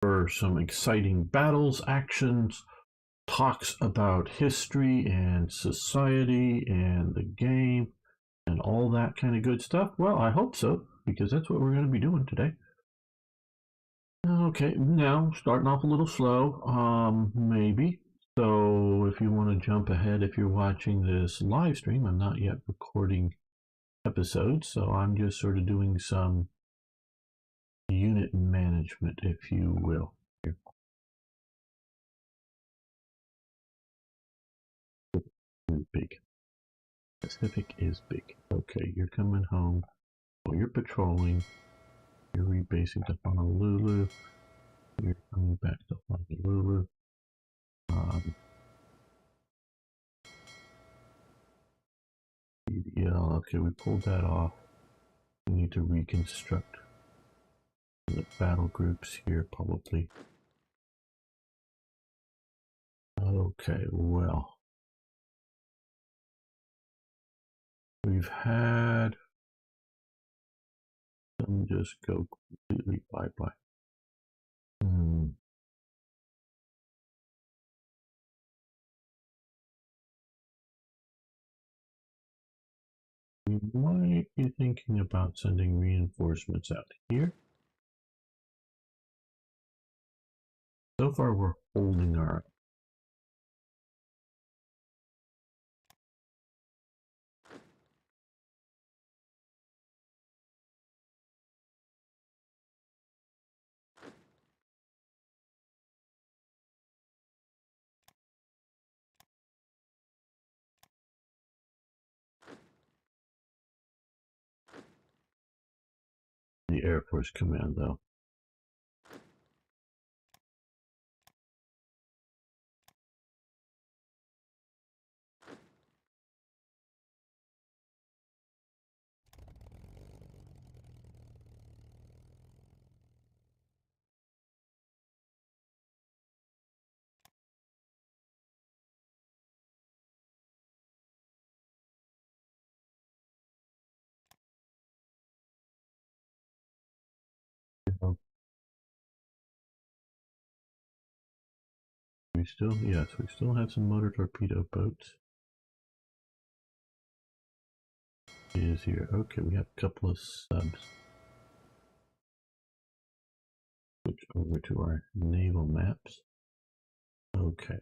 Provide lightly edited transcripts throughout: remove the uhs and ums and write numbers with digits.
for some exciting battles, actions, talks about history and society and the game and all that kind of good stuff? Well, I hope so, because that's what we're going to be doing today. Okay, now starting off a little slow, maybe. So if you want to jump ahead, if you're watching this live stream, I'm not yet recording episodes, so I'm just sort of doing some unit management, if you will. Here. Is big. Pacific is big. Okay, you're coming home. Well, you're patrolling. You're rebasing to Honolulu. You're coming back to Honolulu. EDL. Okay, we pulled that off. We need to reconstruct the battle groups here, probably. Okay, well. We've had them just go completely bye-bye. We might be thinking about sending reinforcements out here. So far, we're holding our the Air Force Command, though. We still, yes, we still have some motor torpedo boats. It is here. Okay, we have a couple of subs. Switch over to our naval maps. Okay.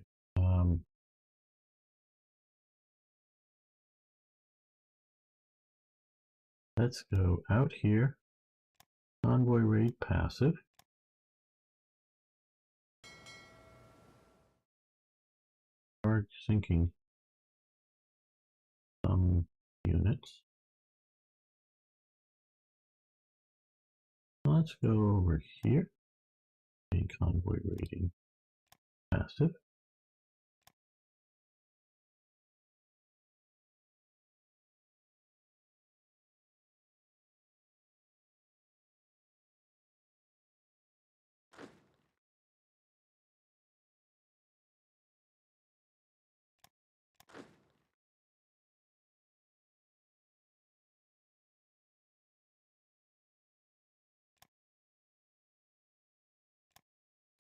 Let's go out here. Convoy raid passive. Start sinking some units. Let's go over here. A convoy raiding passive.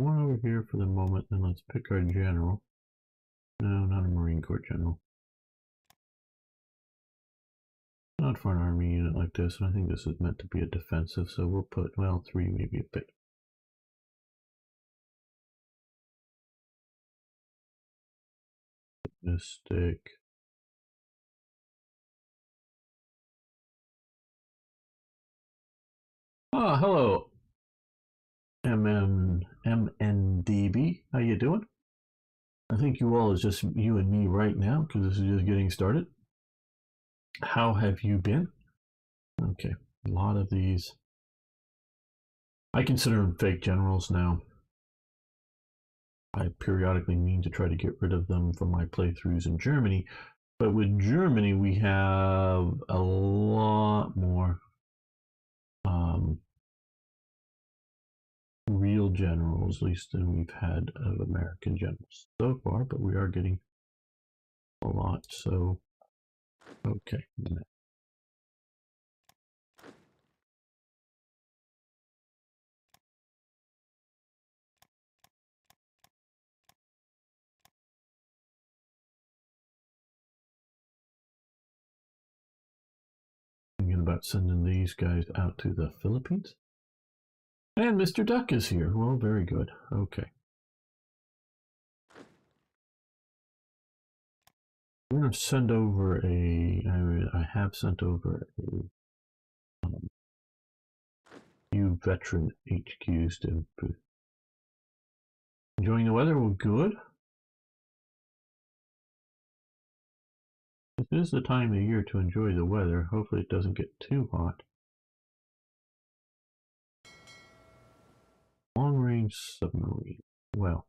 One over here for the moment, then let's pick our general. No, not a Marine Corps general. Not for an army unit like this, and I think this is meant to be a defensive, so we'll put, well, 3, maybe a bit. Mystic. Ah, hello, MNDB. How you doing? I think you all is just you and me right now, because this is just getting started. How have you been? Okay, a lot of these. I consider them fake generals now. I periodically mean to try to get rid of them from my playthroughs in Germany, but with Germany we have a lot more real generals, at least than we've had of American generals so far, but we are getting a lot. So, okay. thinking about sending these guys out to the Philippines. And Mr. Duck is here. Well, very good. Okay. I'm going to send over I have sent over a few veteran HQs to enjoying the weather. Well, good. This is the time of year to enjoy the weather. Hopefully it doesn't get too hot. Long-range submarine. Well,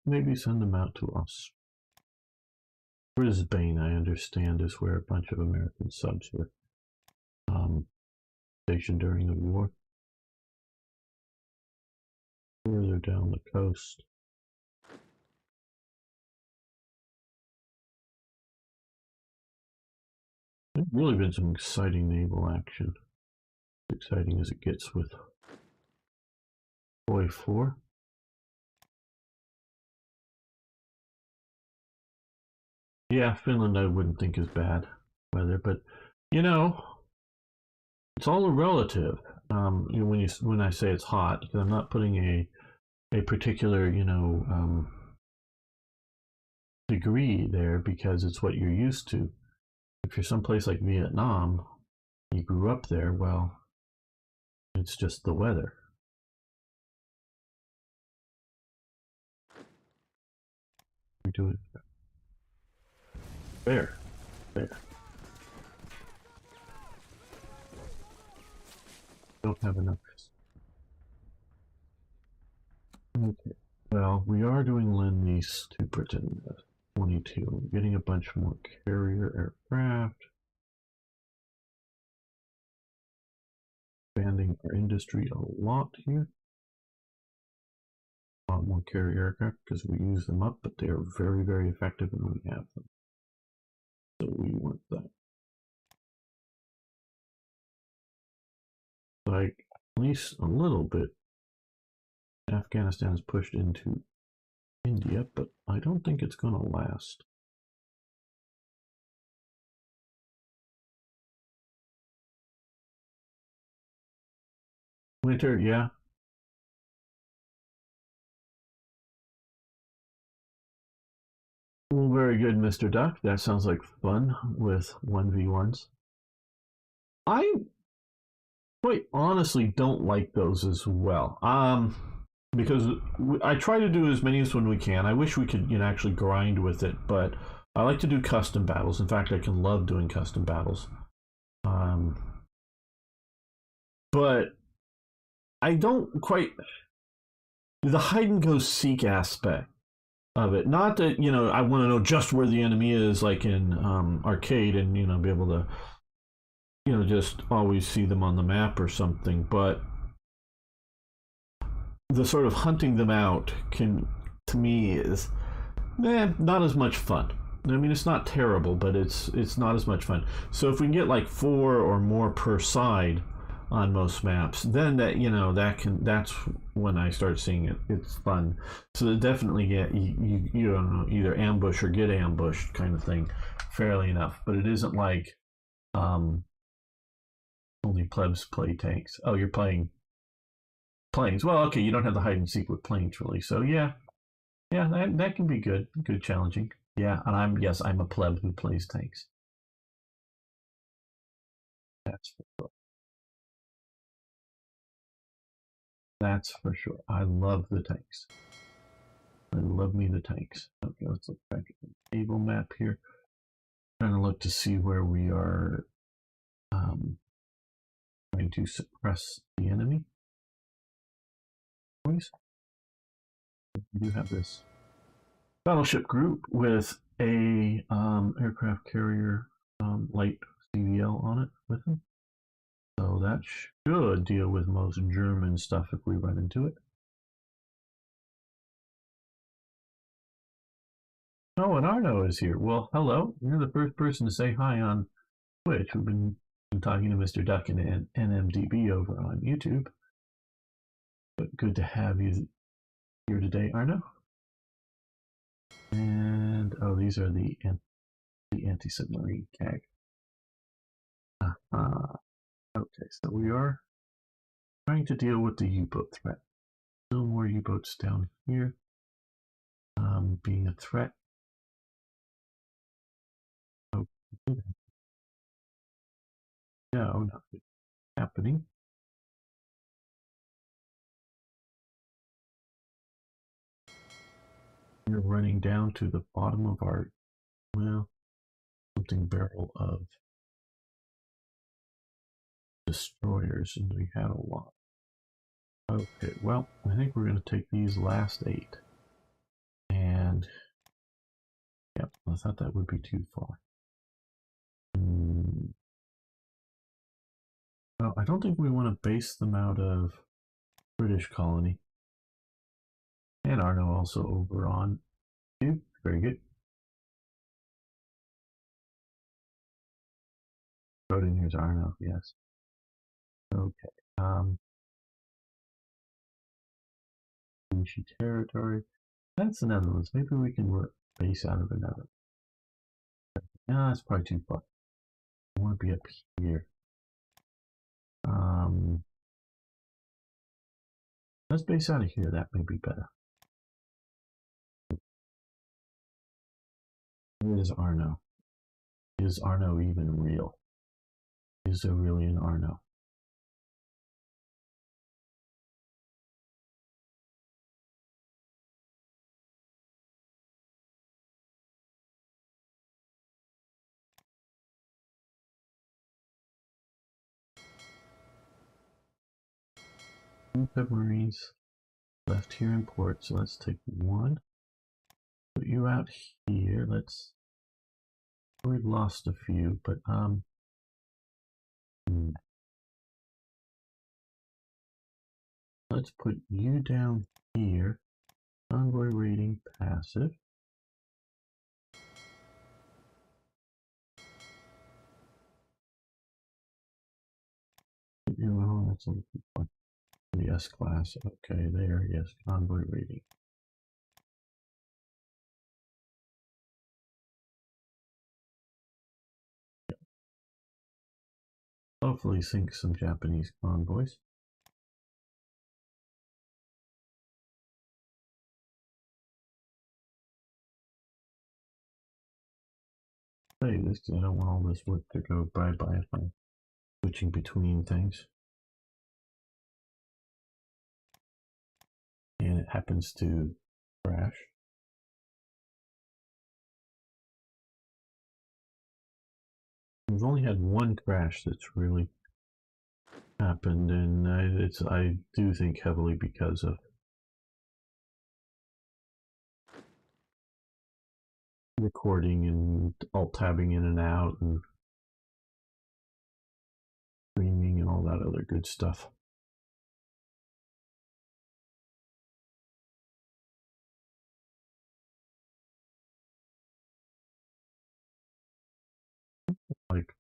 maybe send them out to us. Brisbane, I understand, is where a bunch of American subs were stationed during the war. Further down the coast. There's really been some exciting naval action. As exciting as it gets with Boy 4. Yeah, Finland I wouldn't think is bad weather, but you know, it's all a relative. When I say it's hot, because I'm not putting a particular degree there because it's what you're used to. If you're someplace like Vietnam, you grew up there, well, it's just the weather. We do it there. Don't have enough. Okay. Well, we are doing lend lease to Britain. 22. Getting a bunch more carrier aircraft. Expanding our industry a lot here. A lot more carrier aircraft because we use them up, but they are very, very effective when we have them. So we want that. Like, at least a little bit. Afghanistan is pushed into India, but I don't think it's going to last. Winter, yeah. Well, very good, Mr. Duck. That sounds like fun with 1v1s. I quite honestly don't like those as well. Because I try to do as many as when we can. I wish we could, actually grind with it, but I like to do custom battles. In fact, I can love doing custom battles. But I don't quite the hide and go seek aspect of it. Not that I want to know just where the enemy is, like in arcade, and be able to just always see them on the map or something. But the sort of hunting them out to me is not as much fun. I mean, it's not terrible, but it's not as much fun. So if we can get like 4 or more per side on most maps, then that's when I start seeing it's fun. So definitely get you don't know, either ambush or get ambushed kind of thing fairly enough. But it isn't like only plebs play tanks. Oh, you're playing planes. Well, okay, you don't have the hide and seek with planes really. So yeah, that can be good challenging. Yeah, and I'm a pleb who plays tanks. That's for sure. That's for sure. I love the tanks. I love me the tanks. Okay, let's look back at the table map here. Trying to look to see where we are trying to suppress the enemy. Boys, we do have this battleship group with a aircraft carrier light CVL on it with them. So that should deal with most German stuff if we run into it. Oh, and Arno is here. Well, hello. You're the first person to say hi on Twitch. We've been talking to Mr. Duck and NMDB over on YouTube. But good to have you here today, Arno. And oh, these are the anti-submarine CAG. Okay, so we are trying to deal with the U-boat threat. No more U-boats down here being a threat. Oh, no, nothing happening. We're running down to the bottom of our, well, something barrel of destroyers, and we had a lot. Okay, well, I think we're going to take these last 8. And, yep, I thought that would be too far. Well, I don't think we want to base them out of British colony. And Arno also over on two. Very good. Voting here's Arno, yes. Okay. Nishi territory. That's the Netherlands. Maybe we can work base out of the Netherlands. No, that's probably too far. I want to be up here. Let's base out of here. That may be better. Where is Arno? Is Arno even real? Is there really an Arno? Two submarines left here in port, so let's take one. Put you out here. We've lost a few, but let's put you down here. Convoy rating passive. Oh, that's a little the S class. Okay, there, yes, convoy rating. Hopefully sink some Japanese convoys. Hey, this I don't want all this wood to go bye-bye if I'm switching between things. And it happens to crash. We've only had one crash that's really happened, and I do think heavily because of recording and alt tabbing in and out and streaming and all that other good stuff. Like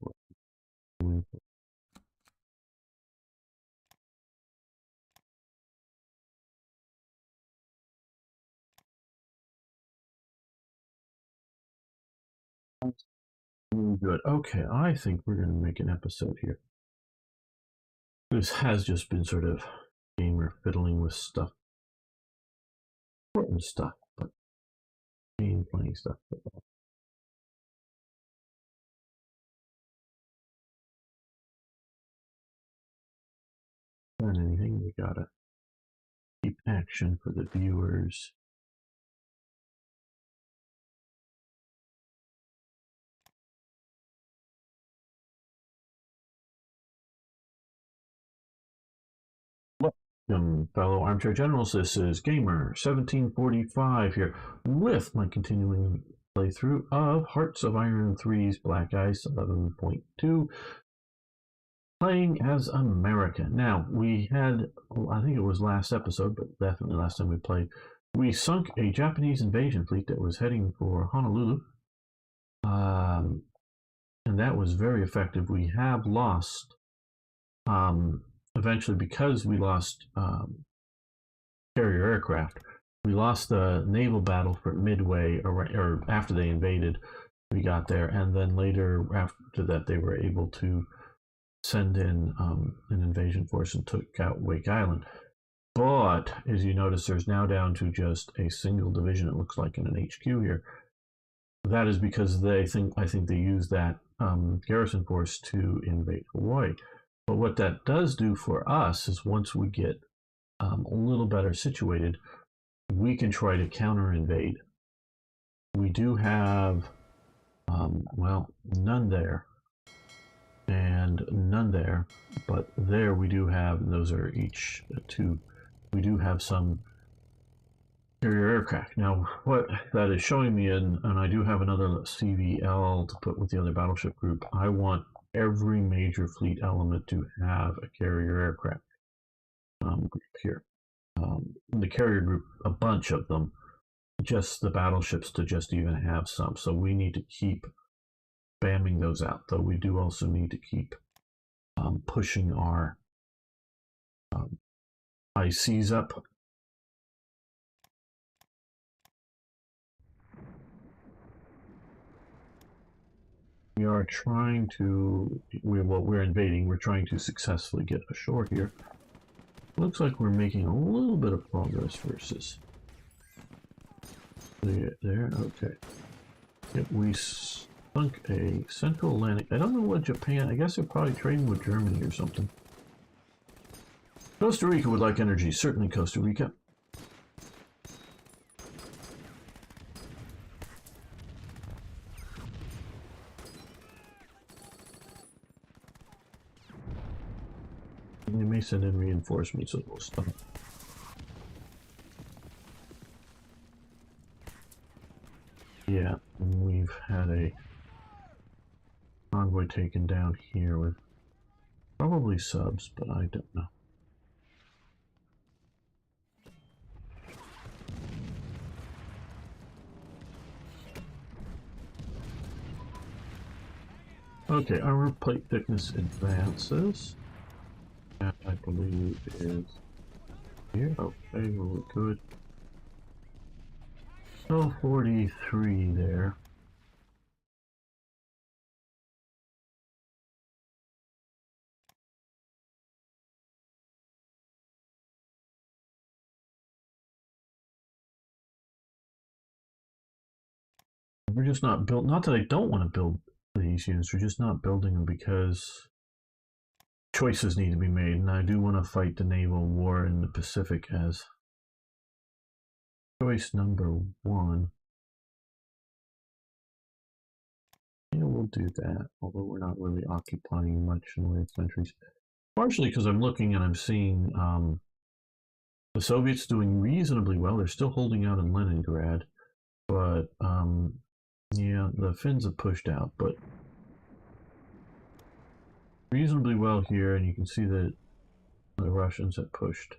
really good. Okay, I think we're going to make an episode here. This has just been sort of gamer fiddling with stuff, important stuff, but game playing stuff. Not anything. We gotta keep action for the viewers. Welcome, fellow armchair generals. This is Gamer 1745 here with my continuing playthrough of Hearts of Iron 3's Black Ice 11.2, playing as America. Now, we had, I think it was last episode, but definitely last time we played, we sunk a Japanese invasion fleet that was heading for Honolulu. And that was very effective. We have lost, eventually, because we lost carrier aircraft, we lost the naval battle for Midway, or after they invaded, we got there, and then later after that, they were able to send in an invasion force and took out Wake Island. But as you notice, there's now down to just a single division. It looks like in an HQ here. That is because I think they use that garrison force to invade Hawaii. But what that does do for us is once we get a little better situated, we can try to counter invade. We do have, well, none there and none there, but there we do have, and those are each two, we do have some carrier aircraft. Now, what that is showing me, and I do have another CVL to put with the other battleship group, I want every major fleet element to have a carrier aircraft group here. The carrier group, a bunch of them, just the battleships to just even have some. So we need to keep spamming those out, though we do also need to keep pushing our ICs up. We are trying to, we're invading, we're trying to successfully get ashore here. Looks like we're making a little bit of progress versus there, okay. Yep, we sunk a Central Atlantic. I don't know what Japan, I guess they're probably trading with Germany or something. Costa Rica would like energy, certainly Costa Rica. They may send in reinforcements, so we'll stop. Yeah, we've had a convoy taken down here with probably subs, but I don't know. Okay, armor plate thickness advances. That I believe is here. Okay, well, we're good. So 43 there. We're just not built. Not that I don't want to build these units. We're just not building them because choices need to be made, and I do want to fight the naval war in the Pacific as choice number one. Yeah, we'll do that, although we're not really occupying much in the way of countries. Partially because I'm looking and I'm seeing the Soviets doing reasonably well. They're still holding out in Leningrad, but yeah, the Finns have pushed out, but reasonably well here, and you can see that the Russians have pushed.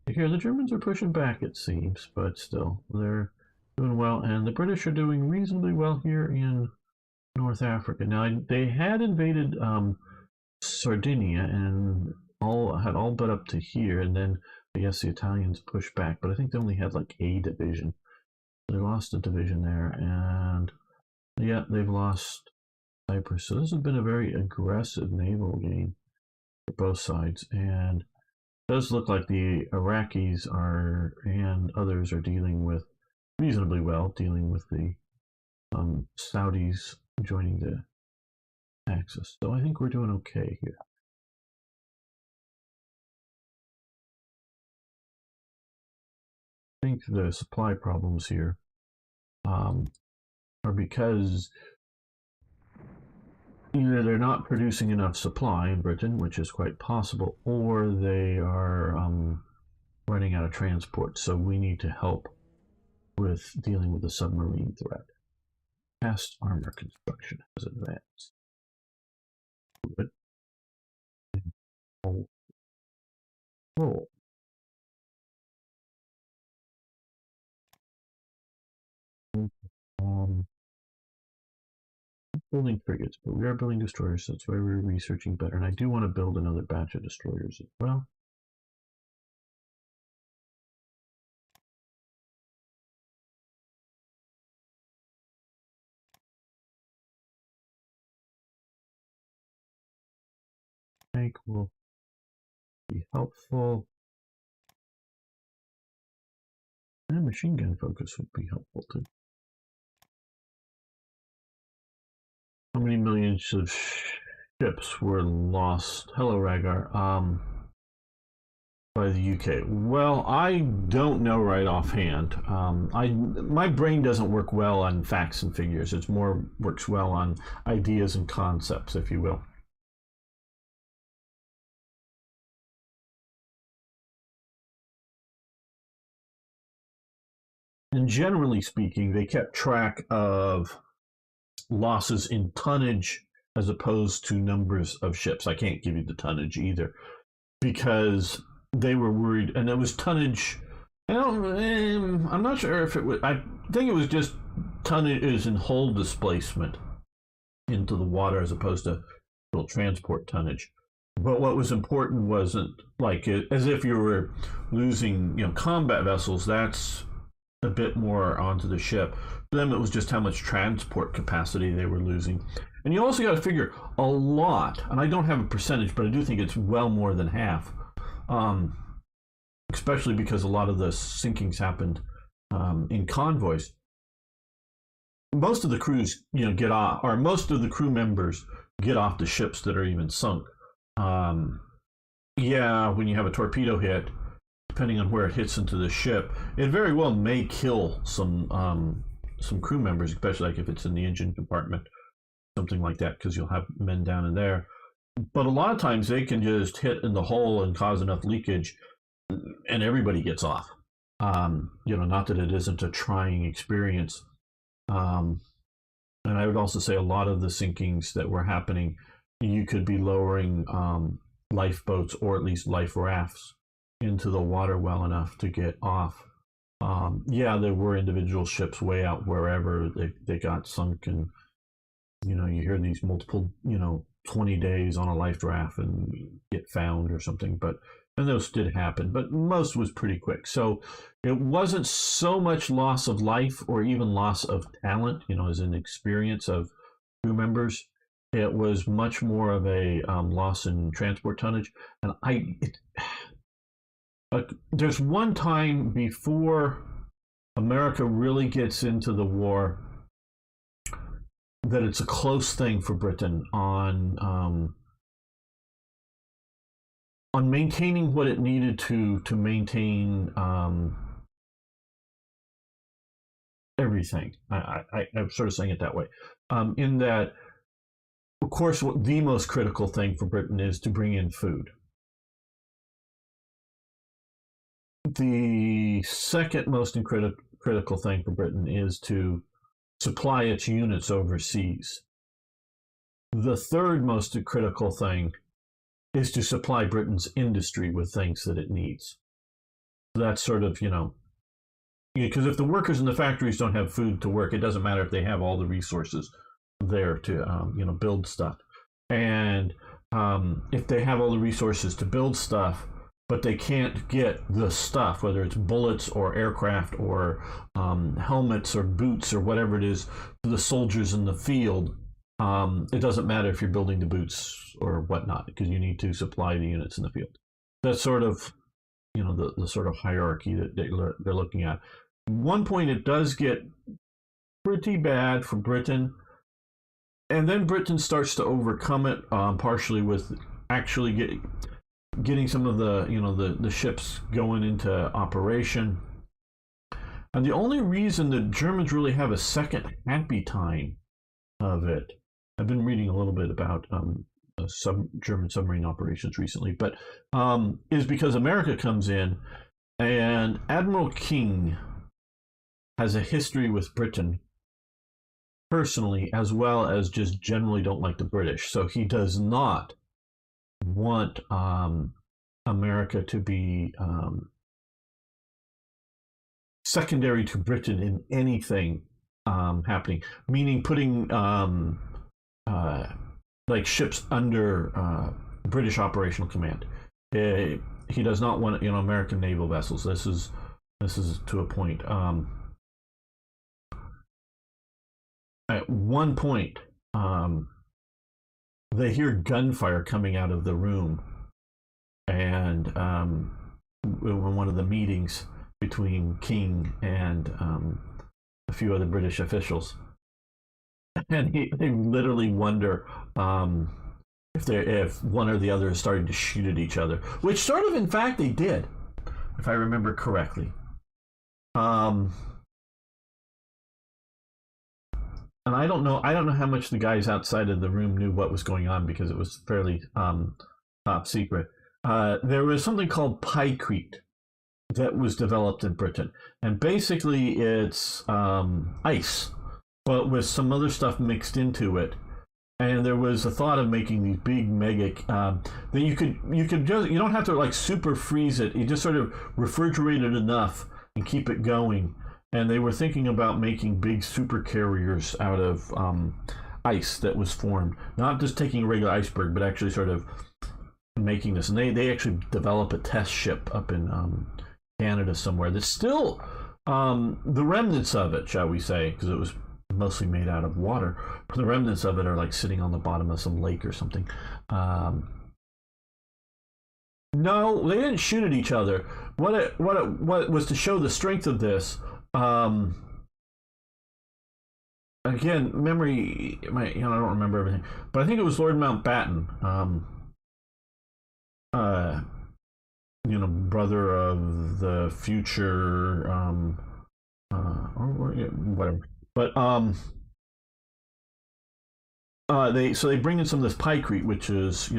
Here, the Germans are pushing back, it seems, but still, they're doing well, and the British are doing reasonably well here in North Africa. Now, they had invaded Sardinia and had all but up to here, and then I guess the Italians pushed back, but I think they only had like a division. They lost a division there, and yeah, they've lost Cyprus. So this has been a very aggressive naval game for both sides, and it does look like the Iraqis are and others are dealing with reasonably well, dealing with the Saudis joining the Axis. So I think we're doing okay here. I think the supply problems here are because either they're not producing enough supply in Britain, which is quite possible, or they are running out of transport. So we need to help with dealing with the submarine threat. Cast armor construction has advanced. Good. Roll. Um, Building frigates, but we are building destroyers, so that's why we're researching better. And I do want to build another batch of destroyers as well. tank will be helpful. And machine gun focus would be helpful too. How many millions of ships were lost? Hello, Ragar. By the UK. Well, I don't know right offhand. My brain doesn't work well on facts and figures. It's more works well on ideas and concepts, if you will. And generally speaking, they kept track of losses in tonnage as opposed to numbers of ships. I can't give you the tonnage either because they were worried, and it was tonnage. I'm not sure if it was. I think it was just tonnage in hull displacement into the water as opposed to transport tonnage. But what was important wasn't like as if you were losing, combat vessels. That's a bit more onto the ship. For them, it was just how much transport capacity they were losing. And you also got to figure a lot, and I don't have a percentage, but I do think it's well more than half, especially because a lot of the sinkings happened in convoys. Most of the crews, get off, or most of the crew members get off the ships that are even sunk. Yeah, when you have a torpedo hit, depending on where it hits into the ship, it very well may kill some crew members, especially like if it's in the engine compartment, something like that, because you'll have men down in there. But a lot of times they can just hit in the hull and cause enough leakage, and everybody gets off. Not that it isn't a trying experience. And I would also say a lot of the sinkings that were happening, you could be lowering lifeboats or at least life rafts into the water well enough to get off. Yeah, there were individual ships way out wherever they got sunk, and you hear these multiple 20 days on a life raft and get found or something. And those did happen, but most was pretty quick. So it wasn't so much loss of life or even loss of talent, as an experience of crew members. It was much more of a loss in transport tonnage. And there's one time before America really gets into the war that it's a close thing for Britain on maintaining what it needed to maintain everything. I'm sort of saying it that way. In that, of course, what the most critical thing for Britain is to bring in food. The second most critical thing for Britain is to supply its units overseas. The third most critical thing is to supply Britain's industry with things that it needs. That's sort of, because if the workers in the factories don't have food to work, it doesn't matter if they have all the resources there to, build stuff. And if they have all the resources to build stuff, but they can't get the stuff, whether it's bullets or aircraft or helmets or boots or whatever it is, to the soldiers in the field, it doesn't matter if you're building the boots or whatnot, because you need to supply the units in the field. That's sort of, the sort of hierarchy that they're looking at. One point, it does get pretty bad for Britain, and then Britain starts to overcome it, partially with actually getting some of the ships going into operation. And the only reason the Germans really have a second happy time of it, I've been reading a little bit about German submarine operations recently, but is because America comes in, and Admiral King has a history with Britain personally, as well as just generally don't like the British. So he does not want America to be secondary to Britain in anything happening, meaning putting like ships under British operational command. He does not want American naval vessels. This is to a point. At one point, they hear gunfire coming out of the room, and in one of the meetings between King and a few other British officials, and they literally wonder if one or the other is starting to shoot at each other, which sort of, in fact, they did, if I remember correctly. And I don't know how much the guys outside of the room knew what was going on, because it was fairly top secret. There was something called pykrete that was developed in Britain, and basically it's ice, but with some other stuff mixed into it. And there was a thought of making these big mega that you could just, you don't have to like super freeze it. You just sort of refrigerate it enough and keep it going. And they were thinking about making big super carriers out of ice that was formed, not just taking a regular iceberg, but actually sort of making this. And they actually develop a test ship up in Canada somewhere that's still the remnants of it, shall we say, because it was mostly made out of water. The remnants of it are like sitting on the bottom of some lake or something. No, they didn't shoot at each other. What was to show the strength of this. Again, memory, I don't remember everything, but I think it was Lord Mountbatten, brother of the future, or whatever. But they bring in some of this pykrete, which is,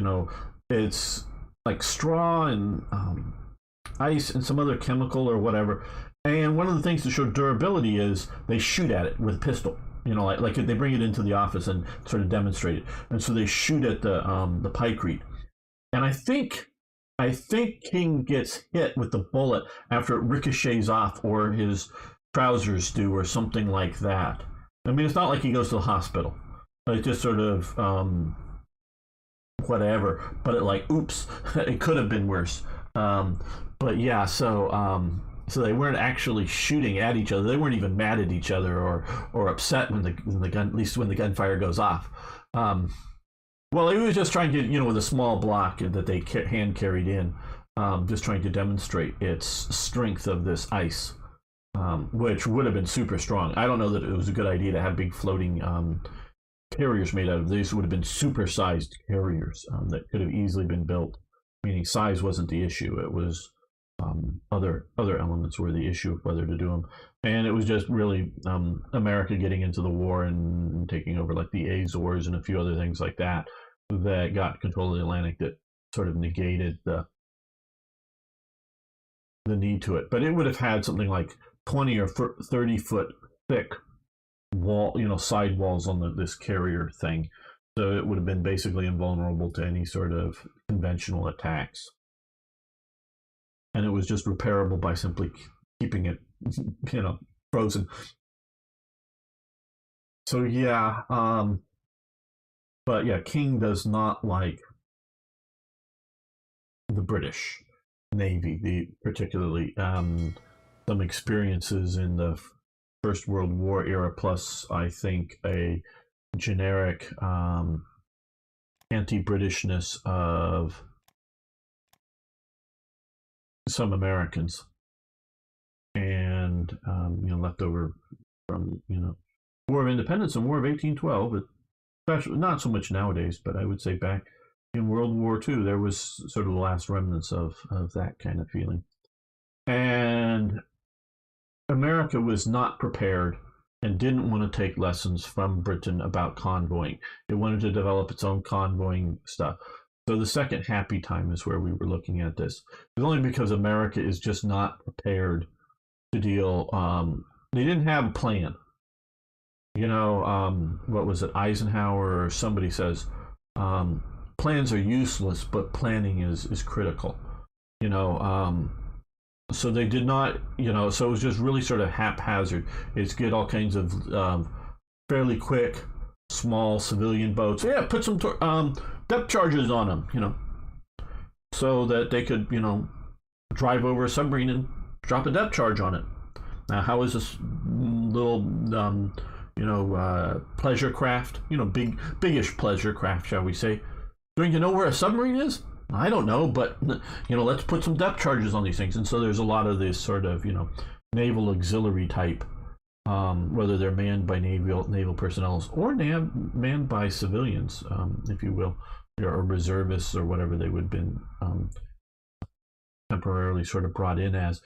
it's like straw and ice and some other chemical or whatever. And one of the things to show durability is they shoot at it with a pistol. Like they bring it into the office and sort of demonstrate it. And so they shoot at the pykrete. And I think King gets hit with the bullet after it ricochets off, or his trousers do, or something like that. I mean, it's not like he goes to the hospital. It's just sort of whatever. But oops, it could have been worse. But yeah, so they weren't actually shooting at each other. They weren't even mad at each other or upset when the gun, at least when the gunfire goes off. Well, he was just trying to, with a small block that they hand carried in, just trying to demonstrate its strength of this ice, which would have been super strong. I don't know that it was a good idea to have big floating carriers made out of these. Would have been super-sized carriers that could have easily been built, meaning size wasn't the issue. It was other elements were the issue of whether to do them. And it was just really America getting into the war and taking over like the Azores and a few other things like that got control of the Atlantic, that sort of negated the need to it. But it would have had something like 20 or 30 foot thick wall, side walls on this carrier thing. So it would have been basically invulnerable to any sort of conventional attacks. And it was just repairable by simply keeping it, frozen. So yeah, but yeah, King does not like the British Navy, particularly some experiences in the First World War era, plus I think a generic anti-Britishness of some Americans, and left over from War of Independence and War of 1812. Especially not so much nowadays, but I would say back in World War II, there was sort of the last remnants of that kind of feeling. And America was not prepared and didn't want to take lessons from Britain about convoying. It wanted to develop its own convoying stuff. So the second happy time is where we were looking at this. It's only because America is just not prepared to deal. They didn't have a plan. What was it? Eisenhower or somebody says, plans are useless, but planning is critical. So they did not, so it was just really sort of haphazard. It's get all kinds of fairly quick, small civilian boats. Yeah, put some depth charges on them, so that they could, drive over a submarine and drop a depth charge on it. Now, how is this little, pleasure craft, biggish pleasure craft, shall we say, So you know where a submarine is? I don't know, but let's put some depth charges on these things. And so there's a lot of this sort of naval auxiliary type, whether they're manned by naval personnel or manned by civilians, if you will, or reservists or whatever they would have been temporarily sort of brought in as.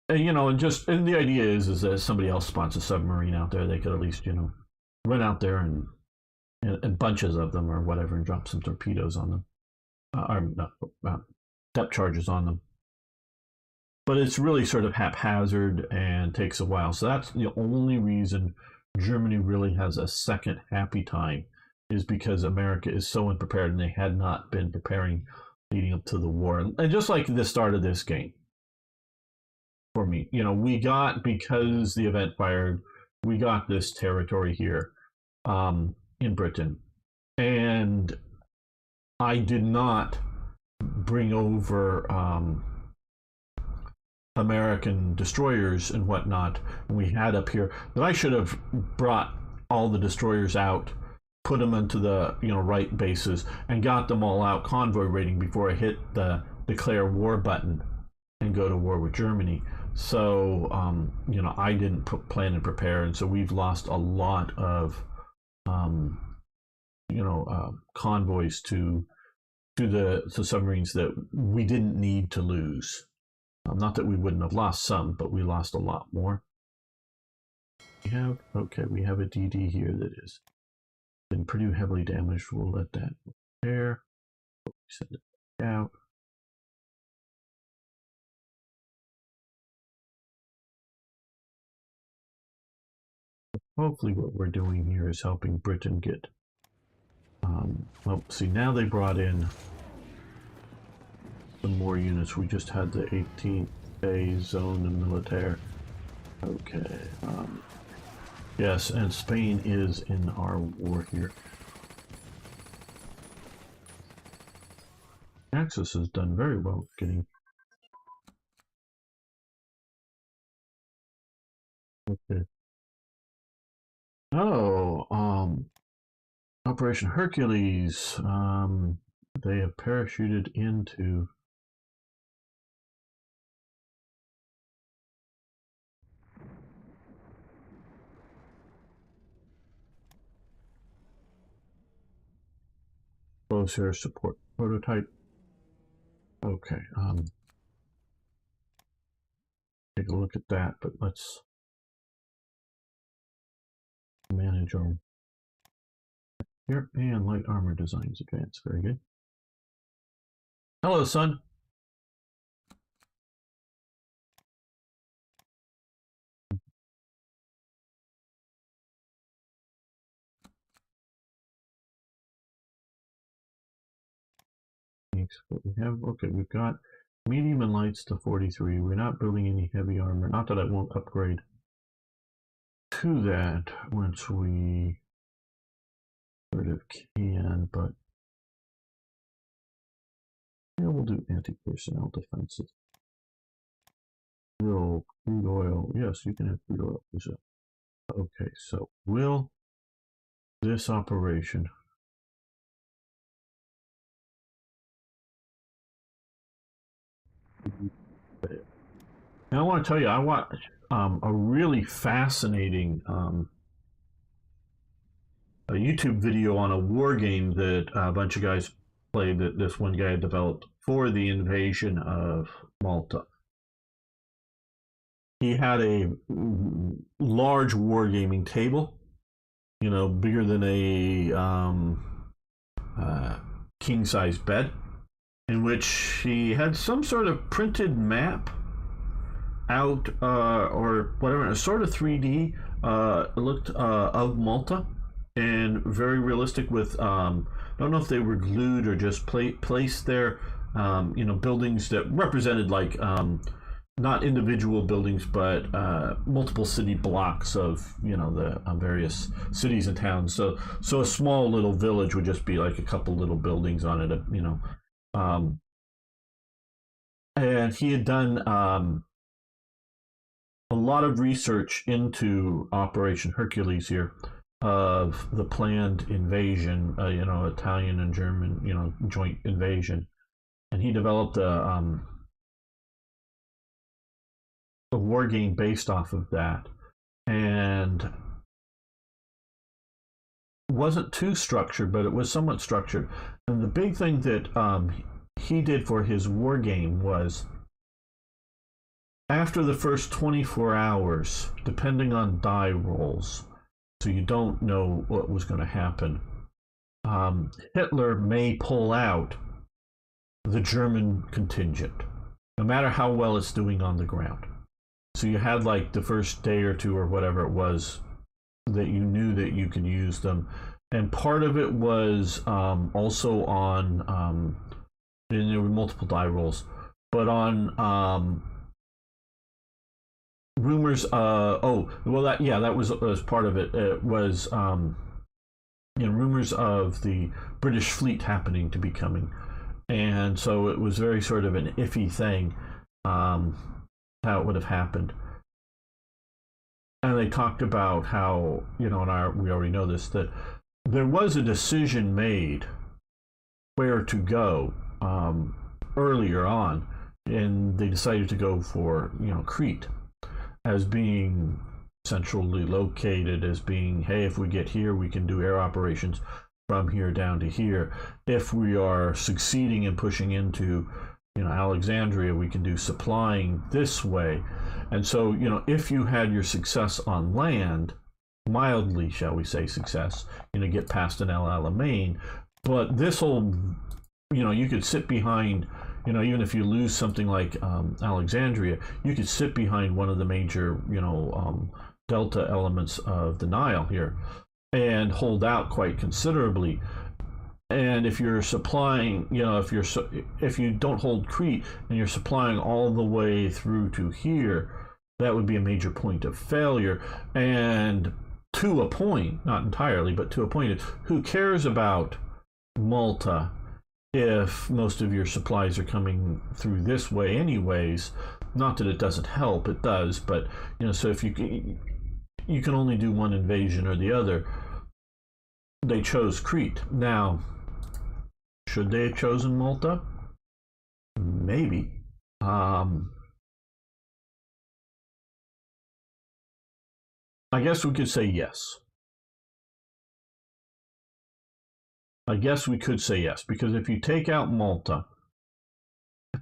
And the idea is that if somebody else spots a submarine out there, they could at least run out there and bunches of them or whatever and drop some torpedoes on them, or not, depth charges on them. But it's really sort of haphazard and takes a while. So that's the only reason Germany really has a second happy time, is because America is so unprepared and they had not been preparing leading up to the war. And just like the start of this game, for me, we got, because the event fired, we got this territory here in Britain. And I did not bring over American destroyers and whatnot we had up here, that I should have brought all the destroyers out, put them into the right bases, and got them all out convoy raiding before I hit the declare war button and go to war with Germany. So I didn't plan and prepare, and so we've lost a lot of convoys to the submarines that we didn't need to lose. Not that we wouldn't have lost some, but we lost a lot more. We have a DD here that has been pretty heavily damaged. We'll let that repair. Send it back out. Hopefully what we're doing here is helping Britain get well, see, now they brought in some more units. We just had the 18th A zone and militaire. Okay. Yes, and Spain is in our war here. Axis has done very well getting. Okay. Oh, Operation Hercules. They have parachuted into close air support prototype. Okay, take a look at that, but let's manage our air and light armor designs advanced. Very good. Hello, son. What we have, okay, we've got medium and lights to 43. We're not building any heavy armor. Not that I won't upgrade to that once we sort of can, but yeah, we'll do anti-personnel defenses. Will crude oil? Yes, you can have crude oil. Okay, so will this operation now I want to tell you, I watched a really fascinating a YouTube video on a war game that a bunch of guys played, that this one guy developed for the invasion of Malta. He had a large wargaming table, bigger than a king-size bed, in which he had some sort of printed map out, or whatever, a sort of 3D looked of Malta, and very realistic with I don't know if they were glued or just placed there, buildings that represented like not individual buildings, but multiple city blocks of the various cities and towns. So a small little village would just be like a couple little buildings on it, and he had done a lot of research into Operation Hercules here, of the planned invasion, Italian and German, joint invasion, and he developed a war game based off of that, and wasn't too structured, but it was somewhat structured. And the big thing that he did for his war game was after the first 24 hours, depending on die rolls, so you don't know what was going to happen, Hitler may pull out the German contingent, no matter how well it's doing on the ground. So you had like the first day or two or whatever it was that you knew that you could use them. And part of it was also on, and there were multiple die rolls, but on rumors. That was part of it. It was rumors of the British fleet happening to be coming, and so it was very sort of an iffy thing how it would have happened. And they talked about how, we already know this, that there was a decision made where to go earlier on, and they decided to go for, Crete as being centrally located, as being, hey, if we get here, we can do air operations from here down to here. If we are succeeding in pushing into, Alexandria, we can do supplying this way. And so, if you had your success on land, mildly, shall we say, success, get past an El Alamein, but this whole, you could sit behind, even if you lose something like Alexandria, you could sit behind one of the major, delta elements of the Nile here and hold out quite considerably. And if you're supplying, if you don't hold Crete and you're supplying all the way through to here, that would be a major point of failure. And to a point, not entirely, but to a point, who cares about Malta if most of your supplies are coming through this way anyways? Not that it doesn't help, it does, but so if you can only do one invasion or the other. They chose Crete. Now, should they have chosen Malta? Maybe. I guess we could say yes. I guess we could say yes, because if you take out Malta,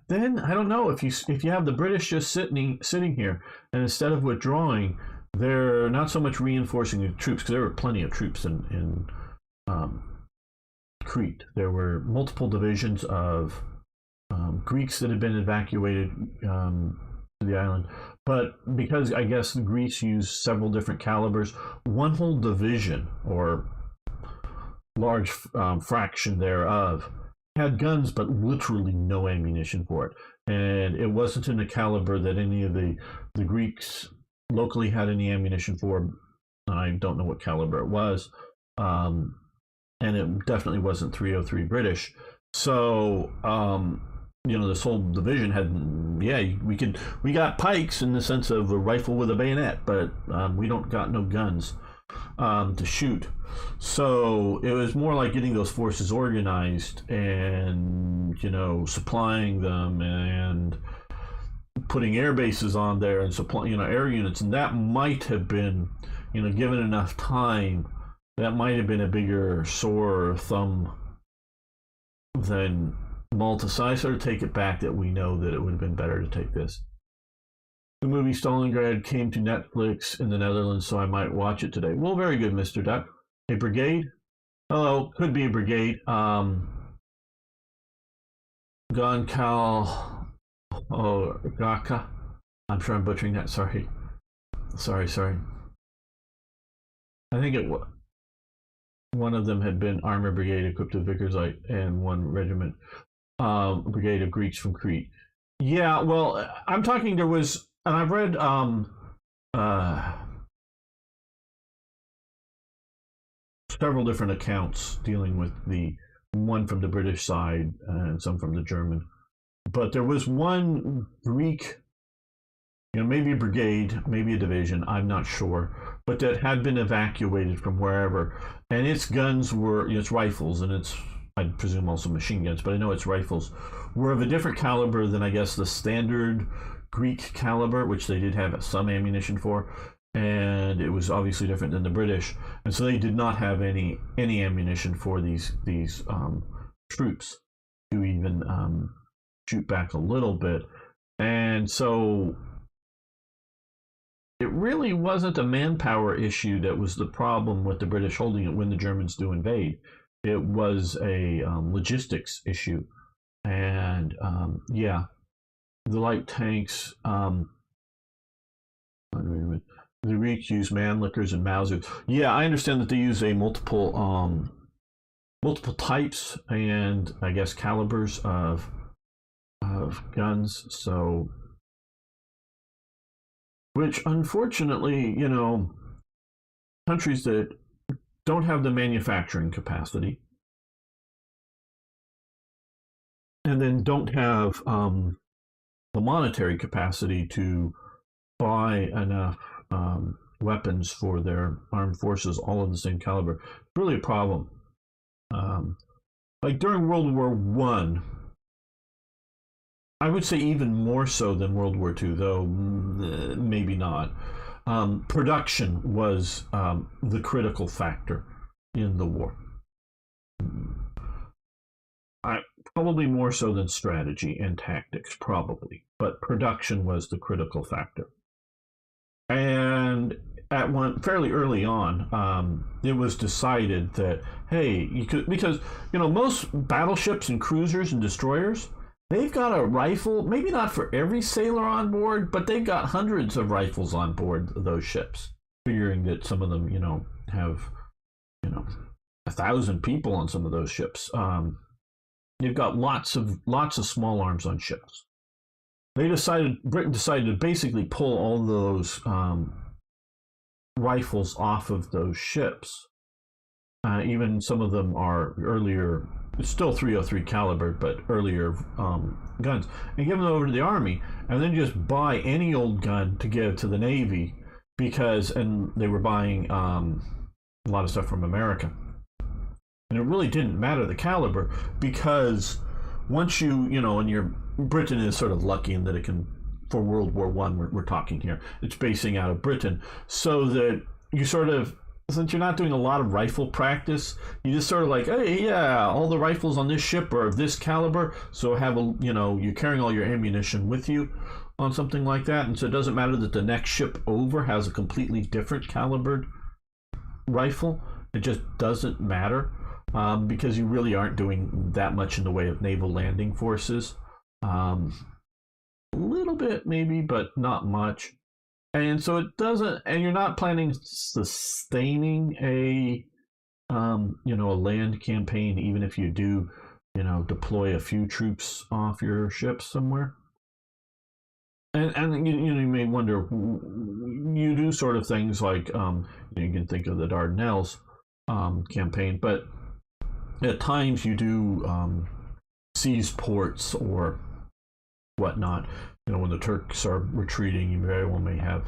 then I don't know, if you have the British just sitting here, and instead of withdrawing, they're not so much reinforcing the troops, because there were plenty of troops in Crete. There were multiple divisions of Greeks that had been evacuated to the island. But because I guess the Greeks used several different calibers, one whole division or large fraction thereof had guns but literally no ammunition for it. And it wasn't in a caliber that any of the Greeks locally had any ammunition for. I don't know what caliber it was. And it definitely wasn't 303 British. So, this whole division had, we got pikes in the sense of a rifle with a bayonet, but we don't got no guns to shoot. So it was more like getting those forces organized and, supplying them and putting air bases on there and supplying, air units. And that might have been, given enough time, that might have been a bigger sore thumb than Malta. So I sort of take it back that we know that it would have been better to take this. The movie Stalingrad came to Netflix in the Netherlands, so I might watch it today. Well, very good, Mr. Duck. A brigade? Hello, could be a brigade. Gonkal Gaka. I'm sure I'm butchering that. Sorry. I think it was. One of them had been armor brigade equipped with Vickersite, and one regiment, brigade of Greeks from Crete. Yeah, well, I'm talking. There was, and I've read several different accounts dealing with the one from the British side and some from the German. But there was one Greek maybe a brigade, maybe a division, I'm not sure, but that had been evacuated from wherever. And its guns were, its rifles, and its, I presume also machine guns, but I know its rifles were of a different caliber than, I guess, the standard Greek caliber, which they did have some ammunition for. And it was obviously different than the British. And so they did not have any ammunition for these troops to even shoot back a little bit. And so it really wasn't a manpower issue that was the problem with the British holding it when the Germans do invade. It was a logistics issue. And yeah, the light tanks, the Greeks use Mannlichers and Mausers. Yeah, I understand that they use a multiple types and I guess calibers of guns. So, which unfortunately, countries that don't have the manufacturing capacity and then don't have the monetary capacity to buy enough weapons for their armed forces, all of the same caliber. It's really a problem. Like during World War One, I would say even more so than World War II, though maybe not. Production was the critical factor in the war. Probably more so than strategy and tactics, probably, but production was the critical factor. And at one fairly early on, it was decided that hey, you could because most battleships and cruisers and destroyers, they've got a rifle, maybe not for every sailor on board, but they've got hundreds of rifles on board those ships, figuring that some of them, have, 1,000 people on some of those ships. You've got lots of small arms on ships. Britain decided to basically pull all those rifles off of those ships. Even some of them are earlier, it's still 303 caliber, but earlier guns, and give them over to the Army, and then just buy any old gun to give to the Navy and they were buying a lot of stuff from America. And it really didn't matter the caliber because once and Britain is sort of lucky in that it can, for World War One, we're talking here, it's basing out of Britain, so that you sort of, since you're not doing a lot of rifle practice, you just sort of like, hey, yeah, all the rifles on this ship are of this caliber, so you're carrying all your ammunition with you on something like that, and so it doesn't matter that the next ship over has a completely different calibered rifle. It just doesn't matter. Because you really aren't doing that much in the way of naval landing forces. A little bit maybe, but not much. And so it doesn't, and you're not planning sustaining a land campaign, even if you do, deploy a few troops off your ships somewhere. And you may wonder, you do sort of things like, you can think of the Dardanelles campaign, but at times you do seize ports or whatnot. When the Turks are retreating, you very well may have,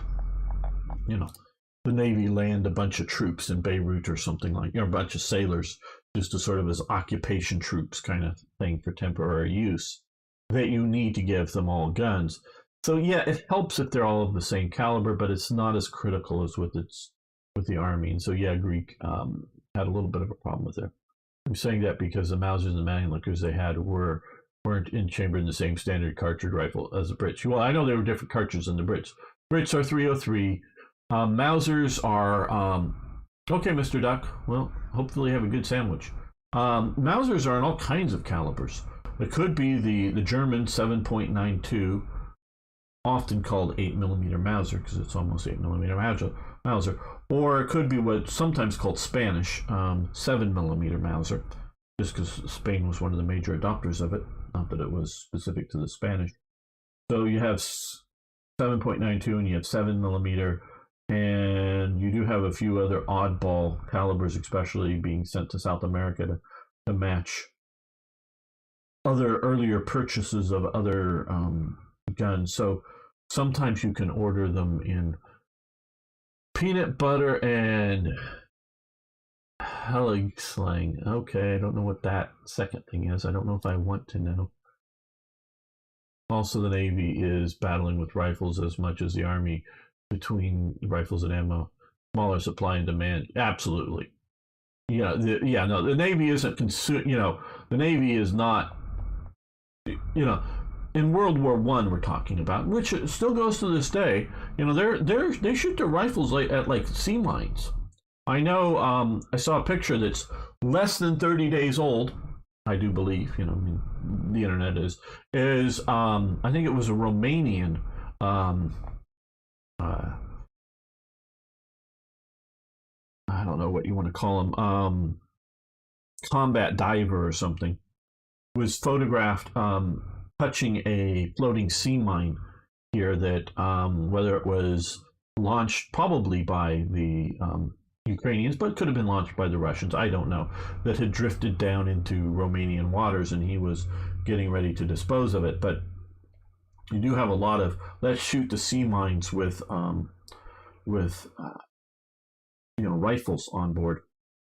the Navy land a bunch of troops in Beirut or something like, a bunch of sailors, just to sort of as occupation troops kind of thing for temporary use, that you need to give them all guns. So yeah, it helps if they're all of the same caliber, but it's not as critical as with the Army. And so yeah, Greek had a little bit of a problem with it. I'm saying that because the Mausers and Mannlichers they had weren't chambered in the same standard cartridge rifle as the Brits. Well, I know they were different cartridges than the Brits. Brits are 303. Mausers are okay, Mr. Duck. Well, hopefully you have a good sandwich. Mausers are in all kinds of calibers. It could be the German 7.92, often called 8mm Mauser because it's almost 8mm Mauser, or it could be what's sometimes called Spanish 7mm Mauser, just because Spain was one of the major adopters of it, not that it was specific to the Spanish. So you have 7.92 and you have 7mm, and you do have a few other oddball calibers, especially being sent to South America to match other earlier purchases of other guns. So sometimes you can order them in peanut butter and helig slang. Okay, I don't know what that second thing is. I don't know if I want to know. Also, the Navy is battling with rifles as much as the Army between rifles and ammo. Smaller supply and demand. Absolutely. Yeah, no, the Navy isn't the Navy is not, you know, in World War One we're talking about, which still goes to this day. They shoot their rifles at like sea mines. I know. I saw a picture that's less than 30 days old. I do believe. I mean, the internet is. I think it was a Romanian. Um, uh, I don't know what you want to call him. Combat diver or something was photographed touching a floating sea mine here that whether it was launched probably by the Ukrainians, but could have been launched by the Russians, I don't know, that had drifted down into Romanian waters and he was getting ready to dispose of it. But you do have a lot of let's shoot the sea mines with rifles on board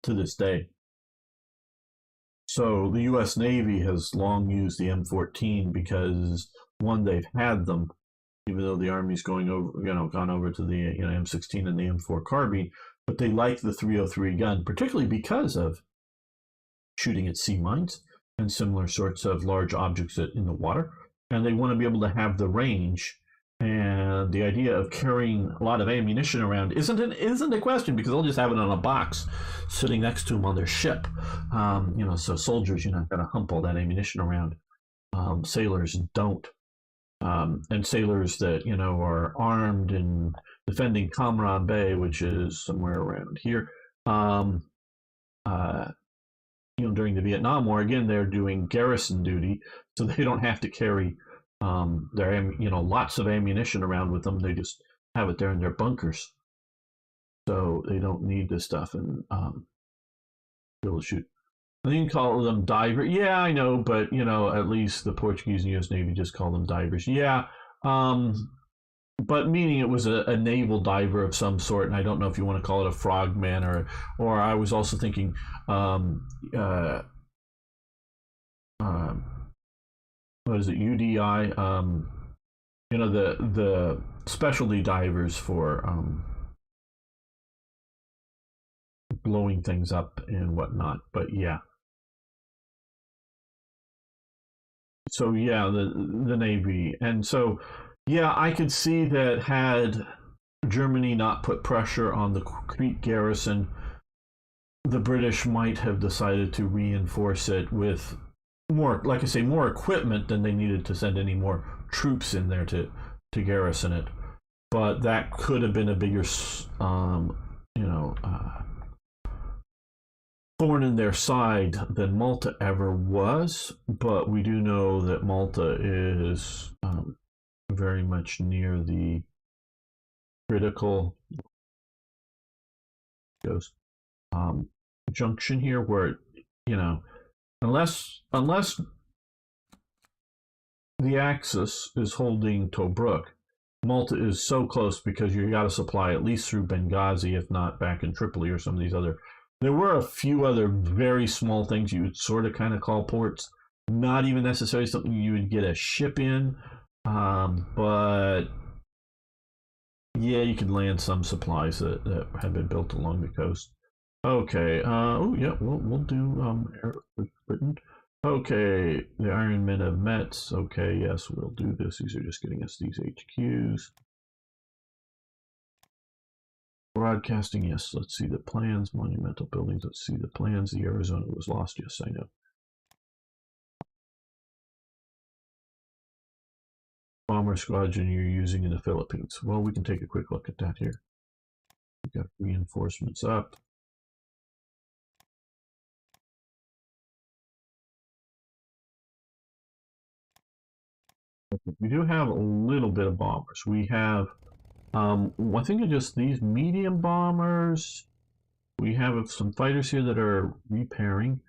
to this day. So the U.S. Navy has long used the M14 because one, they've had them, even though the Army's gone over to the M16 and the M4 carbine, but they like the 303 gun, particularly because of shooting at sea mines and similar sorts of large objects in the water, and they want to be able to have the range. And the idea of carrying a lot of ammunition around isn't a question because they'll just have it on a box sitting next to them on their ship. So soldiers, you're not going to hump all that ammunition around. Sailors don't. And sailors that are armed and defending Kamran Bay, which is somewhere around here. During the Vietnam War, again, they're doing garrison duty, so they don't have to carry their lots of ammunition around with them. They just have it there in their bunkers, so they don't need this stuff and be able to shoot. I think you call them divers. Yeah, I know, but at least the Portuguese and U.S. Navy just call them divers. Yeah, but meaning it was a naval diver of some sort, and I don't know if you want to call it a frogman or I was also thinking what is it, UDI? The specialty divers for blowing things up and whatnot. But yeah, so yeah, the Navy, and so yeah, I could see that had Germany not put pressure on the Crete garrison, the British might have decided to reinforce it with more, like I say, more equipment than they needed to send any more troops in there to garrison it. But that could have been a bigger, thorn in their side than Malta ever was. But we do know that Malta is very much near the critical junction here, where unless the Axis is holding Tobruk, Malta is so close because you got to supply at least through Benghazi, if not back in Tripoli or some of these other. There were a few other very small things you would sort of kind of call ports, not even necessarily something you would get a ship in, but yeah, you could land some supplies that have been built along the coast. Okay. Oh yeah, we'll do Britain. Okay, the Iron Men of Metz. Okay, yes, we'll do this. These are just getting us these HQs. Broadcasting, yes. Let's see the plans. Monumental buildings. Let's see the plans. The Arizona was lost. Yes, I know. Bomber squadron you're using in the Philippines. Well, we can take a quick look at that here. We've got reinforcements up. We do have a little bit of bombers. We have, I think of just these medium bombers. We have some fighters here that are repairing.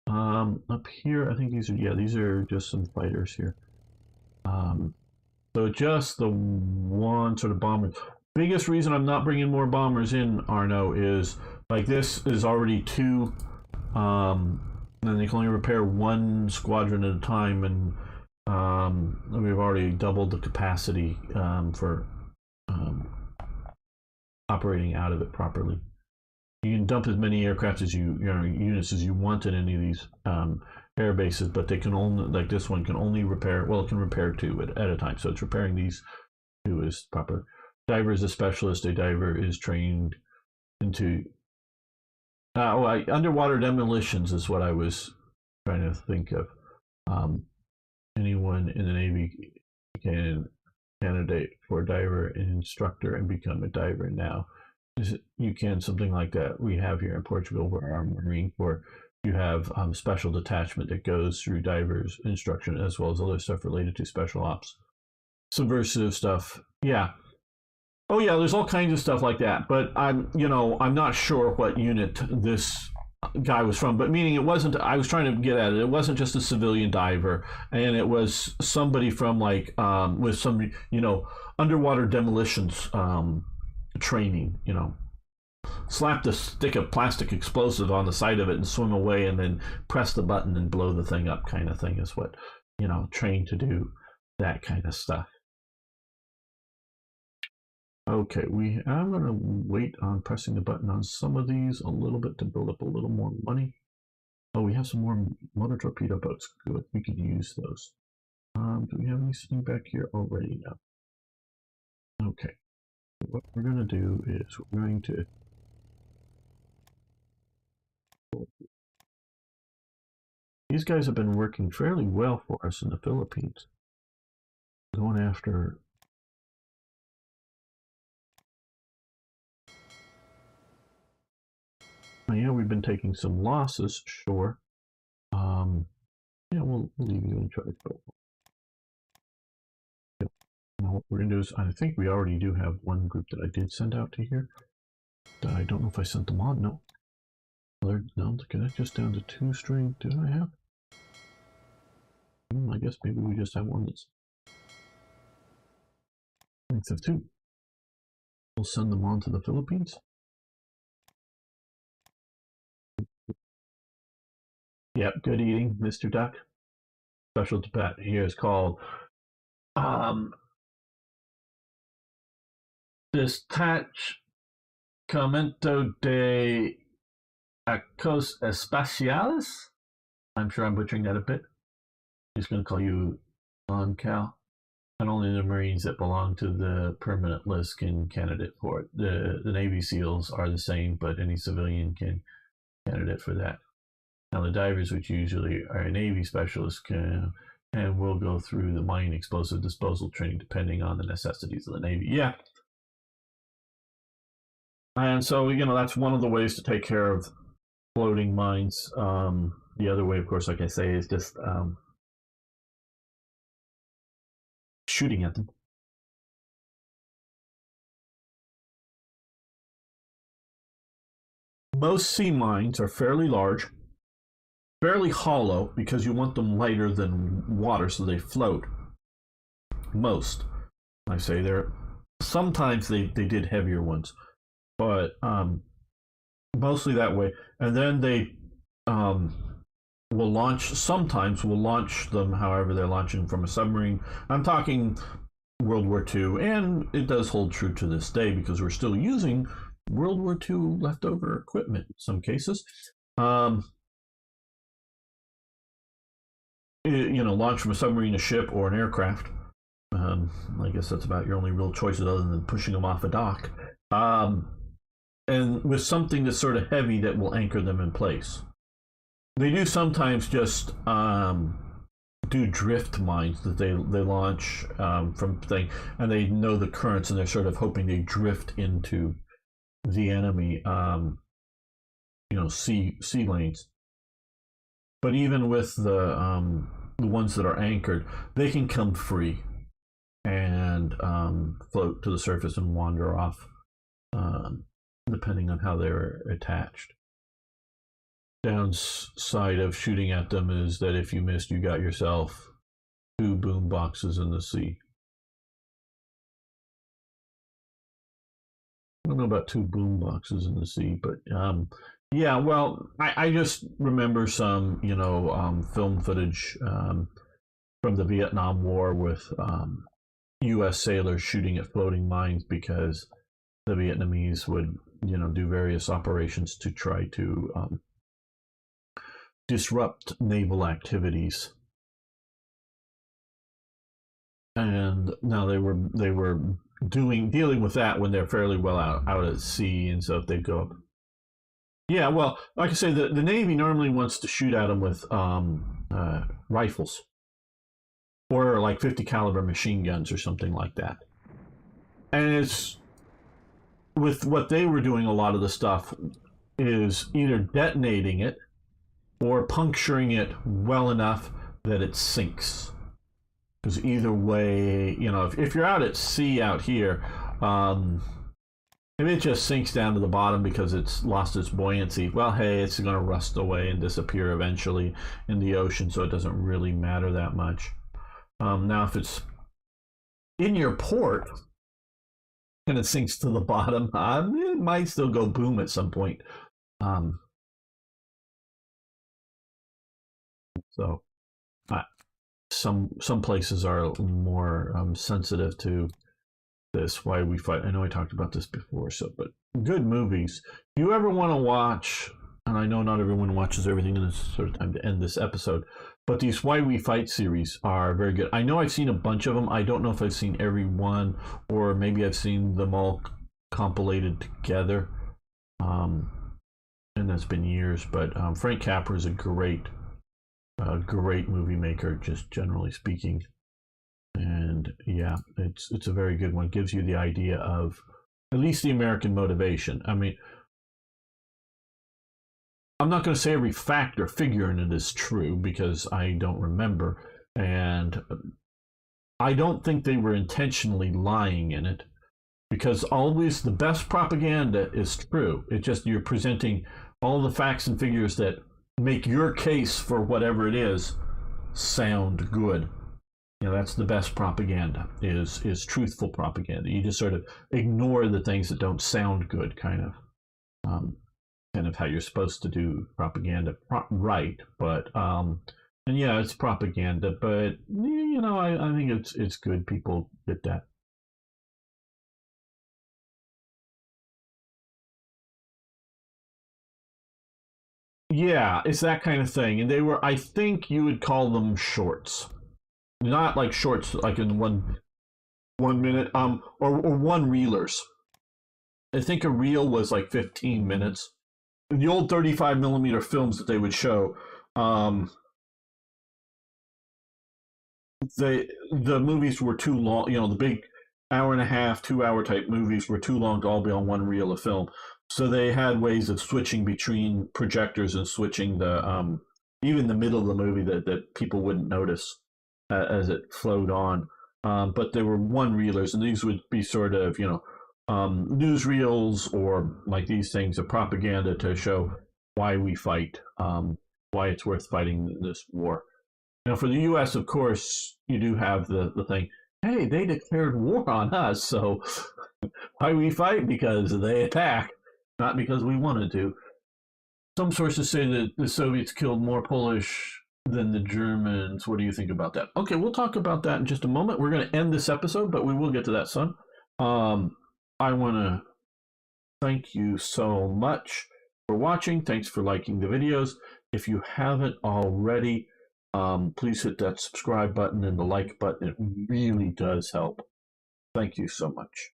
Up here, I think these are just some fighters here. So just the one sort of bomber. Biggest reason I'm not bringing more bombers in, Arno, is like this is already two, and they can only repair one squadron at a time, and we've already doubled the capacity for um, operating out of it properly. You can dump as many aircraft as units as you want in any of these air bases, but they can only, like this one, can only repair. Well, it can repair two at a time, so it's repairing these two is proper. Diver is a specialist. A diver is trained into underwater demolitions is what I was trying to think of. Anyone in the Navy can candidate for diver instructor and become a diver now. You can something like that. We have here in Portugal, where our Marine Corps, you have special detachment that goes through divers instruction as well as other stuff related to special ops, subversive stuff. Yeah. Oh yeah, there's all kinds of stuff like that. But I'm not sure what unit this guy was from, but meaning it wasn't. I was trying to get at it. It wasn't just a civilian diver, and it was somebody from like with some underwater demolitions training. Slap the stick of plastic explosive on the side of it and swim away, and then press the button and blow the thing up, kind of thing is what trained to do that kind of stuff. Okay, I'm gonna wait on pressing the button on some of these a little bit to build up a little more money. Oh, we have some more motor torpedo boats. Good, we can use those. Do we have anything back here already? No. Okay. What we're gonna do is we're going to these guys have been working fairly well for us in the Philippines. Going after yeah, we've been taking some losses, sure. Yeah, we'll leave you in charge. Now what we're going to do is, I think we already do have one group that I did send out to here. I don't know if I sent them on. No. No, can I just down to 2 string? Do I have? I guess maybe we just have one that's length of 2. We'll send them on to the Philippines. Yep, good eating, Mr. Duck. Special debate here is called Destacamento de Acos Espaciales. I'm sure I'm butchering that a bit. I'm just going to call you Cal. And only the Marines that belong to the permanent list can candidate for it. The Navy SEALs are the same, but any civilian can candidate for that. Now the divers, which usually are Navy specialists, can and will go through the mine explosive disposal training depending on the necessities of the Navy. Yeah. And so, that's one of the ways to take care of floating mines. The other way, of course, like I say, is just shooting at them. Most sea mines are fairly large, fairly hollow, because you want them lighter than water so they float. Most. I say there. Sometimes they did heavier ones, but mostly that way. And then they will launch, sometimes will launch them, however, they're launching from a submarine. I'm talking World War II, and it does hold true to this day because we're still using World War II leftover equipment in some cases. Launch from a submarine, a ship, or an aircraft. I guess that's about your only real choices other than pushing them off a dock. And with something that's sort of heavy that will anchor them in place. They do sometimes just do drift mines that they launch from thing, and they know the currents, and they're sort of hoping they drift into the enemy, sea lanes. But even with the ones that are anchored, they can come free and float to the surface and wander off, depending on how they're attached. Downside of shooting at them is that if you missed, you got yourself 2 boom boxes in the sea. I don't know about two boom boxes in the sea, but yeah. Well, I just remember some, film footage from the Vietnam War with U.S. sailors shooting at floating mines because the Vietnamese would, do various operations to try to disrupt naval activities. And now they were dealing with that when they're fairly well out at sea, and so if they go up. Yeah, well, like I say, the Navy normally wants to shoot at them with rifles or like 50 caliber machine guns or something like that. And it's with what they were doing, a lot of the stuff is either detonating it or puncturing it well enough that it sinks. Because either way, if you're out at sea out here, if it just sinks down to the bottom because it's lost its buoyancy, well, hey, it's going to rust away and disappear eventually in the ocean, so it doesn't really matter that much. Now, if it's in your port and it sinks to the bottom, it might still go boom at some point. Um, so, some places are more sensitive to this. Why we fight. I know I talked about this before. So, but good movies. Do you ever want to watch? And I know not everyone watches everything, and it's sort of time to end this episode. But these Why We Fight series are very good. I know I've seen a bunch of them. I don't know if I've seen every one, or maybe I've seen them all compilated together. And that's been years. But Frank Capra is a great movie maker, just generally speaking. And yeah, it's a very good one. It gives you the idea of at least the American motivation. I mean, I'm not going to say every fact or figure in it is true because I don't remember, and I don't think they were intentionally lying in it, because always the best propaganda is true. It's just you're presenting all the facts and figures that make your case for whatever it is sound good. That's the best propaganda, is truthful propaganda. You just sort of ignore the things that don't sound good, kind of how you're supposed to do propaganda right. But and yeah, it's propaganda, but I think it's good people get that. Yeah, it's that kind of thing. And they were, I think you would call them shorts, not like shorts like in one minute, or one reelers. I think a reel was like 15 minutes. In the old 35 millimeter films that they would show, um, the movies were too long. The big hour and a half, 2 hour type movies were too long to all be on one reel of film. So they had ways of switching between projectors and switching the even the middle of the movie that people wouldn't notice as it flowed on. But there were one reelers, and these would be sort of newsreels or like these things of propaganda to show why we fight, why it's worth fighting this war. Now, for the U.S., of course, you do have the thing. Hey, they declared war on us, so why we fight? Because they attack, not because we wanted to. Some sources say that the Soviets killed more Polish than the Germans. What do you think about that? Okay, we'll talk about that in just a moment. We're going to end this episode, but we will get to that, son. I want to thank you so much for watching. Thanks for liking the videos. If you haven't already, please hit that subscribe button and the like button. It really does help. Thank you so much.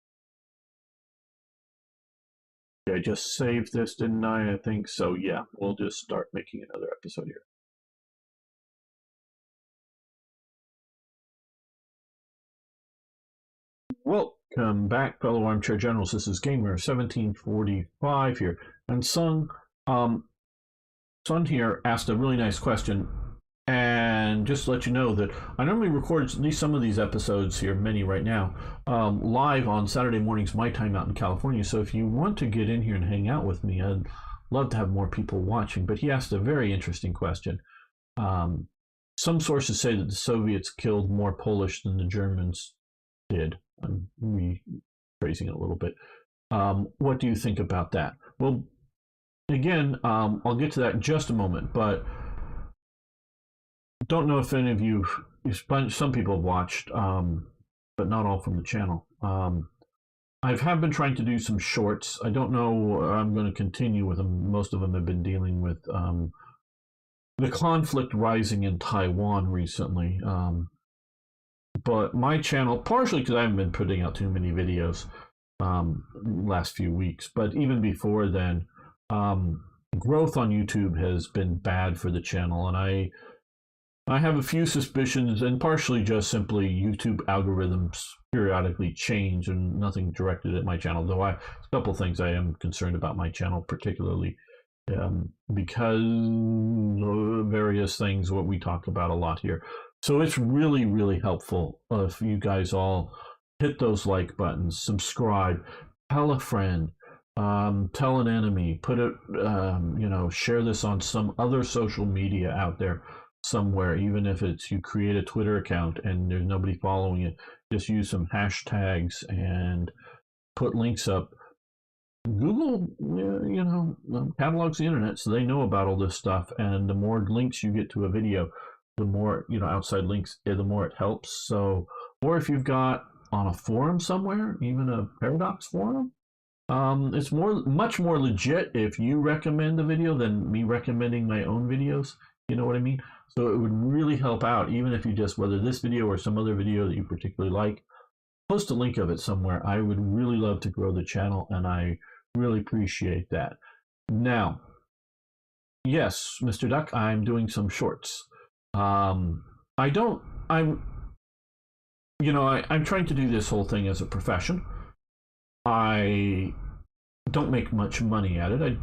I just saved this, didn't I? I think so. Yeah, we'll just start making another episode here. Welcome back, fellow armchair generals. This is Gamer 1745 here. And um, Son here asked a really nice question. And just to let you know that I normally record at least some of these episodes here, many right now, live on Saturday mornings, my time out in California. So if you want to get in here and hang out with me, I'd love to have more people watching. But he asked a very interesting question. Some sources say that the Soviets killed more Polish than the Germans did. I'm rephrasing it a little bit. What do you think about that? Well, again, I'll get to that in just a moment, but don't know if any of you, some people have watched, but not all from the channel. I have been trying to do some shorts. I don't know. I'm going to continue with them. Most of them have been dealing with the conflict rising in Taiwan recently. But my channel, partially because I haven't been putting out too many videos last few weeks, but even before then, growth on YouTube has been bad for the channel, and I have a few suspicions, and partially just simply YouTube algorithms periodically change, and nothing directed at my channel. Though a couple things I am concerned about my channel, particularly because of various things what we talk about a lot here. So it's really, really helpful if you guys all hit those like buttons, subscribe, tell a friend, tell an enemy, put it, share this on some other social media out there somewhere, even if it's you create a Twitter account and there's nobody following it, just use some hashtags and put links up. Google, catalogs the internet, so they know about all this stuff. And the more links you get to a video, the more, outside links, the more it helps. So, or if you've got on a forum somewhere, even a Paradox forum, it's much more legit if you recommend the video than me recommending my own videos. You know what I mean? So it would really help out, even if you just, whether this video or some other video that you particularly like, post a link of it somewhere. I would really love to grow the channel, and I really appreciate that. Now, yes, Mr. Duck, I'm doing some shorts. I'm trying to do this whole thing as a profession. I don't make much money at it.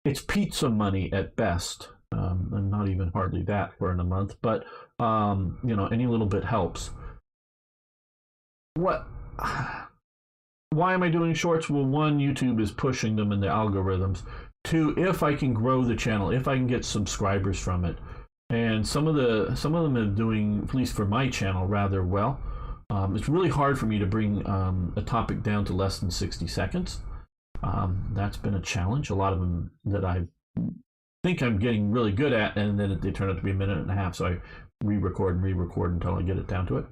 It's pizza money at best, and not even hardly that for in a month. But any little bit helps. What? Why am I doing shorts? Well, one, YouTube is pushing them in the algorithms. Two, if I can grow the channel, if I can get subscribers from it, and some of them are doing, at least for my channel, rather well. It's really hard for me to bring a topic down to less than 60 seconds. That's been a challenge. A lot of them that I think I'm getting really good at, and then they turn out to be a minute and a half. So I re-record until I get it down to it.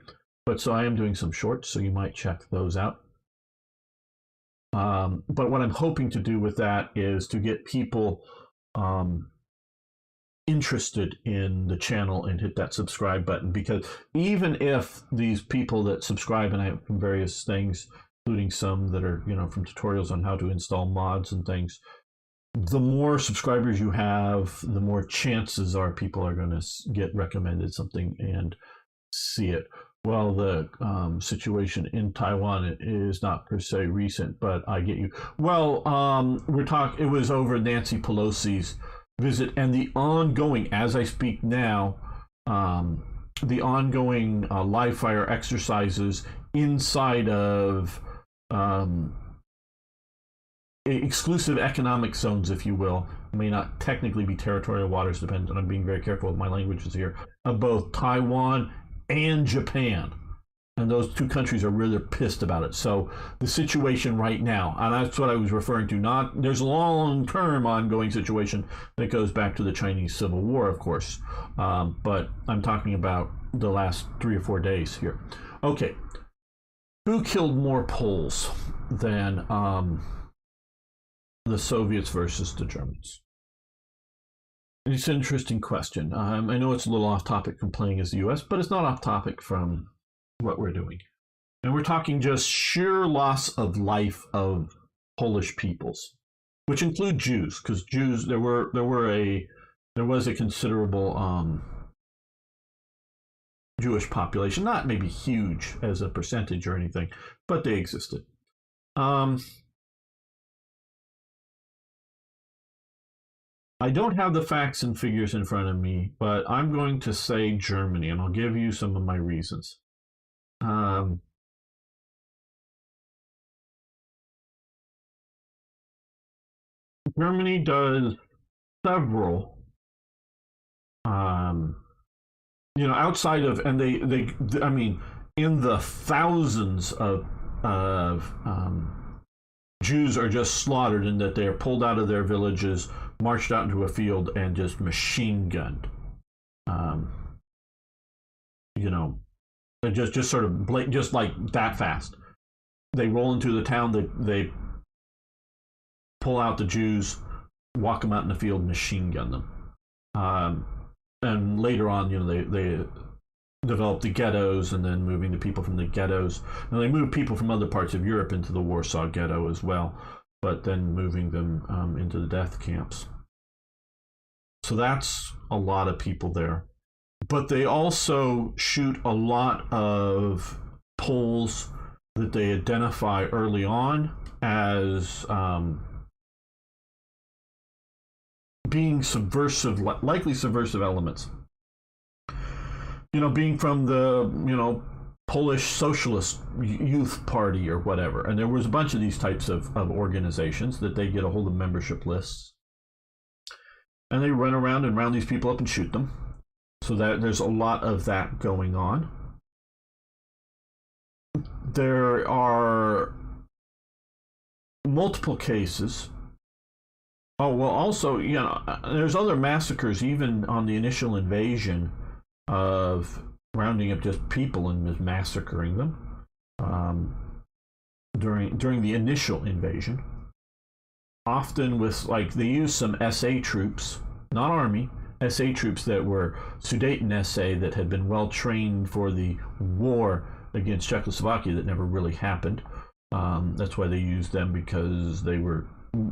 But so I am doing some shorts, so you might check those out. But what I'm hoping to do with that is to get people interested in the channel and hit that subscribe button, because even if these people that subscribe, and I have from various things, including some that are from tutorials on how to install mods and things, the more subscribers you have, the more chances are people are going to get recommended something and see it. Well, the situation in Taiwan is not per se recent, but I get you. Well, it was over Nancy Pelosi's visit and the ongoing, as I speak now, the ongoing live fire exercises inside of exclusive economic zones, if you will. It may not technically be territorial waters, depending on, I'm being very careful with my languages here, of both Taiwan and Japan. And those two countries are really pissed about it. So the situation right now, and that's what I was referring to, there's a long-term ongoing situation that goes back to the Chinese Civil War, of course. But I'm talking about the last 3 or 4 days here. Okay. Who killed more Poles than the Soviets versus the Germans? It's an interesting question. I know it's a little off topic from playing as the U.S., but it's not off topic from what we're doing. And we're talking just sheer loss of life of Polish peoples, which include Jews, because Jews, there was a considerable Jewish population, not maybe huge as a percentage or anything, but they existed. I don't have the facts and figures in front of me, but I'm going to say Germany, and I'll give you some of my reasons. Germany does several, outside of, and I mean, in the thousands of of Jews are just slaughtered, in that they are pulled out of their villages, marched out into a field, and just machine gunned. Um, you know, just sort of just like that fast. They roll into the town. They pull out the Jews, walk them out in the field, machine gun them. And later on, they developed the ghettos, and then moving the people from the ghettos. And they moved people from other parts of Europe into the Warsaw Ghetto as well, but then moving them into the death camps. So that's a lot of people there. But they also shoot a lot of Poles that they identify early on as being subversive, likely subversive elements. Being from the, Polish Socialist Youth Party or whatever. And there was a bunch of these types of organizations that they get a hold of membership lists. And they run around and round these people up and shoot them. So that there's a lot of that going on. There are multiple cases. Oh, well, also, there's other massacres even on the initial invasion, of rounding up just people and just massacring them during the initial invasion. Often with, they use some SA troops, not army, SA troops that were Sudeten SA that had been well trained for the war against Czechoslovakia that never really happened. That's why they used them, because they were,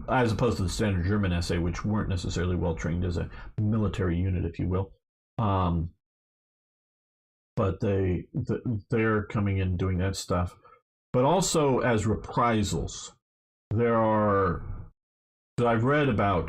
as opposed to the standard German SA, which weren't necessarily well trained as a military unit, if you will. But they're coming in doing that stuff. But also as reprisals, there are. I've read about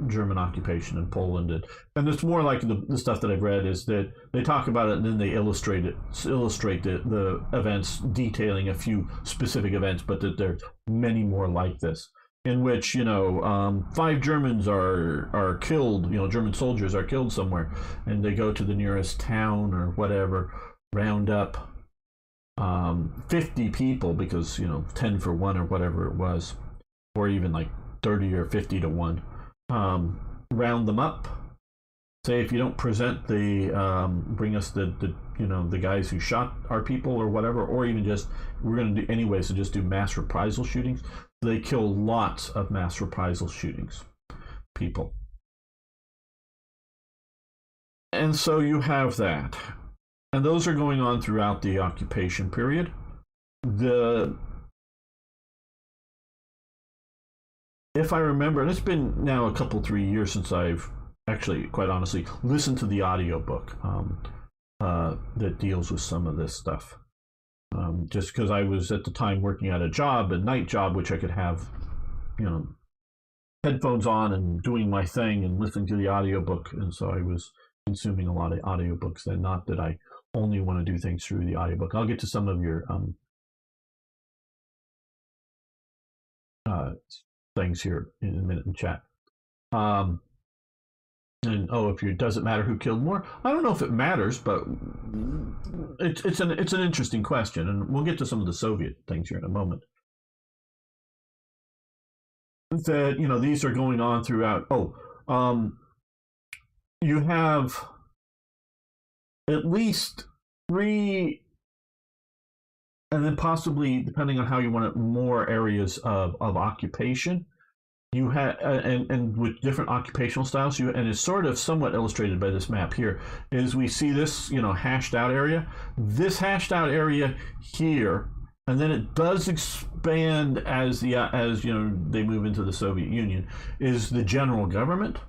German occupation in Poland, and it's more like the stuff that I've read is that they talk about it and then they illustrate the events, detailing a few specific events, but that there's many more like this, in which 5 Germans are killed. German soldiers are killed somewhere, and they go to the nearest town or whatever, round up 50 people, because 10 for 1 or whatever it was, or even like 30 or 50 to 1. Round them up. Say, if you don't present bring us the guys who shot our people or whatever, or even just, we're going to do anyway, so just do mass reprisal shootings. They kill lots of mass reprisal shootings, people. And so you have that. And those are going on throughout the occupation period. If I remember, and it's been now a couple, 3 years since I've actually, quite honestly, listened to the audiobook that deals with some of this stuff. Just because I was at the time working at a night job, which I could have, headphones on and doing my thing and listening to the audiobook. And so I was consuming a lot of audiobooks then, not that I only want to do things through the audiobook. I'll get to some of your things here in a minute in chat. And if it doesn't matter who killed more, I don't know if it matters, but it's an interesting question, and we'll get to some of the Soviet things here in a moment. That these are going on throughout. You have at least 3, and then possibly, depending on how you want it, more areas of occupation. You have, and with different occupational styles, and it's sort of somewhat illustrated by this map here, is we see this, hashed out area. This hashed out area here, and then it does expand as they move into the Soviet Union, is the general government.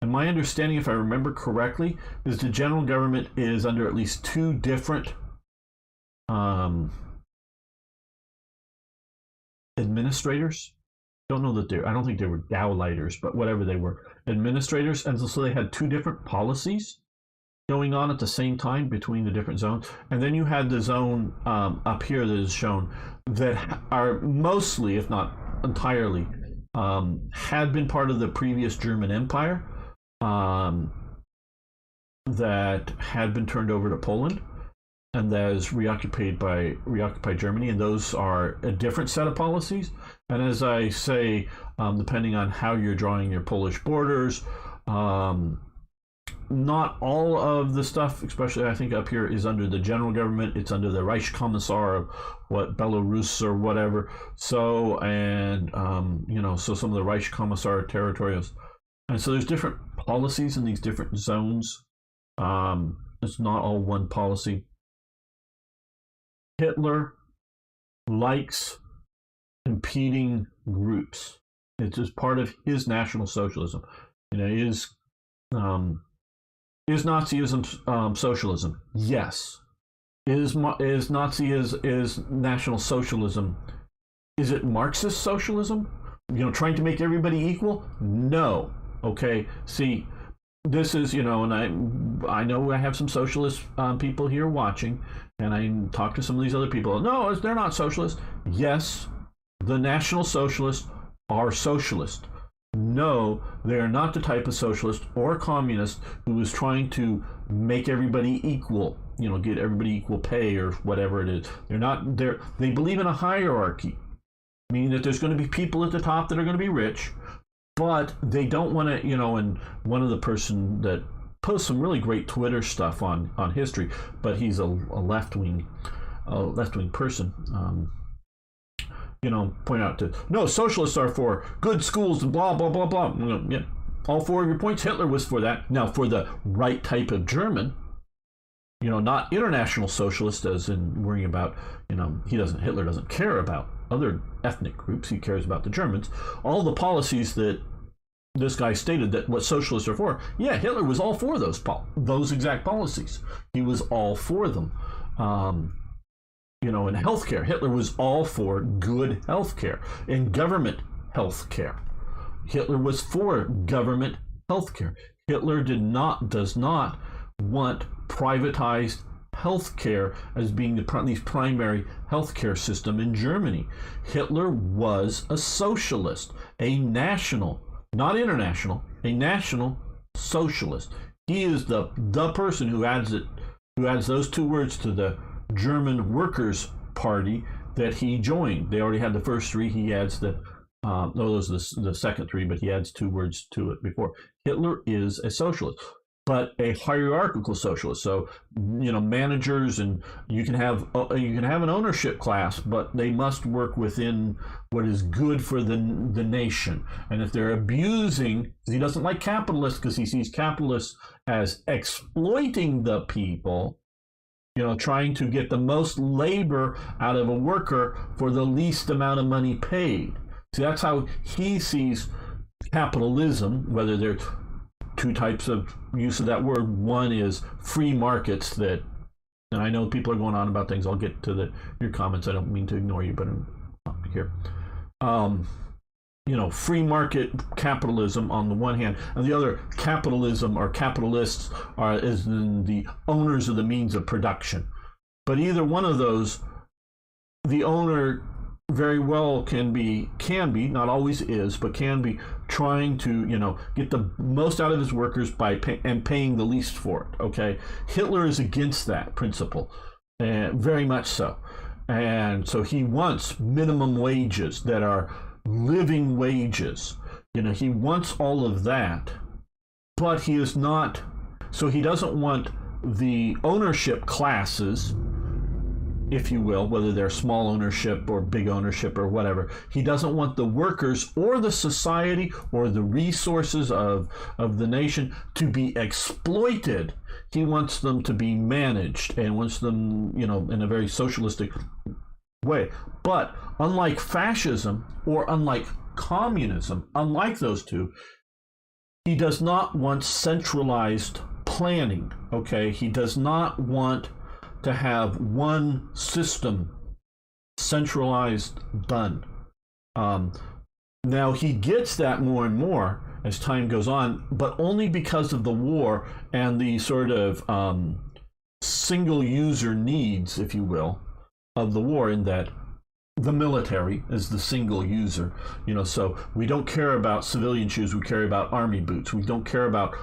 And my understanding, if I remember correctly, is the general government is under at least 2 different administrators. I don't think they were Gauleiters, but whatever they were, administrators. And so they had 2 different policies going on at the same time between the different zones. And then you had the zone up here that is shown that are mostly, if not entirely, had been part of the previous German Empire, that had been turned over to Poland. and that is reoccupied Germany, and those are a different set of policies. And as I say, depending on how you're drawing your Polish borders, not all of the stuff, especially I think up here, is under the general government. It's under the Reichskommissar of what, Belarus or whatever. So, and so some of the Reichskommissar territories, and so there's different policies in these different zones. It's not all one policy. Hitler likes competing groups. It's just part of his National Socialism. Is Nazism socialism? Yes. Is Nazi is National Socialism? Is it Marxist socialism? Trying to make everybody equal? No. Okay. See, this is, and I know I have some socialist people here watching, and I talk to some of these other people. No, they're not socialists. Yes, the National Socialists are socialist. No, they are not the type of socialist or communist who is trying to make everybody equal, get everybody equal pay or whatever it is. They believe in a hierarchy, meaning that there's going to be people at the top that are going to be rich, but they don't want to, and one of the person that posts some really great Twitter stuff on history, but he's a left-wing person, point out to, no, socialists are for good schools and blah, blah, blah, blah. Yeah, all four of your points, Hitler was for that. Now, for the right type of German, not international socialist as in worrying about, Hitler doesn't care about other ethnic groups. He cares about the Germans. All the policies that this guy stated that what socialists are for, yeah, Hitler was all for those exact policies. He was all for them. In healthcare, Hitler was all for good healthcare. In government healthcare, Hitler was for government healthcare. Hitler does not want privatized healthcare as being the primary healthcare system in Germany. Hitler was a socialist, a national, not international, a national socialist. He is the person who adds those two words to the German Workers' Party that he joined. They already had the first three. He adds those are the second three, but he adds two words to it before. Hitler is a socialist, but a hierarchical socialist. So, managers, and you can have an ownership class, but they must work within what is good for the nation. And if they're abusing, he doesn't like capitalists because he sees capitalists as exploiting the people, trying to get the most labor out of a worker for the least amount of money paid. See, that's how he sees capitalism, whether there's two types of use of that word. One is free markets and I know people are going on about things. I'll get to your comments. I don't mean to ignore you, but I'm here. Free market capitalism on the one hand, and the other, capitalism or capitalists is in the owners of the means of production. But either one of those, the owner very well can be, not always is, but can be trying to, get the most out of his workers by paying the least for it. Okay, Hitler is against that principle, very much so, and so he wants minimum wages that are living wages. He wants all of that, but he is not. So he doesn't want the ownership classes, if you will, whether they're small ownership or big ownership or whatever. He doesn't want the workers or the society or the resources of the nation to be exploited. He wants them to be managed and wants them, in a very socialistic way. But unlike fascism or unlike communism, unlike those two, he does not want centralized planning. Okay, he does not want to have one system centralized done. Now he gets that more and more as time goes on, but only because of the war and the sort of single user needs, if you will, of the war, in that the military is the single user. So we don't care about civilian shoes, we care about army boots. We don't care about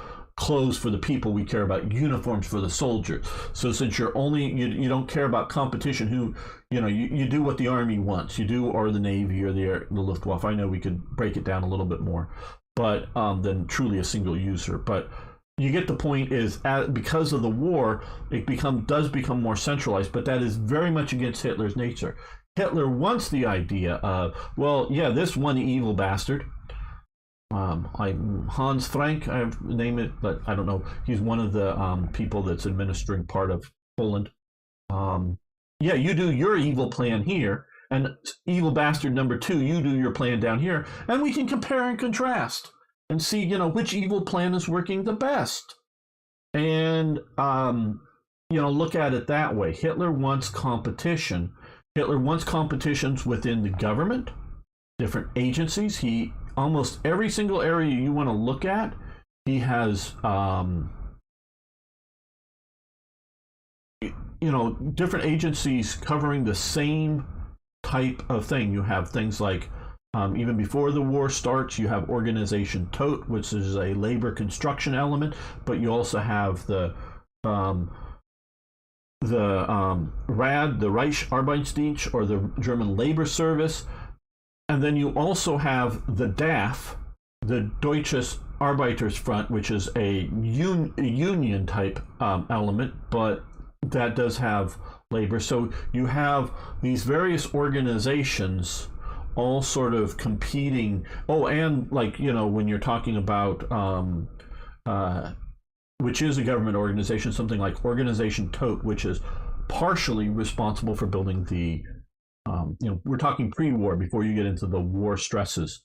clothes for the people, we care about uniforms for the soldiers. So since you don't care about competition, you do what the army wants, you do, or the navy or the Luftwaffe. I know we could break it down a little bit more, but than truly a single user. But you get the point. Is because of the war, it does become more centralized, but that is very much against Hitler's nature. Hitler wants the idea of, well, yeah, this one evil bastard, I'm Hans Frank, I name it, but I don't know. He's one of the people that's administering part of Poland. Yeah, you do your evil plan here, and evil bastard number 2, you do your plan down here, and we can compare and contrast and see, which evil plan is working the best. And look at it that way. Hitler wants competition. Hitler wants competitions within the government, different agencies. He almost every single area you want to look at, he has different agencies covering the same type of thing. You have things like even before the war starts, you have Organization Todt, which is a labor construction element, but you also have the RAD, the Reich Arbeitsdienst, or the German Labor Service. And then you also have the DAF, the Deutsches Arbeitersfront, which is a union type element, but that does have labor. So you have these various organizations all sort of competing. Oh, and when you're talking about which is a government organization, something like Organization Todt, which is partially responsible for building the we're talking pre-war, before you get into the war stresses.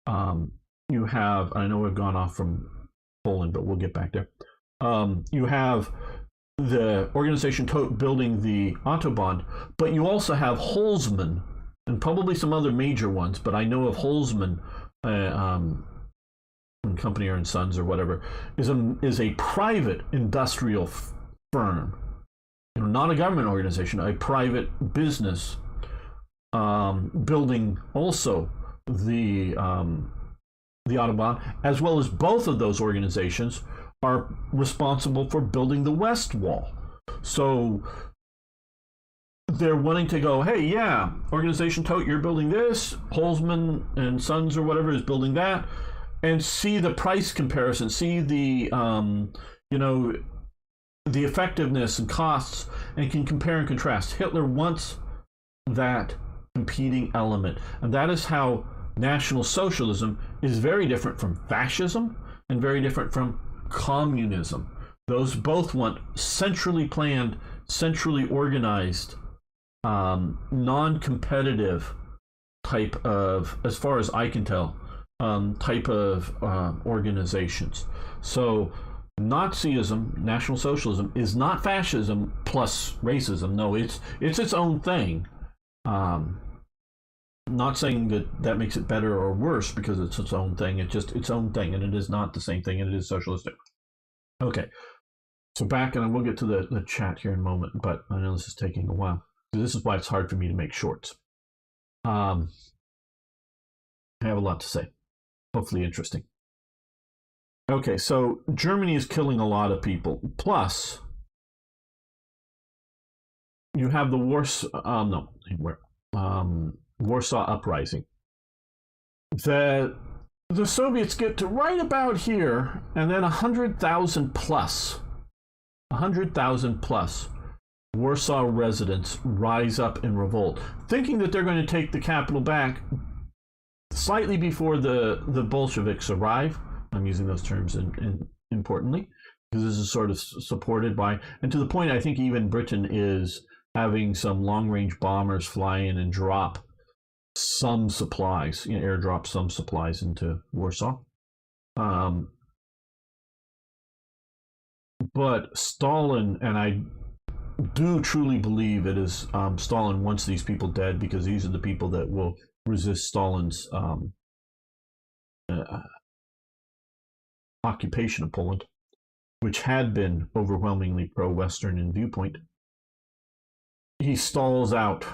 You have, I know we've gone off from Poland, but we'll get back there. You have the Organization Todt building the Autobahn, but you also have Holzmann, and probably some other major ones, but I know of Holzmann, Company and Sons or whatever, is a private industrial firm, not a government organization, a private business, building also the Autobahn, as well as both of those organizations are responsible for building the West Wall. So they're wanting to go, hey, yeah, Organization Todt, you're building this, Holzmann and Sons or whatever is building that, and see the price comparison, see the the effectiveness and costs, and can compare and contrast. Hitler wants that competing element, and that is how National Socialism is very different from fascism and very different from communism. Those both want centrally planned, centrally organized, non-competitive type of, as far as I can tell, type of organizations. So Nazism, National Socialism, is not fascism plus racism. No, it's its own thing. Not saying that makes it better or worse because it's its own thing. It's just its own thing, and it is not the same thing, and it is socialistic. Okay, so back, and we'll get to the chat here in a moment, but I know this is taking a while. This is why it's hard for me to make shorts. I have a lot to say. Hopefully interesting. Okay, so Germany is killing a lot of people. Plus, you have the Warsaw Uprising. The Soviets get to right about here, and then 100,000 plus Warsaw residents rise up in revolt, thinking that they're going to take the capital back slightly before the Bolsheviks arrive. I'm using those terms importantly, because this is sort of supported by, and to the point I think even Britain is having some long-range bombers fly in and drop some supplies, airdrop some supplies into Warsaw. But Stalin, and I do truly believe it is Stalin wants these people dead, because these are the people that will resist Stalin's occupation of Poland, which had been overwhelmingly pro-Western in viewpoint. He stalls out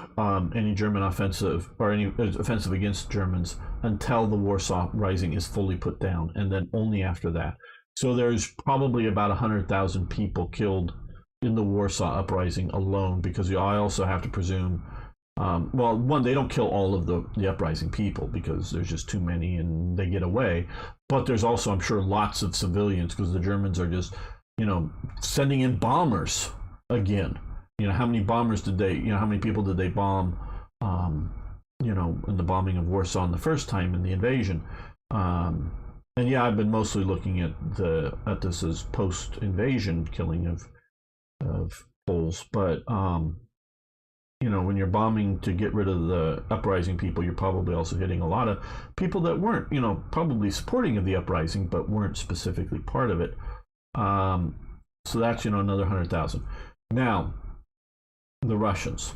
any German offensive or any offensive against Germans until the Warsaw Rising is fully put down, and then only after that So there's probably about 100,000 people killed in the Warsaw Uprising alone, because I also have to presume, well, one, they don't kill all of the uprising people because there's just too many and they get away. But there's also, I'm sure, lots of civilians, because the Germans are just, sending in bombers again. How many bombers did they, how many people did they bomb, in the bombing of Warsaw in the first time in the invasion? And yeah, I've been mostly looking at this as post-invasion killing of Poles, but when you're bombing to get rid of the uprising people, you're probably also hitting a lot of people that weren't, probably supporting of the uprising, but weren't specifically part of it. So that's another 100,000. Now, the Russians,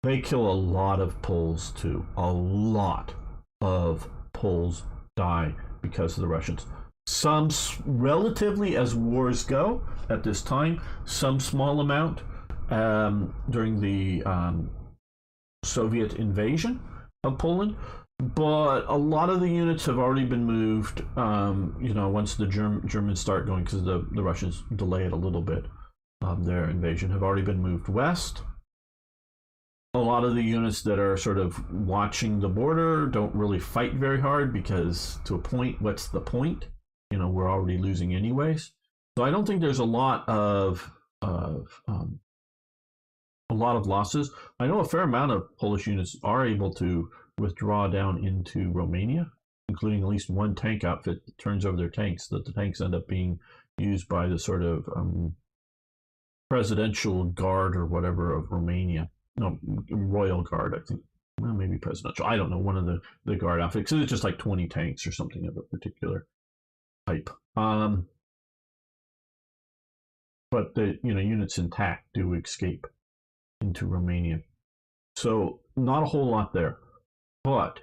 they kill a lot of Poles too. A lot of Poles die because of the Russians. Some relatively, as wars go at this time, some small amount during the Soviet invasion of Poland, but a lot of the units have already been moved. Once the Germans start going, because the Russians delay it a little bit, their invasion have already been moved west. A lot of the units that are sort of watching the border don't really fight very hard, because to a point, what's the point? We're already losing anyways. So I don't think there's a lot of losses. I know a fair amount of Polish units are able to withdraw down into Romania, including at least one tank outfit that turns over their tanks, that the tanks end up being used by the sort of presidential guard or whatever of Romania. No, Royal Guard, I think. Well, maybe presidential. I don't know, one of the guard outfits. It's just like 20 tanks or something of a particular type. But the units intact do escape into Romania. So not a whole lot there. But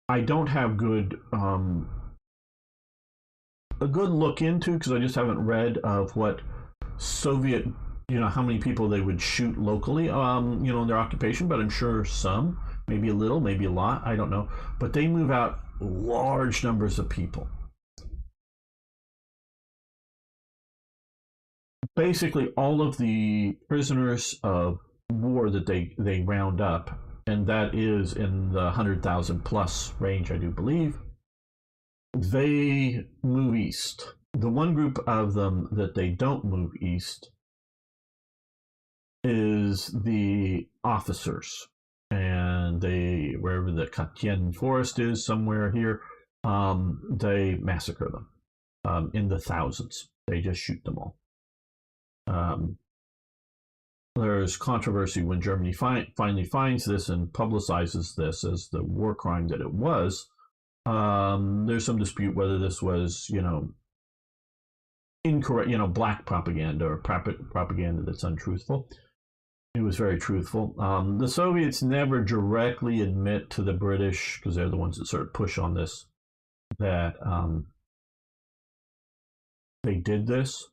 I don't have a good look into, because I just haven't read of what Soviet, how many people they would shoot locally, in their occupation, but I'm sure some, maybe a little, maybe a lot, I don't know. But they move out large numbers of people. Basically, all of the prisoners of war that they round up, and that is in the 100,000 plus range, I do believe, they move east. The one group of them that they don't move east is the officers, and wherever the Katyn forest is, somewhere here, they massacre them in the thousands. They just shoot them all. There's controversy when Germany finally finds this and publicizes this as the war crime that it was. There's some dispute whether this was, incorrect, black propaganda or propaganda that's untruthful. It was very truthful. The Soviets never directly admit to the British, because they're the ones that sort of push on this, that they did this.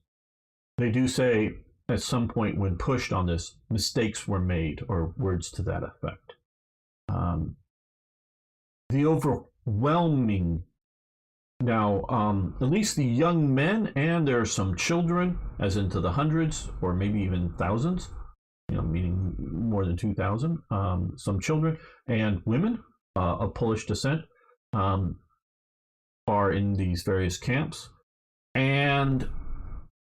They do say at some point when pushed on this, mistakes were made, or words to that effect. The overwhelming, now, at least the young men, and there are some children, as into the hundreds, or maybe even thousands, meaning more than 2,000, some children and women of Polish descent are in these various camps. And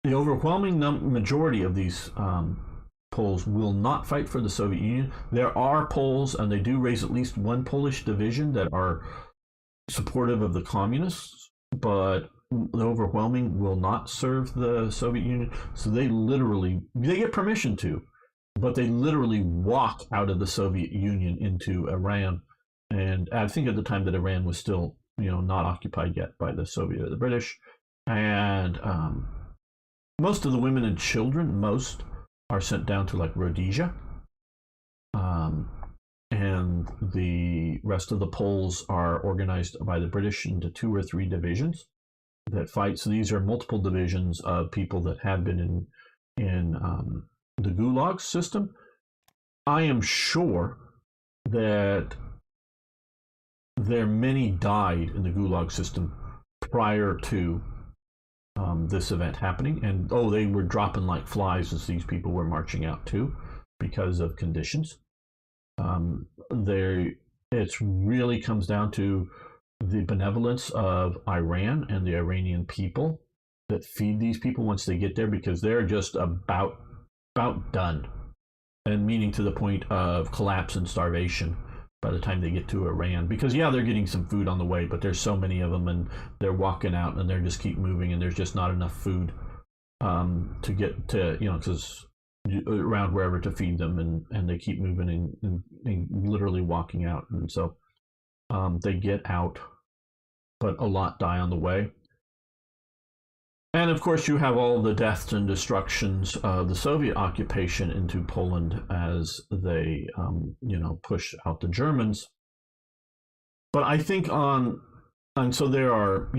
the overwhelming majority of these Poles will not fight for the Soviet Union. There are Poles, and they do raise at least one Polish division that are supportive of the communists, but the overwhelming will not serve the Soviet Union. So they get permission to, but they literally walk out of the Soviet Union into Iran. And I think at the time that Iran was still, not occupied yet by the Soviet or the British. And most of the women and children, are sent down to like Rhodesia. And the rest of the Poles are organized by the British into 2 or 3 divisions that fight. So these are multiple divisions of people that have been in the Gulag system. I am sure that many died in the Gulag system prior to this event happening. And they were dropping like flies as these people were marching out too because of conditions. It really comes down to the benevolence of Iran and the Iranian people that feed these people once they get there, because they're just about done, and meaning to the point of collapse and starvation by the time they get to Iran. Because they're getting some food on the way, but there's so many of them, and they're walking out, and they're just keep moving, and there's just not enough food to get to, because around wherever to feed them, and they keep moving and literally walking out, and so they get out, but a lot die on the way. And of course, you have all the deaths and destructions of the Soviet occupation into Poland as they, push out the Germans. But I think and so there are,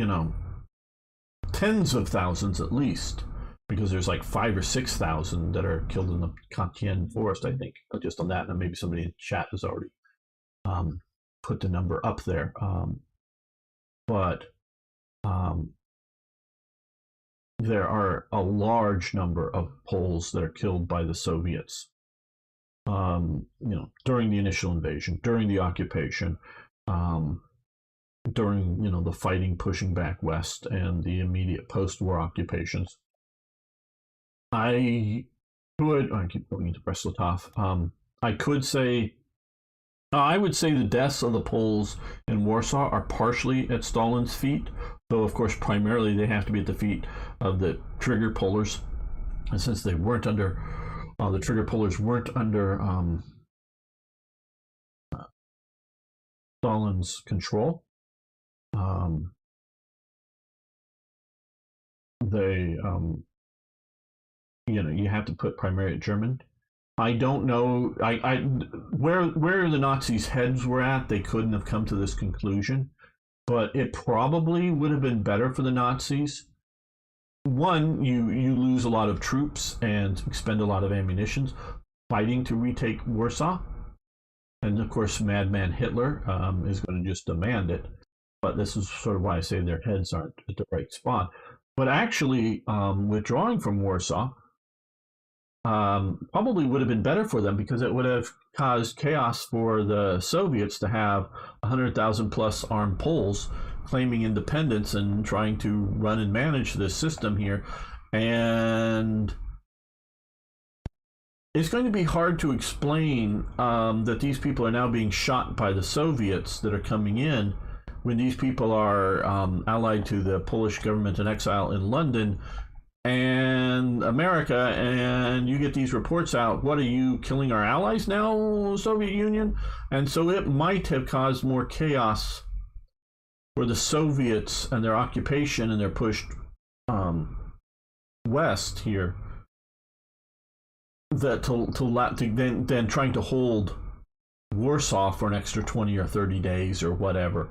tens of thousands at least, because there's like 5,000 or 6,000 that are killed in the Katian forest, I think, just on that. And maybe somebody in chat has already put the number up there. But there are a large number of Poles that are killed by the Soviets, during the initial invasion, during the occupation, during, the fighting pushing back west, and the immediate post-war occupations. I keep going into Brest-Litovsk. I would say the deaths of the Poles in Warsaw are partially at Stalin's feet, though of course primarily they have to be at the feet of the trigger pullers. And since they weren't under, the trigger pullers weren't under Stalin's control, they, you have to put primarily German. I don't know. Where the Nazis' heads were at, they couldn't have come to this conclusion, but it probably would have been better for the Nazis. One, you lose a lot of troops and expend a lot of ammunition fighting to retake Warsaw, and of course, Madman Hitler is going to just demand it. But this is sort of why I say their heads aren't at the right spot. But actually, withdrawing from Warsaw probably would have been better for them, because it would have caused chaos for the Soviets to have 100,000 plus armed Poles claiming independence and trying to run and manage this system here. And it's going to be hard to explain that these people are now being shot by the Soviets that are coming in, when these people are allied to the Polish government in exile in London and America, and you get these reports out, what are you, killing our allies now, Soviet Union? And so it might have caused more chaos for the Soviets and their occupation and their push west here, that then trying to hold Warsaw for an extra 20 or 30 days or whatever.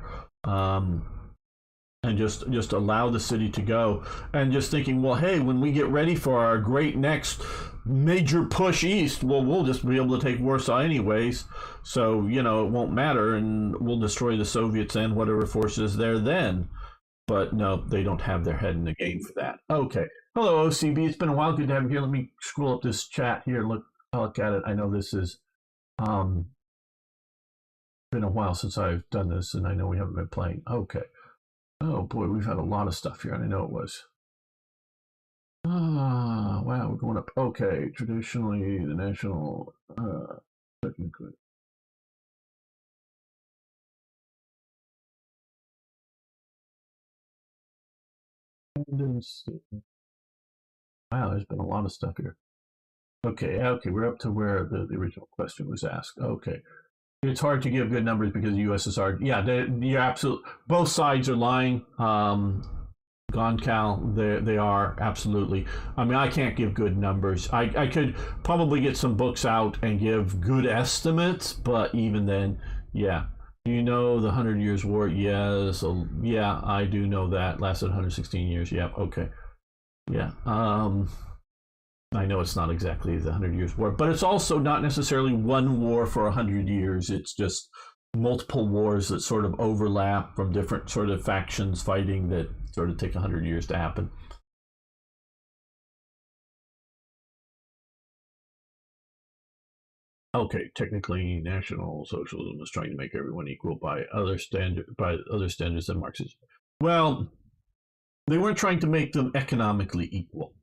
And just allow the city to go, and just thinking, well, hey, when we get ready for our great next major push east, well, we'll just be able to take Warsaw anyways, so it won't matter, and we'll destroy the Soviets and whatever forces there then. But no, they don't have their head in the game for that. Okay, hello OCB, it's been a while, good to have you here. Let me scroll up this chat here and look at it. I know this is been a while since I've done this, and I know we haven't been playing. Okay. Oh boy, we've had a lot of stuff here, and I know it was. Wow, we're going up. Okay, traditionally the national, technically. Wow, there's been a lot of stuff here. Okay, we're up to where the original question was asked. Okay. It's hard to give good numbers because the USSR. Yeah, you're absolutely. Both sides are lying. Goncal, they are absolutely. I mean, I can't give good numbers. I could probably get some books out and give good estimates, but even then, yeah. Do you know the 100 Years' War? Yes. Yeah, I do know that. Lasted 116 years. Yeah. Okay. Yeah. I know it's not exactly the 100 Years' War, but it's also not necessarily one war for 100 years. It's just multiple wars that sort of overlap from different sort of factions fighting that sort of take 100 years to happen. Okay, technically, National Socialism is trying to make everyone equal by other standards than Marxism. Well, they weren't trying to make them economically equal.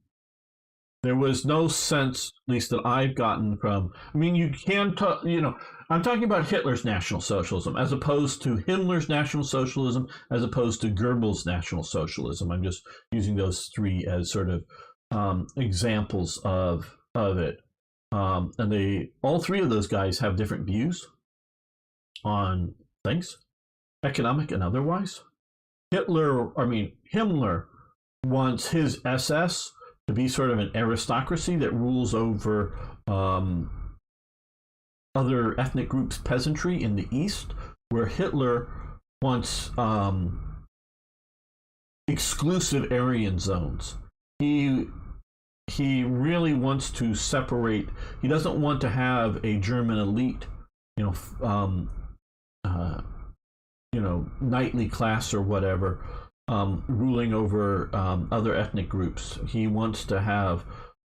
There was no sense, at least that I've gotten from. I mean, you can talk. I'm talking about Hitler's National Socialism as opposed to Himmler's National Socialism, as opposed to Goebbels' National Socialism. I'm just using those three as sort of examples of it. And all three of those guys have different views on things, economic and otherwise. Himmler wants his SS to be sort of an aristocracy that rules over other ethnic groups, peasantry in the East, where Hitler wants exclusive Aryan zones. He really wants to separate. He doesn't want to have a German elite, knightly class or whatever, ruling over other ethnic groups. He wants to have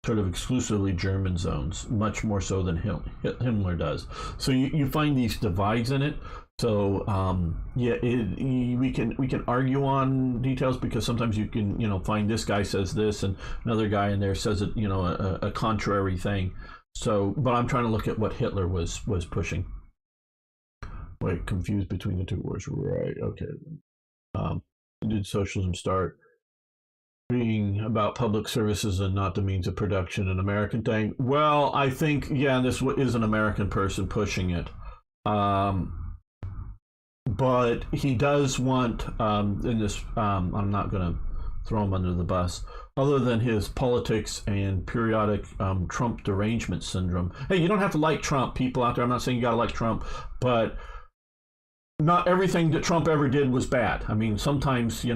sort of exclusively German zones, much more so than Himmler does. So you find these divides in it. So we can argue on details because sometimes you can find this guy says this and another guy in there says it a contrary thing. So, but I'm trying to look at what Hitler was pushing. Wait, confused between the two wars, right? Okay. Did socialism start being about public services and not the means of production, an American thing? Well, I think this is an American person pushing it. But he does want in this. I'm not going to throw him under the bus. Other than his politics and periodic Trump derangement syndrome. Hey, you don't have to like Trump, people out there. I'm not saying you got to like Trump, but not everything that Trump ever did was bad. I mean, sometimes just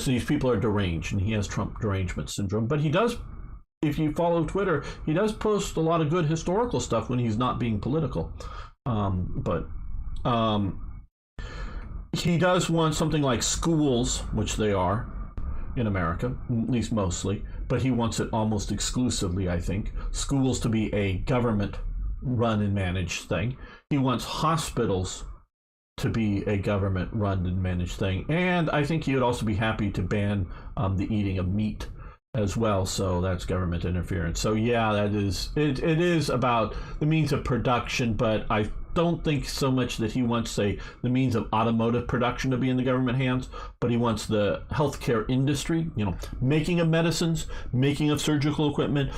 these people are deranged, and he has Trump derangement syndrome. But he does. If you follow Twitter, he does post a lot of good historical stuff when he's not being political. But he does want something like schools, which they are in America, at least mostly, but he wants it almost exclusively, I think, schools to be a government run and managed thing. He wants hospitals to be a government run and managed thing. And I think he would also be happy to ban the eating of meat as well. So that's government interference. So that is it is about the means of production, but I don't think so much that he wants, say, the means of automotive production to be in the government hands, but he wants the healthcare industry, making of medicines, making of surgical equipment,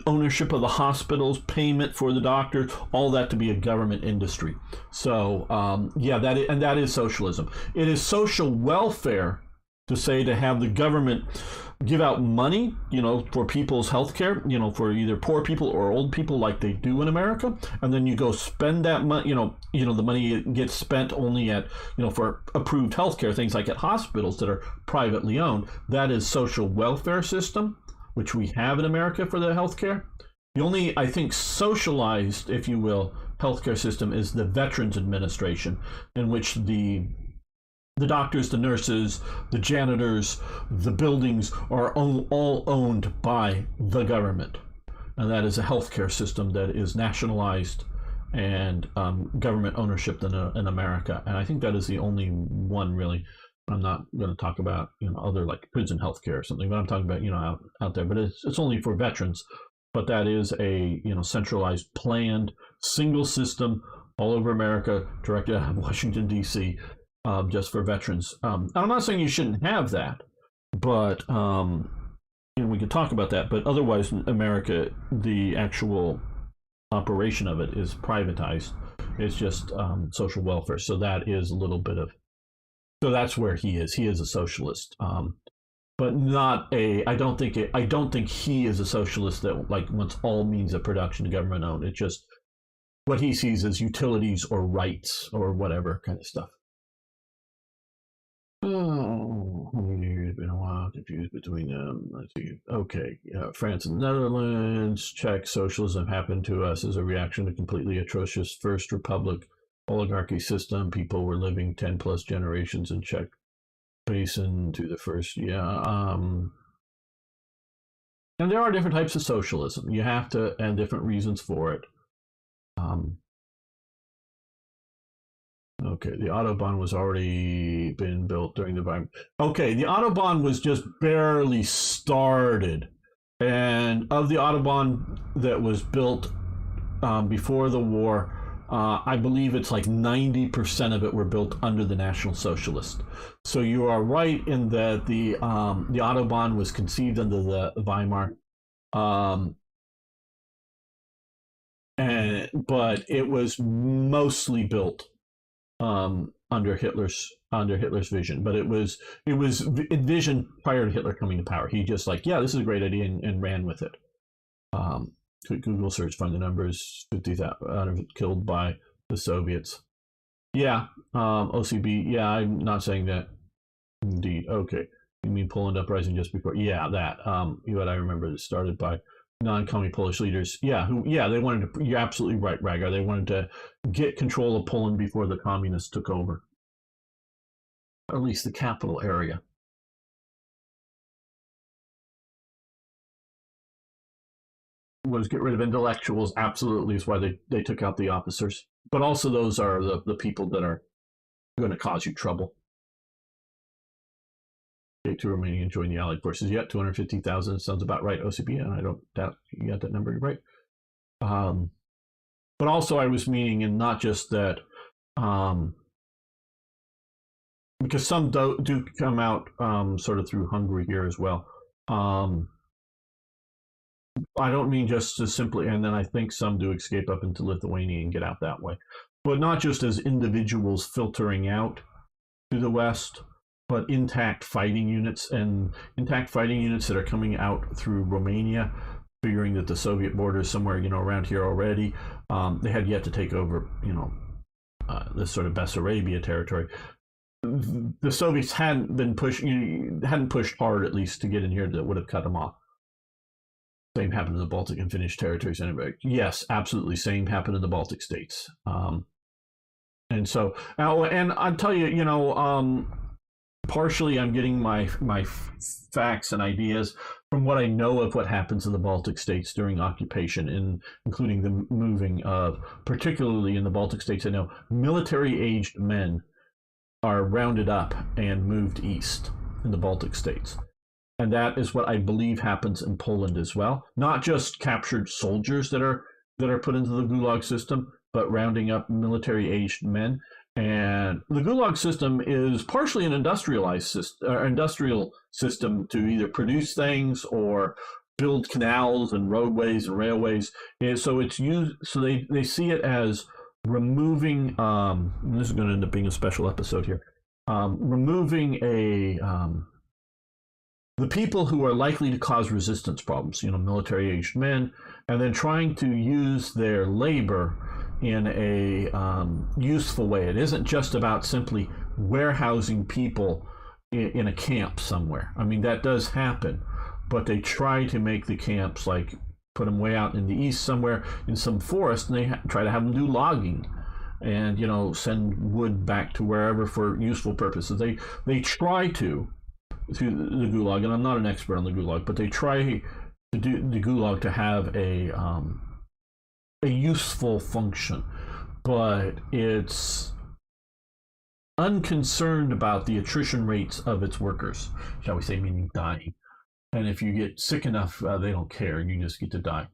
ownership of the hospitals, payment for the doctors, all that to be a government industry. So that is socialism. It is social welfare to have the government give out money, for people's health care, for either poor people or old people like they do in America. And then you go spend that money, the money gets spent only at, for approved health care, things like at hospitals that are privately owned. That is social welfare system, which we have in America for the health care. The only, I think, socialized, if you will, healthcare system is the Veterans Administration, in which the doctors, the nurses, the janitors, the buildings are all owned by the government. And that is a healthcare system that is nationalized and government ownership in America. And I think that is the only one, really. I'm not going to talk about other like prison healthcare or something, but I'm talking about out there. But it's only for veterans. But that is a centralized, planned, single system all over America, directed out of Washington, D.C., just for veterans. I'm not saying you shouldn't have that, but we could talk about that. But otherwise, in America, the actual operation of it is privatized. It's just social welfare. So that is a little bit of. So that's where he is. He is a socialist, but not a. I don't think he is a socialist that wants all means of production government owned. It's just what he sees as utilities or rights or whatever kind of stuff. Oh, it's been a while. confused between them. Let's see. Okay, France and the Netherlands. Czech socialism happened to us as a reaction to completely atrocious First Republic oligarchy system. People were living 10 plus generations in Czech basin to the first. Yeah. And there are different types of socialism. You have to, and different reasons for it. Um, Okay, the Autobahn was already been built during the Weimar. Okay, the Autobahn was just barely started, and of the Autobahn that was built before the war, I believe it's like 90% of it were built under the National Socialist. So you are right in that the Autobahn was conceived under the Weimar, but it was mostly built under Hitler's vision, but it was envisioned prior to Hitler coming to power. He just like, yeah, this is a great idea, and ran with it. Google search, find the numbers: 50,000 killed by the Soviets. Yeah, OCB. Yeah, I'm not saying that. Indeed. Okay, you mean Poland uprising just before? Yeah, that. What I remember, it started by non-commie Polish leaders. Yeah, they wanted to. You're absolutely right, Ragar. They wanted to get control of Poland before the communists took over, or at least the capital area. Was get rid of intellectuals. Absolutely, is why they took out the officers. But also, those are the people that are going to cause you trouble. To Romania and join the Allied forces. Yet 250,000 sounds about right, OCB, and I don't doubt you got that number right. But also, I was meaning, and not just that, because some do come out sort of through Hungary here as well. I don't mean just as simply, and then I think some do escape up into Lithuania and get out that way, but not just as individuals filtering out to the West, but intact fighting units that are coming out through Romania, figuring that the Soviet border is somewhere, around here already. They had yet to take over, this sort of Bessarabia territory. The Soviets hadn't pushed hard, at least, to get in here, that would have cut them off. Same happened in the Baltic and Finnish territories. Yes, absolutely. Same happened in the Baltic states. And so, and I'll tell you, partially I'm getting my facts and ideas from what I know of what happens in the Baltic states during occupation, including the moving of, particularly in the Baltic states, I know military-aged men are rounded up and moved east in the Baltic states. And that is what I believe happens in Poland as well. Not just captured soldiers that are put into the Gulag system, but rounding up military-aged men. And the Gulag system is partially an industrial system to either produce things or build canals and roadways and railways. And so it's used. So they see it as removing. And this is going to end up being a special episode here. Removing the people who are likely to cause resistance problems, military-aged men, and then trying to use their labor in a useful way. It isn't just about simply warehousing people in a camp somewhere. I mean, that does happen, but they try to make the camps, like, put them way out in the east somewhere in some forest, and they try to have them do logging and, send wood back to wherever for useful purposes. They try to the Gulag, and I'm not an expert on the Gulag, but they try to do the Gulag to have a useful function, but it's unconcerned about the attrition rates of its workers, shall we say, meaning dying. And if you get sick enough, they don't care, and you just get to die.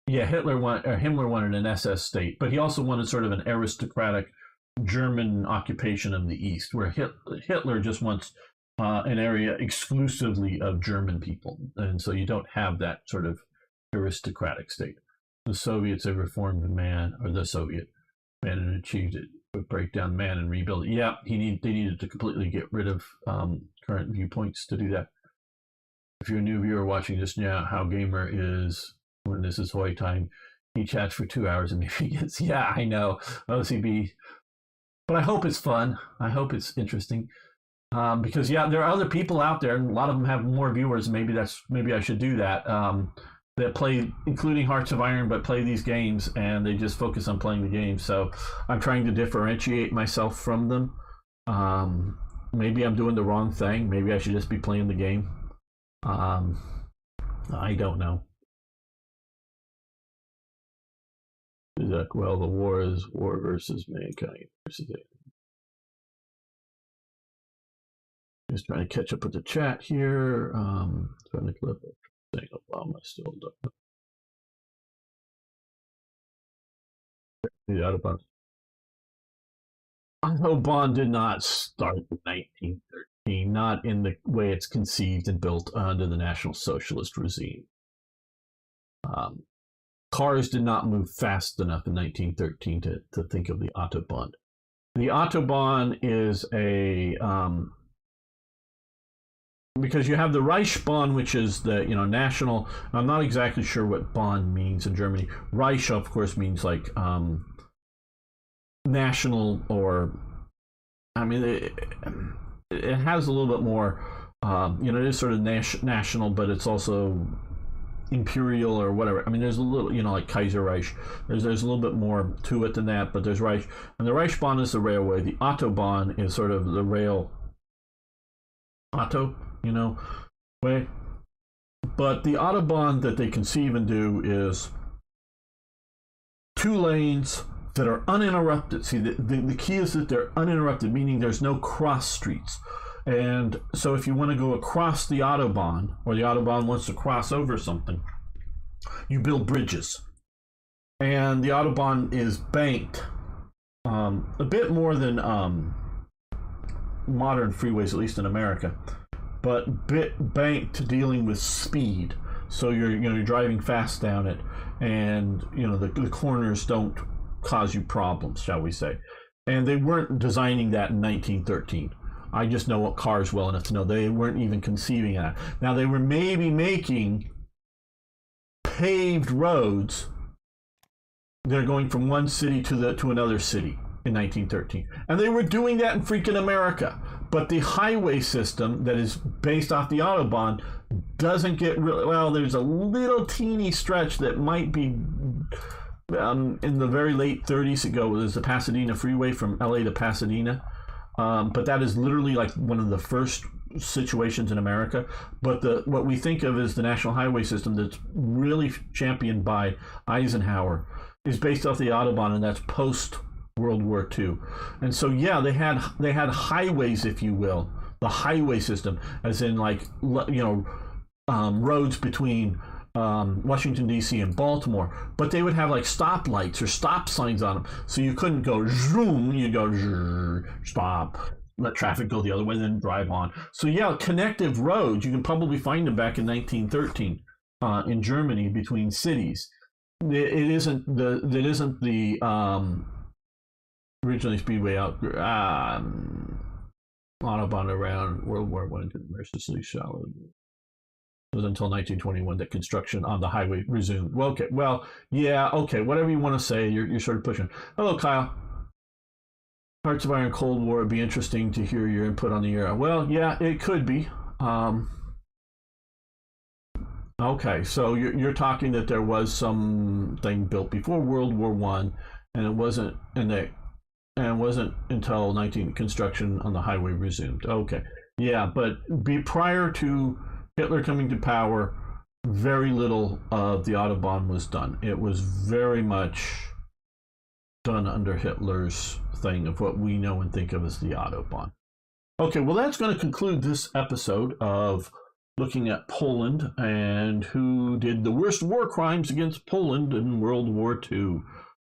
Yeah, Himmler wanted an SS state, but he also wanted sort of an aristocratic German occupation of the East, where Hitler just wants an area exclusively of German people, and so you don't have that sort of aristocratic state. The Soviets have reformed man, or the Soviet man, and achieved it. But break down man and rebuild it. Yeah, they needed to completely get rid of current viewpoints to do that. If you're a new viewer watching this now, How Gamer is, when this is Hoy time, he chats for 2 hours and maybe gets, yeah, I know, OCB. But I hope it's fun. I hope it's interesting. Because yeah, there are other people out there, and a lot of them have more viewers. Maybe I should do that. That play, including Hearts of Iron, but play these games, and they just focus on playing the game. So I'm trying to differentiate myself from them. Maybe I'm doing the wrong thing. Maybe I should just be playing the game. Um, I don't know. Like, well, the war is war versus mankind versus it. Just trying to catch up with the chat here. Trying to clip it. Saying Obama still don't. Yeah, Autobahn did not start in 1913, not in the way it's conceived and built under the National Socialist regime. Um, Cars did not move fast enough in 1913 to think of the Autobahn. The Autobahn is a because you have the Reichsbahn, which is the national. I'm not exactly sure what Bahn means in Germany. Reich, of course, means like national, or I mean, it has a little bit more. It is sort of national, but it's also imperial or whatever. I mean, there's a little, like Kaiserreich. There's a little bit more to it than that, but there's Reich, and the Reichsbahn is the railway. The Autobahn is sort of the rail. Auto, way. But the Autobahn that they conceive and do is 2 lanes that are uninterrupted. See, the key is that they're uninterrupted, meaning there's no cross streets. And so if you want to go across the Autobahn, or the Autobahn wants to cross over something, you build bridges. And the Autobahn is banked a bit more than modern freeways, at least in America, but banked dealing with speed. So you're driving fast down it, and the corners don't cause you problems, shall we say. And they weren't designing that in 1913. I just know what cars well enough to know they weren't even conceiving that. Now they were maybe making paved roads that are going from one city to another city in 1913, and they were doing that in freaking America. But the highway system that is based off the Autobahn doesn't get really well. There's a little teeny stretch that might be in the very late 30s ago. There's the Pasadena Freeway from LA to Pasadena, but that is literally like one of the first situations in America. But what we think of as the national highway system that's really championed by Eisenhower is based off the Autobahn, and that's post World War II. And so yeah, they had highways, if you will, the highway system, as in like roads between Washington D.C. and Baltimore, but they would have like stoplights or stop signs on them, so you couldn't go zoom, you go stop, let traffic go the other way, then drive on. So yeah, connective roads, you can probably find them back in 1913 in Germany between cities. It isn't the originally Speedway out Autobahn around World War I didn't mercilessly shallow. It was until 1921 that construction on the highway resumed. Well, okay, whatever you want to say, you're sort of pushing. Hello, Kyle. Hearts of Iron Cold War. It'd be interesting to hear your input on the era. Well, yeah, it could be. Okay, so you're talking that there was something built before World War I, and it wasn't, and it wasn't until construction on the highway resumed. Okay, yeah, but prior to Hitler coming to power, very little of the Autobahn was done. It was very much done under Hitler's thing of what we know and think of as the Autobahn. Okay, well, that's going to conclude this episode of looking at Poland and who did the worst war crimes against Poland in World War II.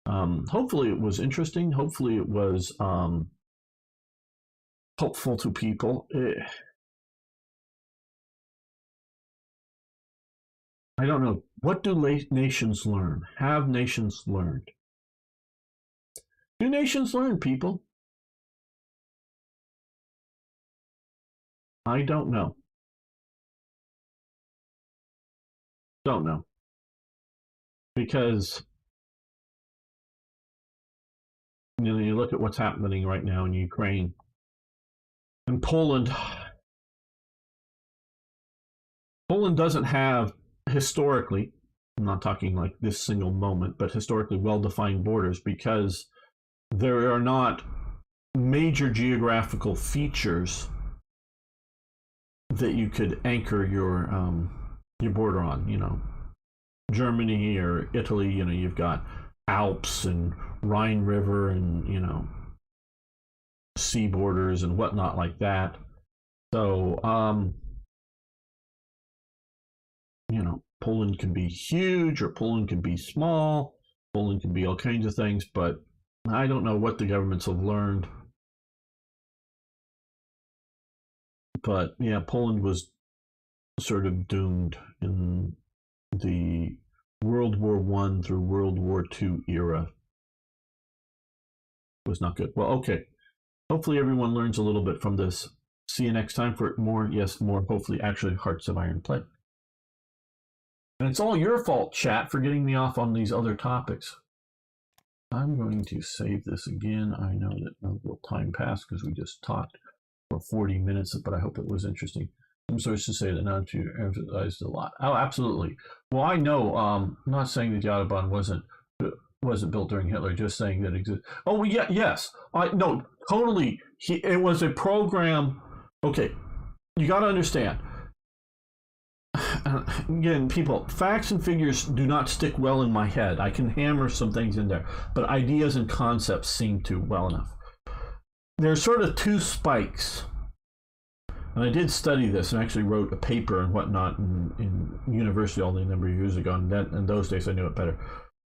Hopefully it was interesting. Hopefully it was helpful to people. I don't know. What do nations learn? Have nations learned? Do nations learn, people? I don't know. Don't know. Because you look at what's happening right now in Ukraine. And Poland doesn't have historically, I'm not talking like this single moment, but historically well-defined borders because there are not major geographical features that you could anchor your border on. Germany or Italy. You've got Alps and Rhine River and sea borders and whatnot like that. So Poland can be huge or Poland can be small. Poland can be all kinds of things, but I don't know what the governments have learned. But yeah, Poland was sort of doomed in the World War One through World War Two era. It was not good. Well, okay. Hopefully everyone learns a little bit from this. See you next time for more, yes, more, hopefully actually Hearts of Iron play. And it's all your fault, chat, for getting me off on these other topics. I'm going to save this again. I know that no time passed because we just talked for 40 minutes, but I hope it was interesting. Some sources say that not to emphasize a lot. Oh, absolutely. Well, I know. I'm not saying that the Autobahn wasn't built during Hitler. Just saying that it exists. Oh, yeah, yes. No, totally. It was a program. Okay, you got to understand. Again, people, facts and figures do not stick well in my head. I can hammer some things in there, but ideas and concepts seem to well enough. There's sort of two spikes. And I did study this and actually wrote a paper and whatnot in university all a number of years ago. And in those days, I knew it better.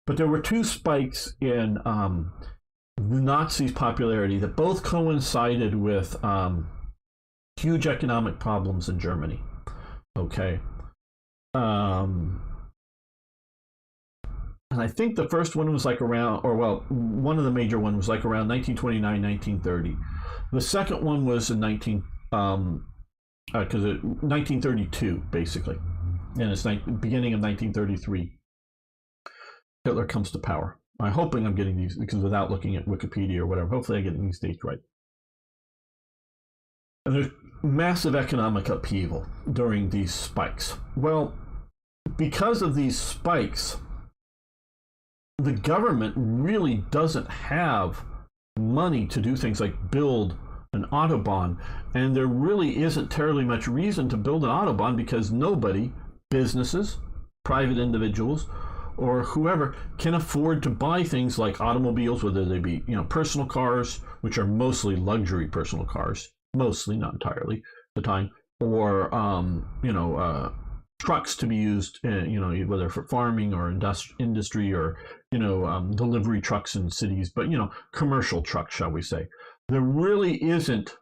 But there were two spikes in the Nazis' popularity that both coincided with huge economic problems in Germany. Okay. And I think the first one was like around, one of the major ones was like around 1929, 1930. The second one was in 1932, basically. And it's beginning of 1933. Hitler comes to power. I'm hoping I'm getting these, because without looking at Wikipedia or whatever, hopefully I get these dates right. And there's massive economic upheaval during these spikes. Well, because of these spikes, the government really doesn't have money to do things like build an Autobahn. And there really isn't terribly much reason to build an Autobahn because nobody, businesses, private individuals, or whoever, can afford to buy things like automobiles, whether they be personal cars, which are mostly luxury personal cars, mostly, not entirely, the time, or trucks to be used, whether for farming or industry or delivery trucks in cities, but commercial trucks, shall we say. There really isn't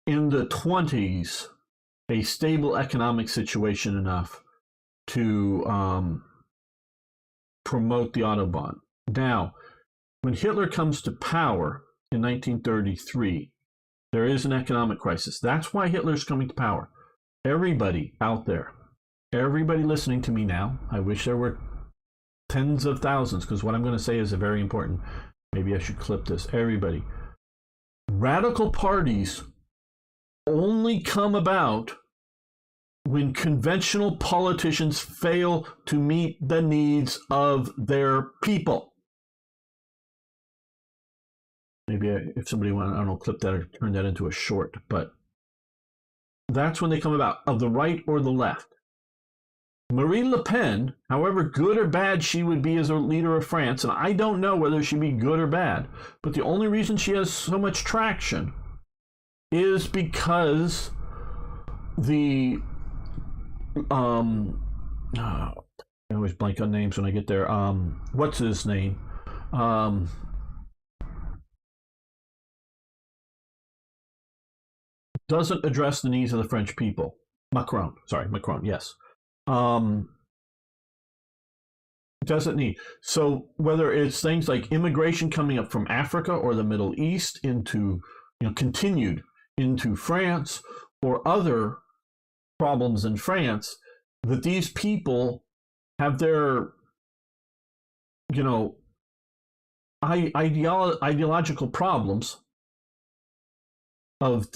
in the 20s a stable economic situation enough to promote the Autobahn. Now, when Hitler comes to power in 1933, there is an economic crisis. That's why Hitler's coming to power. Everybody out there, everybody listening to me now, I wish there were tens of thousands, because what I'm going to say is very important. Maybe I should clip this. Everybody. Radical parties only come about when conventional politicians fail to meet the needs of their people. Maybe if somebody wants, I don't know, clip that or turn that into a short, but that's when they come about, of the right or the left. Marine Le Pen, however good or bad she would be as a leader of France, and I don't know whether she'd be good or bad, but the only reason she has so much traction is because the I always blank on names when I get there. What's his name? Doesn't address the needs of the French people. Macron, yes. Doesn't need. So whether it's things like immigration coming up from Africa or the Middle East into, continued into France, or other problems in France, that these people have their, ideological problems of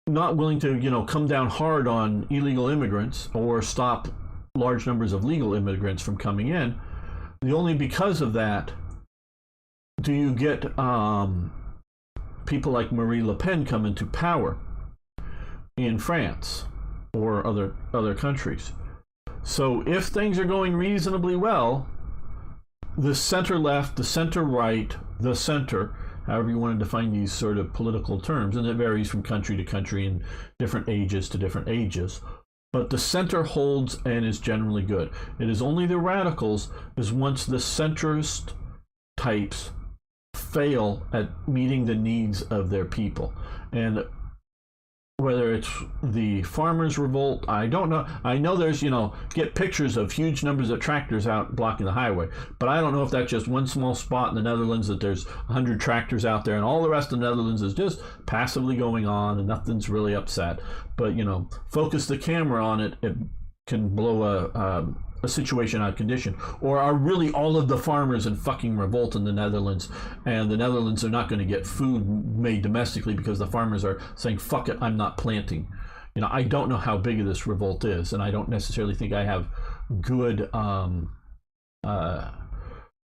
not willing to, come down hard on illegal immigrants or stop large numbers of legal immigrants from coming in. The only because of that do you get people like Marie Le Pen come into power in France or other countries. So if things are going reasonably well, the center left, the center right, the center, however you want to define these sort of political terms, and it varies from country to country and different ages to different ages, but the center holds and is generally good. It is only the radicals is once the centrist types fail at meeting the needs of their people. And whether it's the farmers' revolt, I don't know. I know there's, get pictures of huge numbers of tractors out blocking the highway, but I don't know if that's just one small spot in the Netherlands that there's 100 tractors out there and all the rest of the Netherlands is just passively going on and nothing's really upset. But, focus the camera on it, it can blow a situation out of condition. Or are really all of the farmers in fucking revolt in the Netherlands, and the Netherlands are not going to get food made domestically because the farmers are saying, fuck it, I'm not planting. I don't know how big of this revolt is, and I don't necessarily think I have good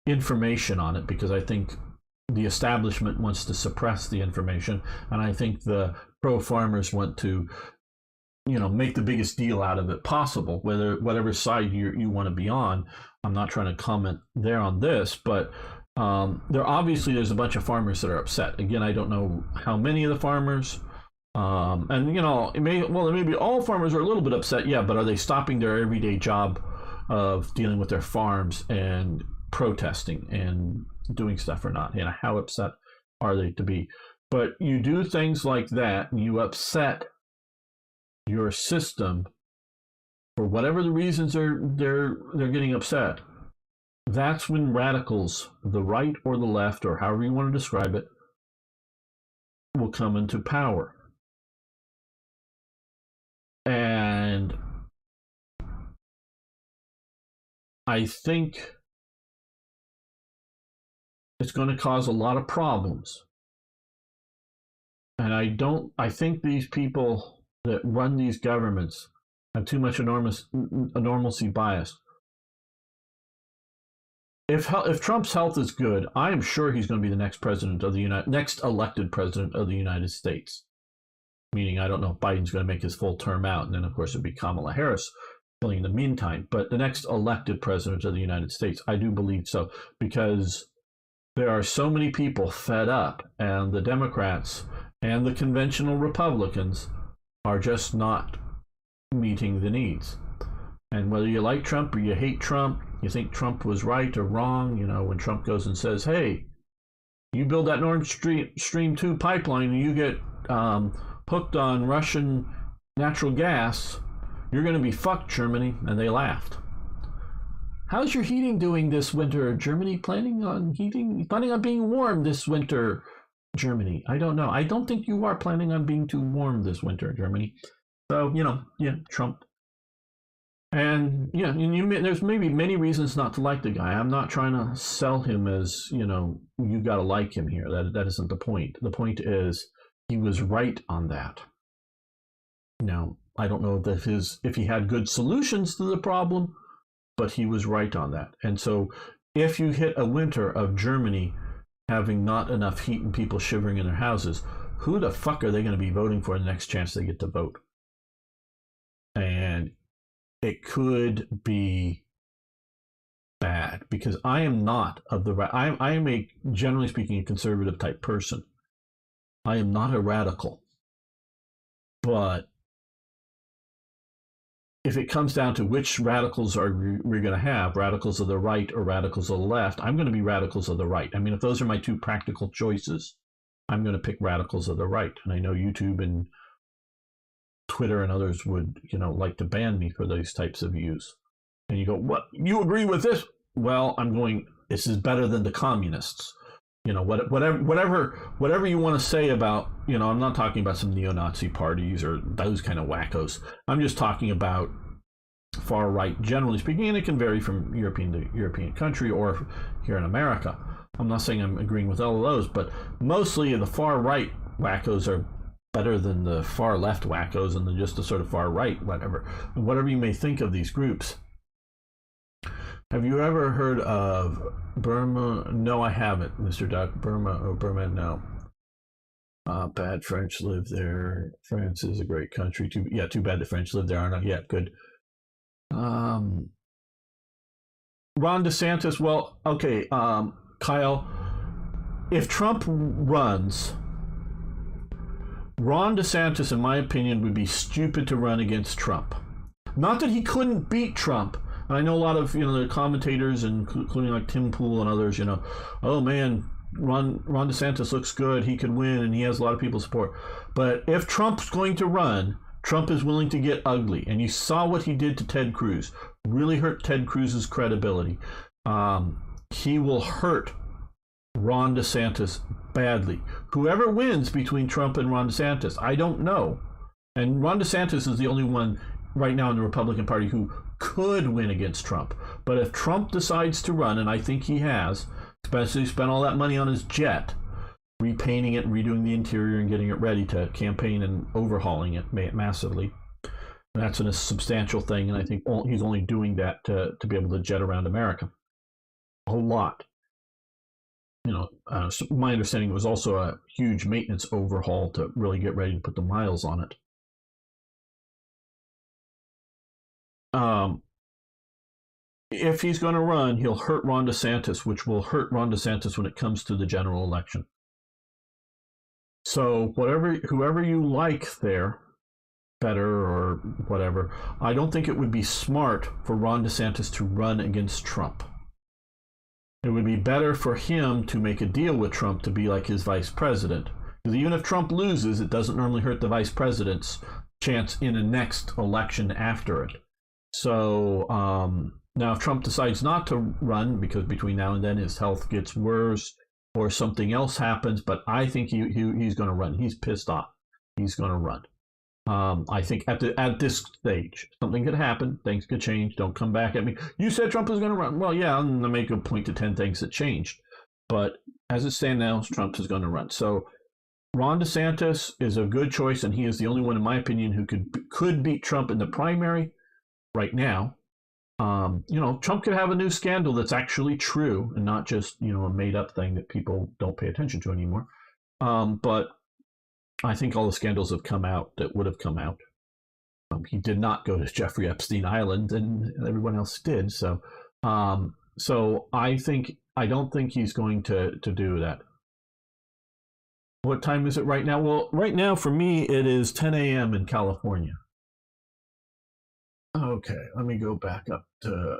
information on it, because I think the establishment wants to suppress the information, and I think the pro-farmers want to make the biggest deal out of it possible, whatever side you want to be on. I'm not trying to comment there on this, but there's a bunch of farmers that are upset. Again, I don't know how many of the farmers, and maybe all farmers are a little bit upset, yeah, but are they stopping their everyday job of dealing with their farms and protesting and doing stuff or not? How upset are they to be? But you do things like that, and you upset your system for whatever the reasons they're getting upset. That's when radicals, the right or the left, or however you want to describe it, will come into power. And I think it's going to cause a lot of problems. And I think these people that run these governments have too much enormousy bias. If Trump's health is good, I am sure he's going to be the next next elected president of the United States. Meaning, I don't know if Biden's going to make his full term out, and then of course it'd be Kamala Harris filling in the meantime. But the next elected president of the United States, I do believe so, because there are so many people fed up, and the Democrats and the conventional Republicans are just not meeting the needs. And whether you like Trump or you hate Trump, you think Trump was right or wrong, when Trump goes and says, hey, you build that Nord Stream 2 pipeline and you get hooked on Russian natural gas, you're going to be fucked, Germany. And they laughed. How's your heating doing this winter, Germany? Planning on being warm this winter, Germany? I don't know. I don't think you are planning on being too warm this winter, Germany. So, Trump. And, there's maybe many reasons not to like the guy. I'm not trying to sell him as, you got to like him here. That isn't the point. The point is he was right on that. Now, I don't know if he had good solutions to the problem, but he was right on that. And so if you hit a winter of Germany having not enough heat and people shivering in their houses, who the fuck are they going to be voting for the next chance they get to vote? And it could be bad, because I am not of the I am a, generally speaking, a conservative type person. I am not a radical. But if it comes down to which radicals are we're going to have, radicals of the right or radicals of the left, I'm going to be radicals of the right. I mean, if those are my two practical choices, I'm going to pick radicals of the right. And I know YouTube and Twitter and others would, like to ban me for those types of views. And you go, what? You agree with this? Well, I'm going, this is better than the communists. Whatever you want to say about, I'm not talking about some neo-Nazi parties or those kind of wackos. I'm just talking about far right, generally speaking, and it can vary from European to European country or here in America. I'm not saying I'm agreeing with all of those, but mostly the far right wackos are better than the far left wackos and just the sort of far right, whatever you may think of these groups. Have you ever heard of Burma? No, I haven't, Mr. Duck. Burma, no. Bad French live there. France is a great country. Too bad the French live there. Are not yet good. Um, Ron DeSantis. Well, okay, Kyle. If Trump runs, Ron DeSantis, in my opinion, would be stupid to run against Trump. Not that he couldn't beat Trump. And I know a lot of the commentators, including like Tim Pool and others. Oh man, Ron DeSantis looks good. He could win, and he has a lot of people's support. But if Trump's going to run, Trump is willing to get ugly. And you saw what he did to Ted Cruz. Really hurt Ted Cruz's credibility. He will hurt Ron DeSantis badly. Whoever wins between Trump and Ron DeSantis, I don't know. And Ron DeSantis is the only one right now in the Republican Party who could win against Trump. But if Trump decides to run, and I think he has, especially spent all that money on his jet, repainting it, redoing the interior, and getting it ready to campaign and overhauling it massively. That's a substantial thing, and I think he's only doing that to be able to jet around America a lot. So my understanding was also a huge maintenance overhaul to really get ready to put the miles on it. If he's going to run, he'll hurt Ron DeSantis, which will hurt Ron DeSantis when it comes to the general election. So whoever you like there, better or whatever, I don't think it would be smart for Ron DeSantis to run against Trump. It would be better for him to make a deal with Trump to be like his vice president. Because even if Trump loses, it doesn't normally hurt the vice president's chance in the next election after it. So now if Trump decides not to run, because between now and then his health gets worse or something else happens, but I think he's going to run. He's pissed off. He's going to run. I think at this stage, something could happen. Things could change. Don't come back at me. You said Trump was going to run. Well, yeah, I'm going to make a point to 10 things that changed. But as it stands now, Trump is going to run. So Ron DeSantis is a good choice, and he is the only one, in my opinion, who could beat Trump in the primary right now. Trump could have a new scandal that's actually true and not just, a made-up thing that people don't pay attention to anymore. But I think all the scandals have come out that would have come out. He did not go to Jeffrey Epstein Island, and everyone else did. So I don't think he's going to do that. What time is it right now? Well, right now for me it is 10 a.m. in California. Okay, let me go back up to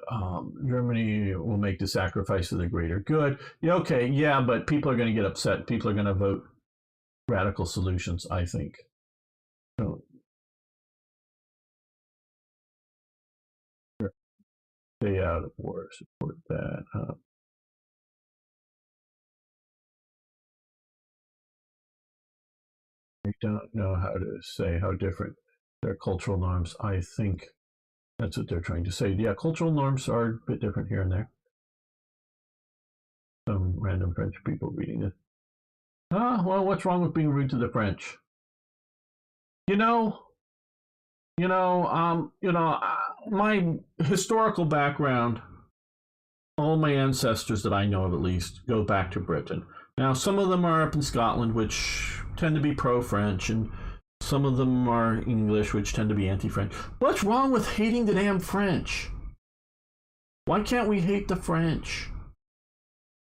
Germany will make the sacrifice for the greater good. Yeah, okay, yeah, but people are going to get upset. People are going to vote radical solutions, I think. So, stay out of war, support that. I don't know how to say how different their cultural norms. I think that's what they're trying to say. Yeah, cultural norms are a bit different here and there. Some random French people reading it. Well, what's wrong with being rude to the French? You know, my historical background, all my ancestors that I know of at least, go back to Britain. Now, some of them are up in Scotland, which tend to be pro-French, and some of them are English, which tend to be anti-French. What's wrong with hating the damn French? Why can't we hate the French?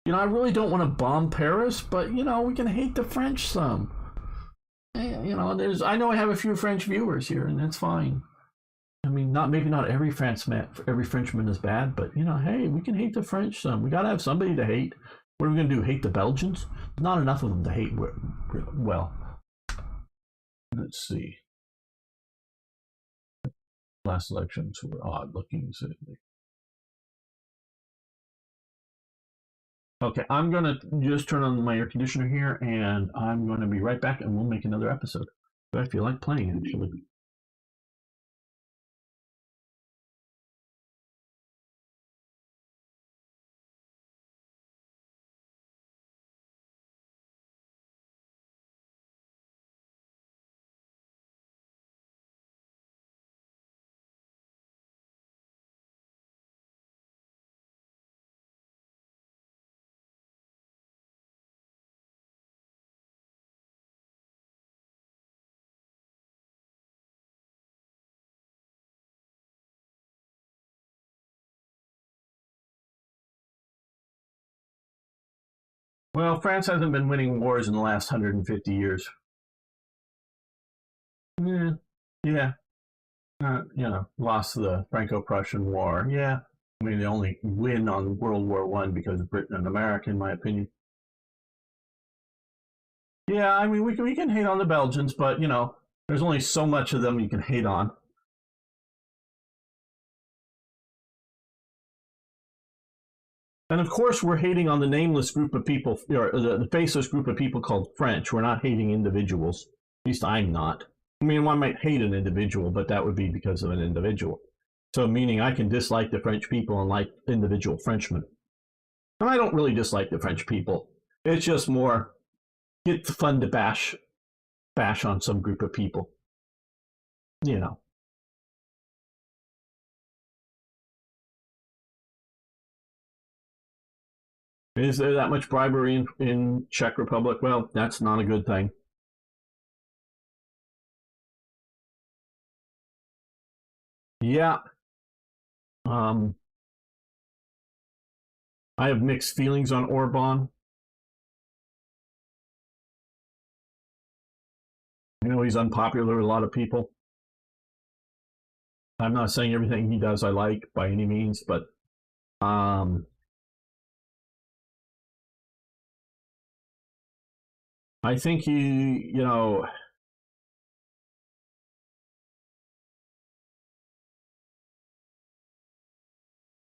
I really don't want to bomb Paris, but, we can hate the French some. I know I have a few French viewers here, and that's fine. I mean, maybe not every Frenchman is bad, but hey, we can hate the French some. We gotta have somebody to hate. What are we gonna do? Hate the Belgians? Not enough of them to hate. Well, let's see. Last elections were odd looking. Okay, I'm gonna just turn on my air conditioner here, and I'm gonna be right back, and we'll make another episode. But I feel like playing actually. Well, France hasn't been winning wars in the last 150 years. Yeah, yeah. Lost the Franco-Prussian War. Yeah, I mean, the only win on World War One because of Britain and America, in my opinion. Yeah, I mean, we can hate on the Belgians, but there's only so much of them you can hate on. And of course, we're hating on the nameless group of people, or the faceless group of people called French. We're not hating individuals. At least I'm not. I mean, one might hate an individual, but that would be because of an individual. So, meaning I can dislike the French people and like individual Frenchmen. And I don't really dislike the French people. It's just more, it's fun to bash on some group of people. You know. Is there that much bribery in Czech Republic? Well, that's not a good thing. Yeah. Um, I have mixed feelings on Orban. He's unpopular with a lot of people. I'm not saying everything he does I like by any means, but um, I think you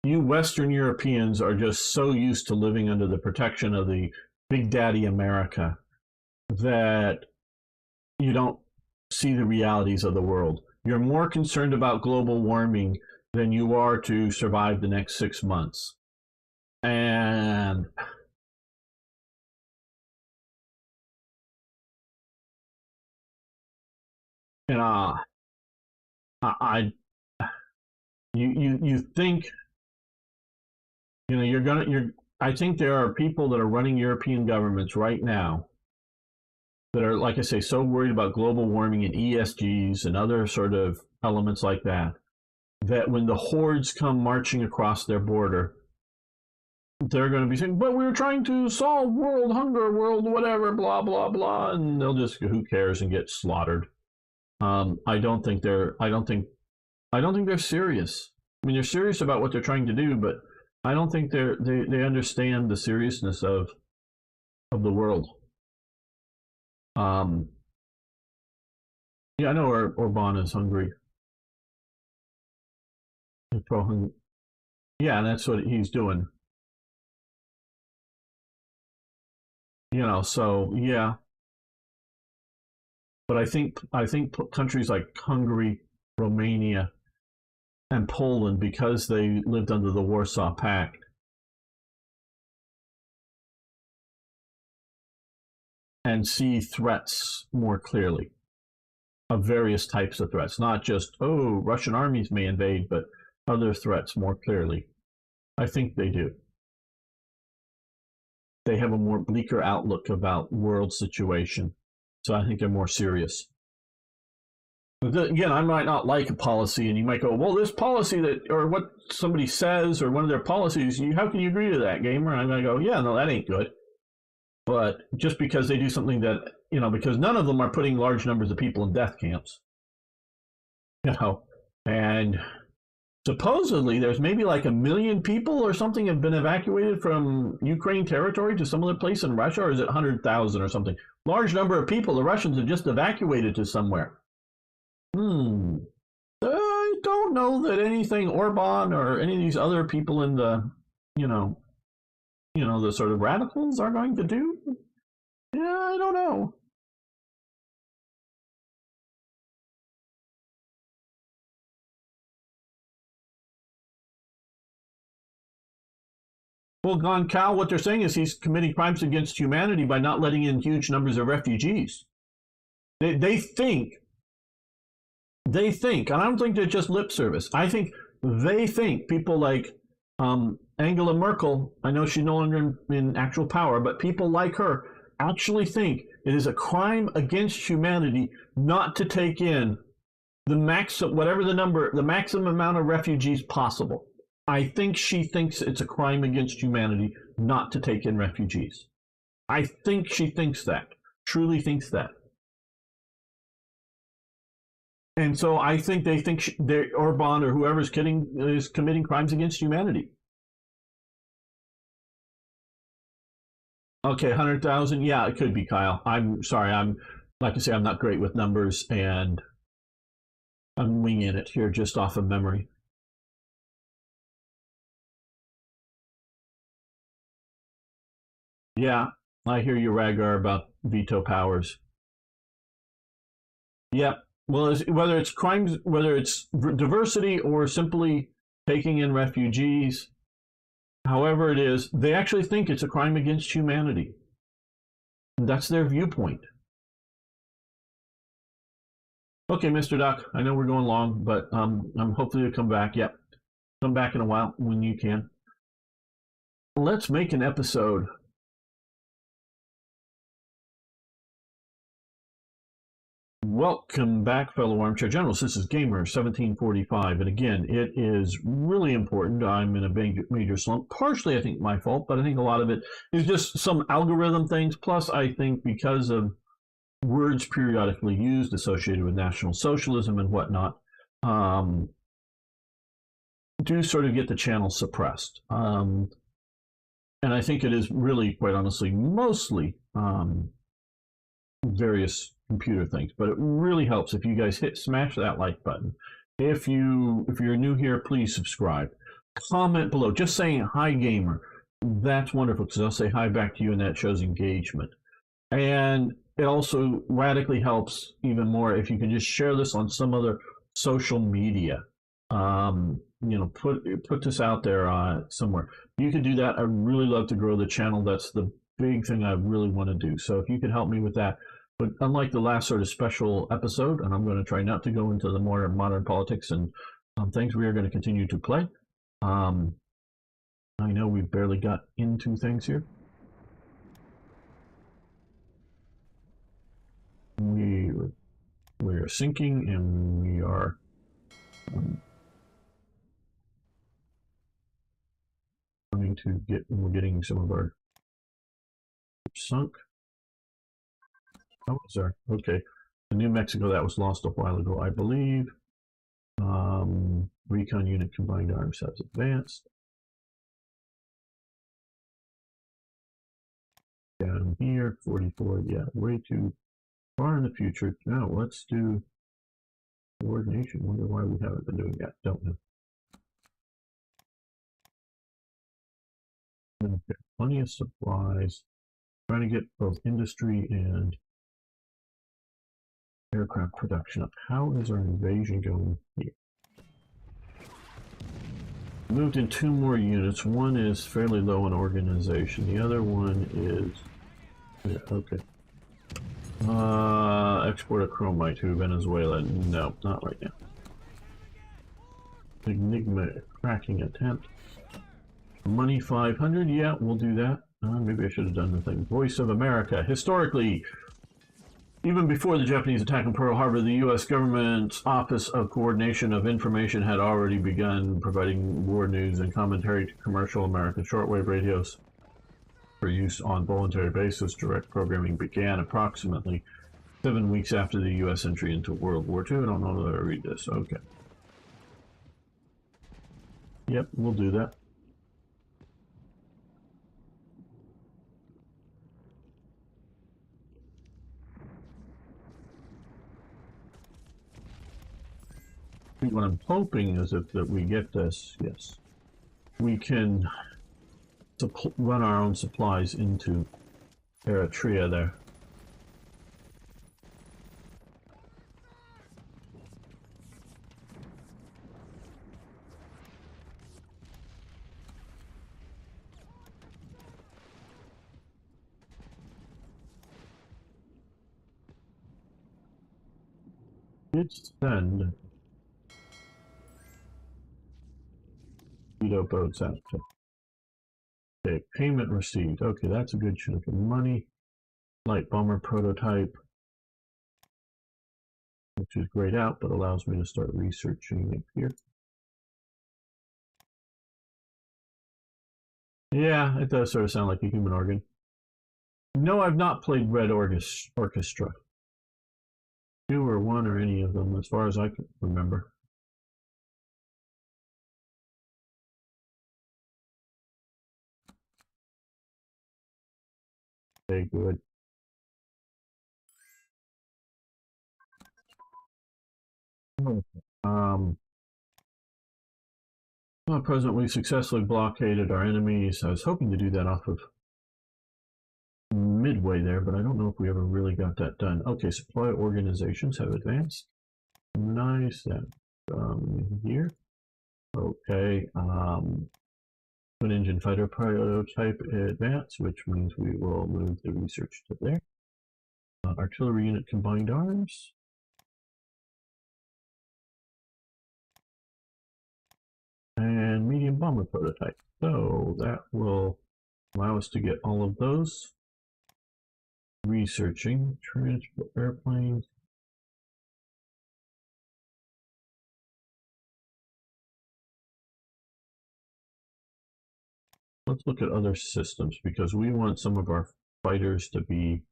Western Europeans are just so used to living under the protection of the Big Daddy America that you don't see the realities of the world. You're more concerned about global warming than you are to survive the next 6 months. And you know, I you think you're I think there are people that are running European governments right now that are, like I say, so worried about global warming and ESGs and other sort of elements like that, that when the hordes come marching across their border, they're going to be saying, but we're trying to solve world hunger, world whatever, blah, blah, blah. And they'll just, who cares, and get slaughtered. I don't think they're serious. I mean, they're serious about what they're trying to do, but I don't think they understand the seriousness of the world. Yeah, I know Orban is hungry. He's pro-hungry. Yeah, and that's what he's doing. So yeah. But I think countries like Hungary, Romania, and Poland, because they lived under the Warsaw Pact, and see threats more clearly, of various types of threats, not just, oh, Russian armies may invade, but other threats more clearly. I think they do. They have a more bleaker outlook about world situation. So I think they're more serious. But again, I might not like a policy, and you might go, well, this policy or what somebody says, or one of their policies, how can you agree to that, gamer? And I'm going to go, yeah, no, that ain't good. But just because they do something that, because none of them are putting large numbers of people in death camps, and supposedly there's maybe like 1 million people or something have been evacuated from Ukraine territory to some other place in Russia, or is it 100,000 or something? Large number of people the Russians have just evacuated to somewhere. I don't know that anything Orban or any of these other people in the, the sort of radicals are going to do. Yeah, I don't know. Well, Cal, what they're saying is he's committing crimes against humanity by not letting in huge numbers of refugees. They think, and I don't think they're just lip service. I think they think people like Angela Merkel, I know she's no longer in actual power, but people like her actually think it is a crime against humanity not to take in the maximum amount of refugees possible. I think she thinks it's a crime against humanity not to take in refugees. I think she thinks that, truly thinks that. And so I think they think Orban or whoever's kidding is committing crimes against humanity. Okay, 100,000. Yeah, it could be, Kyle. I'm sorry. I'm like I say, I'm not great with numbers, and I'm winging it here just off of memory. Yeah, I hear you, Ragar, about veto powers. Yeah. Well, whether it's crimes, whether it's diversity or simply taking in refugees, however it is, they actually think it's a crime against humanity. That's their viewpoint. Okay, Mr. Duck, I know we're going long, but I'm hopefully you'll come back. Yep, come back in a while when you can. Let's make an episode. Welcome back, fellow armchair generals. This is Gamer 1745, and again, it is really important. I'm in a major slump. Partially, I think, my fault, but I think a lot of it is just some algorithm things. Plus, I think because of words periodically used associated with National Socialism and whatnot, do sort of get the channel suppressed. And I think it is really, quite honestly, mostly various computer things. But it really helps if you guys smash that like button. If you're new here, please subscribe. Comment below, just saying hi, gamer. That's wonderful because I'll say hi back to you, and that shows engagement. And it also radically helps even more if you can just share this on some other social media. Put this out there somewhere. You could do that. I really love to grow the channel. That's the big thing I really want to do. So if you could help me with that. But unlike the last sort of special episode, and I'm going to try not to go into the more modern politics and things, we are going to continue to play. I know we've barely got into things here. We are sinking, and we are going to we're getting some of our sunk. Oh, sorry. Okay. The New Mexico, that was lost a while ago, I believe. Recon unit combined arms has advanced. Down here, 44. Yeah, way too far in the future. Now let's do coordination. Wonder why we haven't been doing that. Don't know. Okay, plenty of supplies. Trying to get both industry and aircraft production up. How is our invasion going here? Moved in 2 more units. One is fairly low in organization. The other one is... Yeah, okay. Export a chromite to Venezuela. No, not right now. Enigma cracking attempt. Money 500. Yeah, we'll do that. Maybe I should have done the thing. Voice of America. Historically, even before the Japanese attack on Pearl Harbor, the U.S. government's Office of Coordination of Information had already begun providing war news and commentary to commercial American shortwave radios for use on voluntary basis. Direct programming began approximately 7 weeks after the U.S. entry into World War II. I don't know that I read this. Okay. Yep, we'll do that. What I'm hoping is that we get this, yes, we can run our own supplies into Eritrea there. Did send speedo boats out. Okay, payment received. Okay, that's a good chunk of money. Light bomber prototype, which is grayed out, but allows me to start researching it here. Yeah, it does sort of sound like a human organ. No, I've not played Red Orchestra. 2 or 1 or any of them, as far as I can remember. Okay, good. Um, well, President, we successfully blockaded our enemies. I was hoping to do that off of midway there, but I don't know if we ever really got that done. Okay, supply organizations have advanced. Nice. That here. Okay. Twin engine fighter prototype advance, which means we will move the research to there. Artillery unit combined arms. And medium bomber prototype. So that will allow us to get all of those. Researching transport airplanes. Let's look at other systems because we want some of our fighters to be,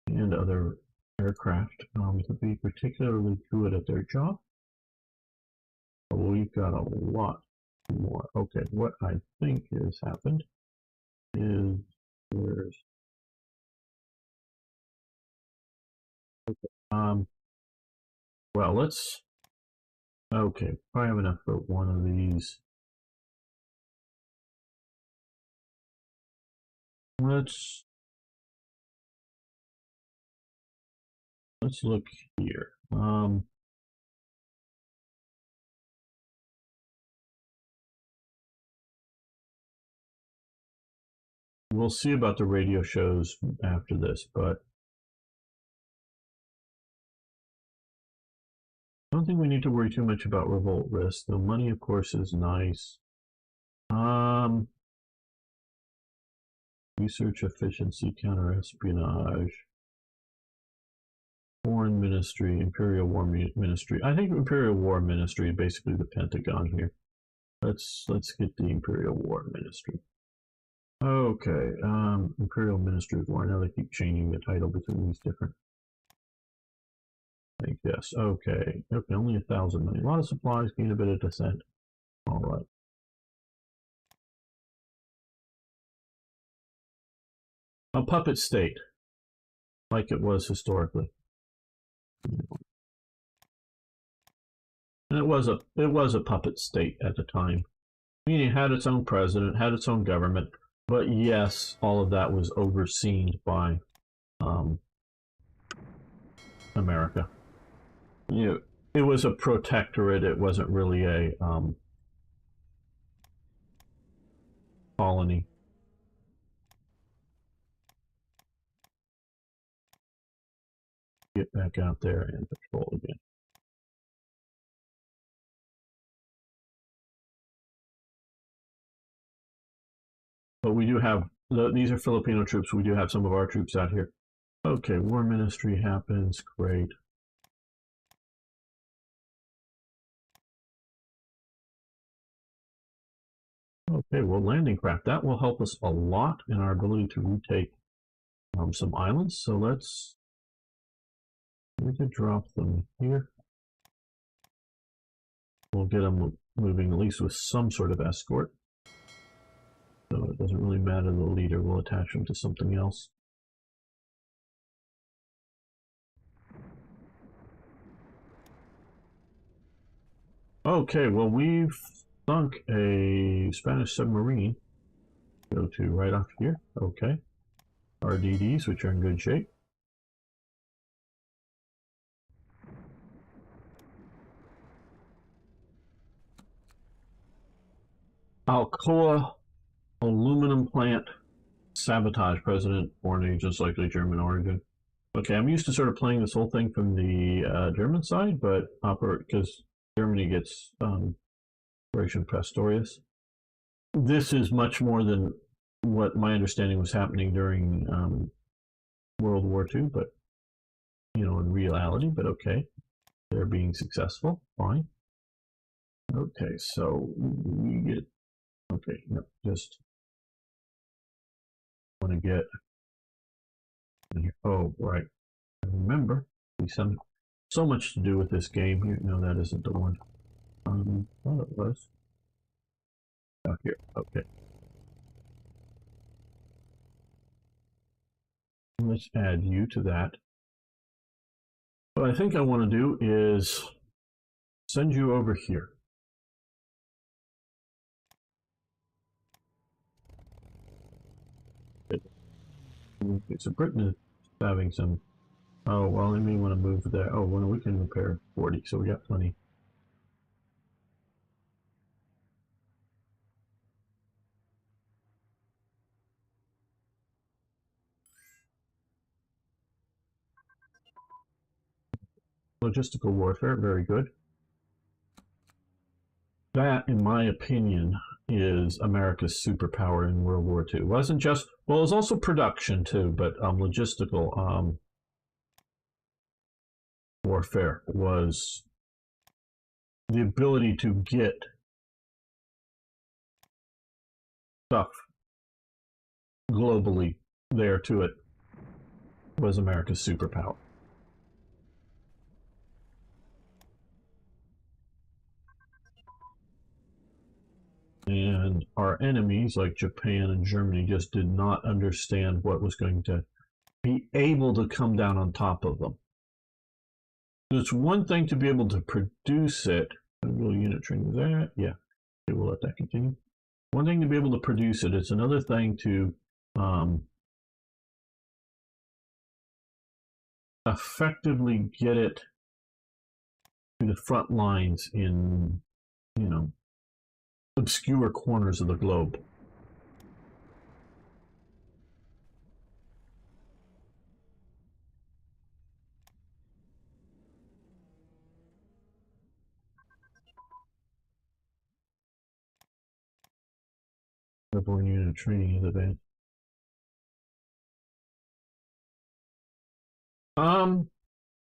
and other aircraft, to be particularly good at their job. But we've got a lot more. Okay, what I think has happened is there's well, let's, okay, probably have enough for one of these. Let's look here. We'll see about the radio shows after this, but I don't think we need to worry too much about revolt risk. The money, of course, is nice. Research efficiency, counter-espionage, foreign ministry, imperial war ministry. I think imperial war ministry is basically the Pentagon here. Let's get the imperial war ministry. Okay, imperial ministry of war. Now they keep changing the title between these different. I think yes. Okay. Okay, only 1,000 money. A lot of supplies, gain a bit of dissent. All right. A puppet state, like it was historically. And it was a puppet state at the time. Meaning it had its own president, had its own government, but yes, all of that was overseen by America. You know, it was a protectorate. It wasn't really a colony. Get back out there and patrol again. But we do have, these are Filipino troops. We do have some of our troops out here. Okay, war ministry happens. Great. Okay, well, landing craft. That will help us a lot in our ability to retake some islands. So we could drop them here. We'll get them moving at least with some sort of escort. So it doesn't really matter the leader. We'll attach them to something else. Okay, well, we've sunk a Spanish submarine. Go to right off here. Okay. RDDs, which are in good shape. Alcoa aluminum plant sabotage. President, foreign agents likely German origin. Okay, I'm used to sort of playing this whole thing from the German side, but because Germany gets Operation Pastorius. This is much more than what my understanding was happening during World War II, but in reality. But okay, they're being successful. Fine. Okay, so we get. Okay, no, just want to get Oh, right. I remember. We some so much to do with this game. You know that isn't the one. Well, it was. Oh, here. Okay. Let's add you to that. What I think I want to do is send you over here. Okay, so Britain is having some. Oh, well, they may want to move there. Oh, well, we can repair 40, so we got plenty. Logistical warfare, very good. That, in my opinion, is America's superpower in World War II. It wasn't just, well, it was also production too, but logistical warfare was the ability to get stuff globally there to it was America's superpower. And our enemies, like Japan and Germany, just did not understand what was going to be able to come down on top of them. It's one thing to be able to produce it. Will unit training there? Yeah. Okay, we'll let that continue. One thing to be able to produce it. It's another thing to effectively get it to the front lines in, you know, obscure corners of the globe. Airborne unit training is advanced.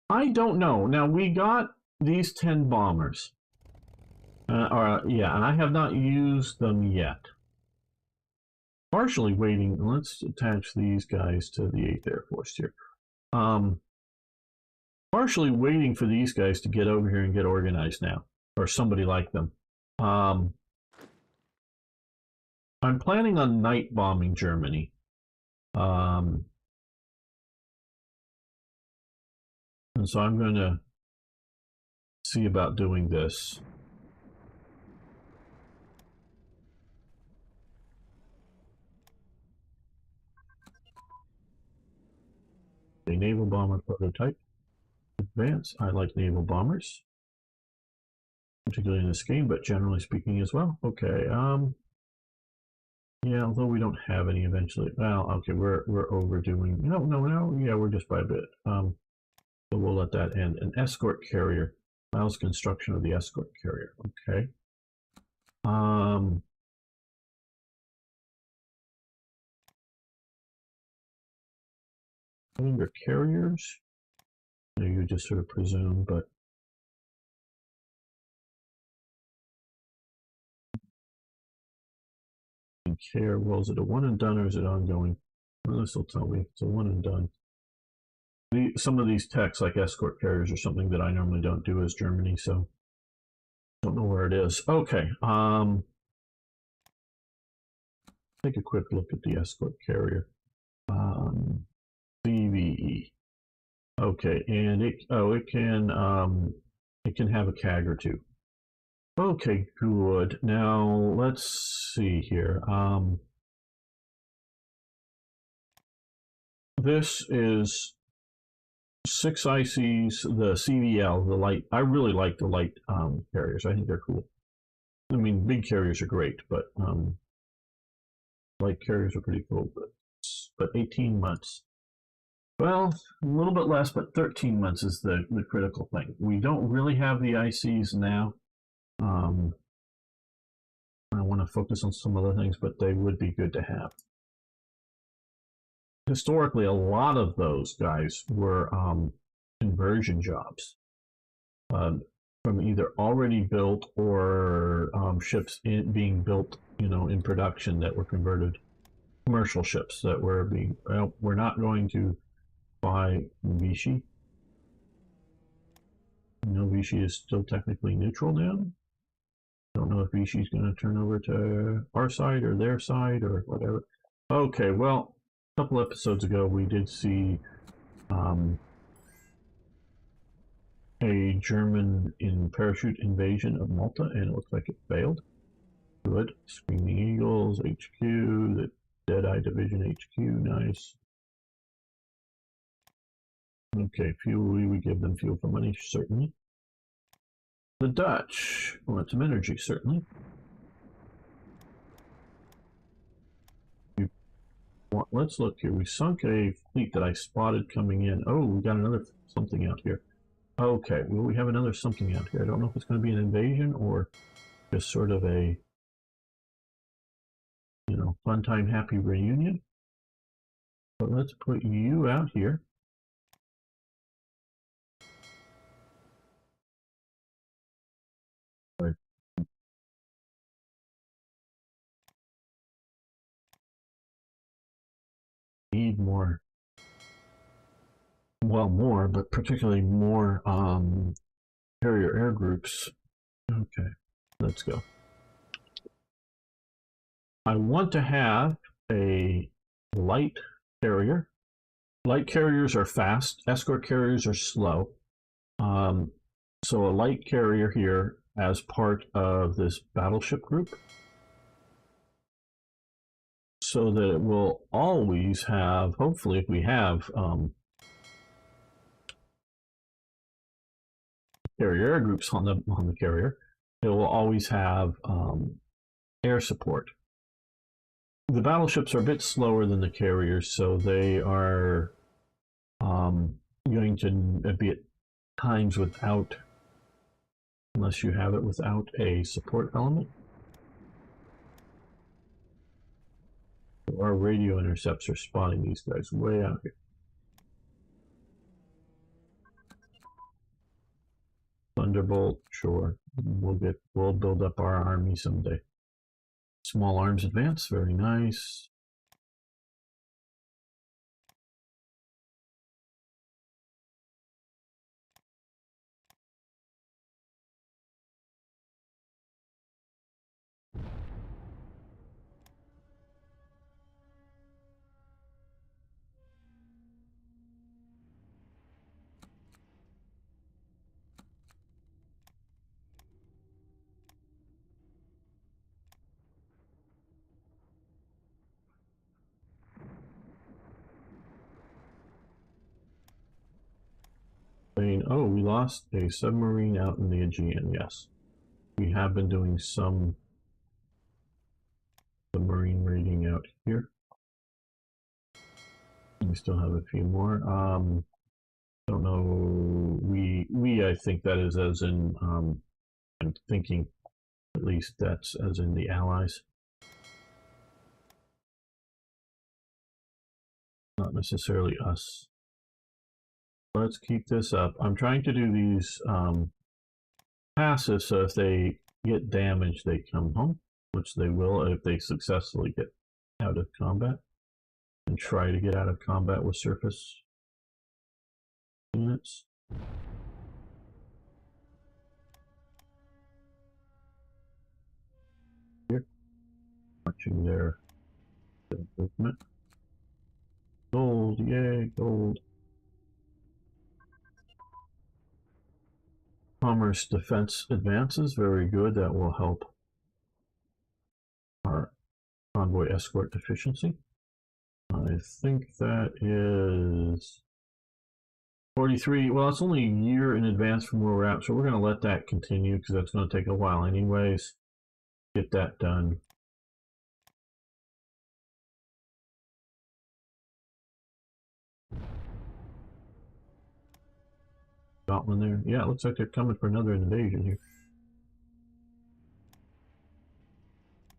I don't know. Now we got these 10 bombers. Yeah, and I have not used them yet. Partially waiting. Let's attach these guys to the 8th Air Force here. Partially waiting for these guys to get over here and get organized now, or somebody like them. I'm planning on night bombing Germany. And so I'm going to see about doing this. A naval bomber prototype. Advance. I like naval bombers, particularly in this game, but generally speaking as well. Okay. Yeah, although we don't have any eventually. Well, okay, we're overdoing. No. Yeah, we're just by a bit. So we'll let that end. An escort carrier. Miles construction of the escort carrier. Okay. Your carriers. You just sort of presume, but care. Well, is it a one and done or is it ongoing? Well, this will tell me it's a one and done. Some of these techs, like escort carriers, are something that I normally don't do as Germany, so don't know where it is. Okay. Take a quick look at the escort carrier. CVE. Okay, and it can have a CAG or two. Okay, good. Now let's see here. This is 6 ICs, the CVL, the light. I really like the light carriers. I think they're cool. I mean, big carriers are great, but light carriers are pretty cool. But 18 months. Well, a little bit less, but 13 months is the critical thing. We don't really have the ICs now. I want to focus on some other things, but they would be good to have. Historically, a lot of those guys were conversion jobs from either already built or ships being built, in production that were converted. Commercial ships that were being. Well, we're not going to by Vichy. No, Vichy is still technically neutral now. Don't know if Vichy's going to turn over to our side or their side or whatever. Okay, well, a couple episodes ago we did see a German parachute invasion of Malta, and it looks like it failed. Good. Screaming Eagles, HQ, the Deadeye Division HQ, nice. Okay, fuel, we would give them fuel for money, certainly. The Dutch want some energy, certainly. Let's look here. We sunk a fleet that I spotted coming in. Oh, we got another something out here. Okay, well, we have another something out here. I don't know if it's going to be an invasion or just sort of a, fun time, happy reunion. But let's put you out here. Right. Need more, well, more, but particularly more carrier air groups. Okay, let's go. I want to have a light carrier. Light carriers are fast, escort carriers are slow. So a light carrier here as part of this battleship group, so that it will always have, hopefully if we have carrier air groups on the carrier, it will always have air support. The battleships are a bit slower than the carriers, so they are going to be at times without, unless you have it without a support element. Our radio intercepts are spotting these guys way out here. Thunderbolt, sure. We'll build up our army someday. Small arms advance, very nice. Oh, we lost a submarine out in the Aegean, yes. We have been doing some submarine raiding out here. We still have a few more. Don't know. I think that is as in, I'm thinking at least that's as in the Allies. Not necessarily us. Let's keep this up. I'm trying to do these passive, so if they get damaged, they come home, which they will if they successfully get out of combat, and try to get out of combat with surface units. Here, watching their movement. Gold, yay, gold. Commerce defense advances, very good. That will help our convoy escort efficiency. I think that is 43. Well, it's only a year in advance from where we're at, so we're going to let that continue because that's going to take a while anyways. Get that done. Scotland there. Yeah, it looks like they're coming for another invasion here.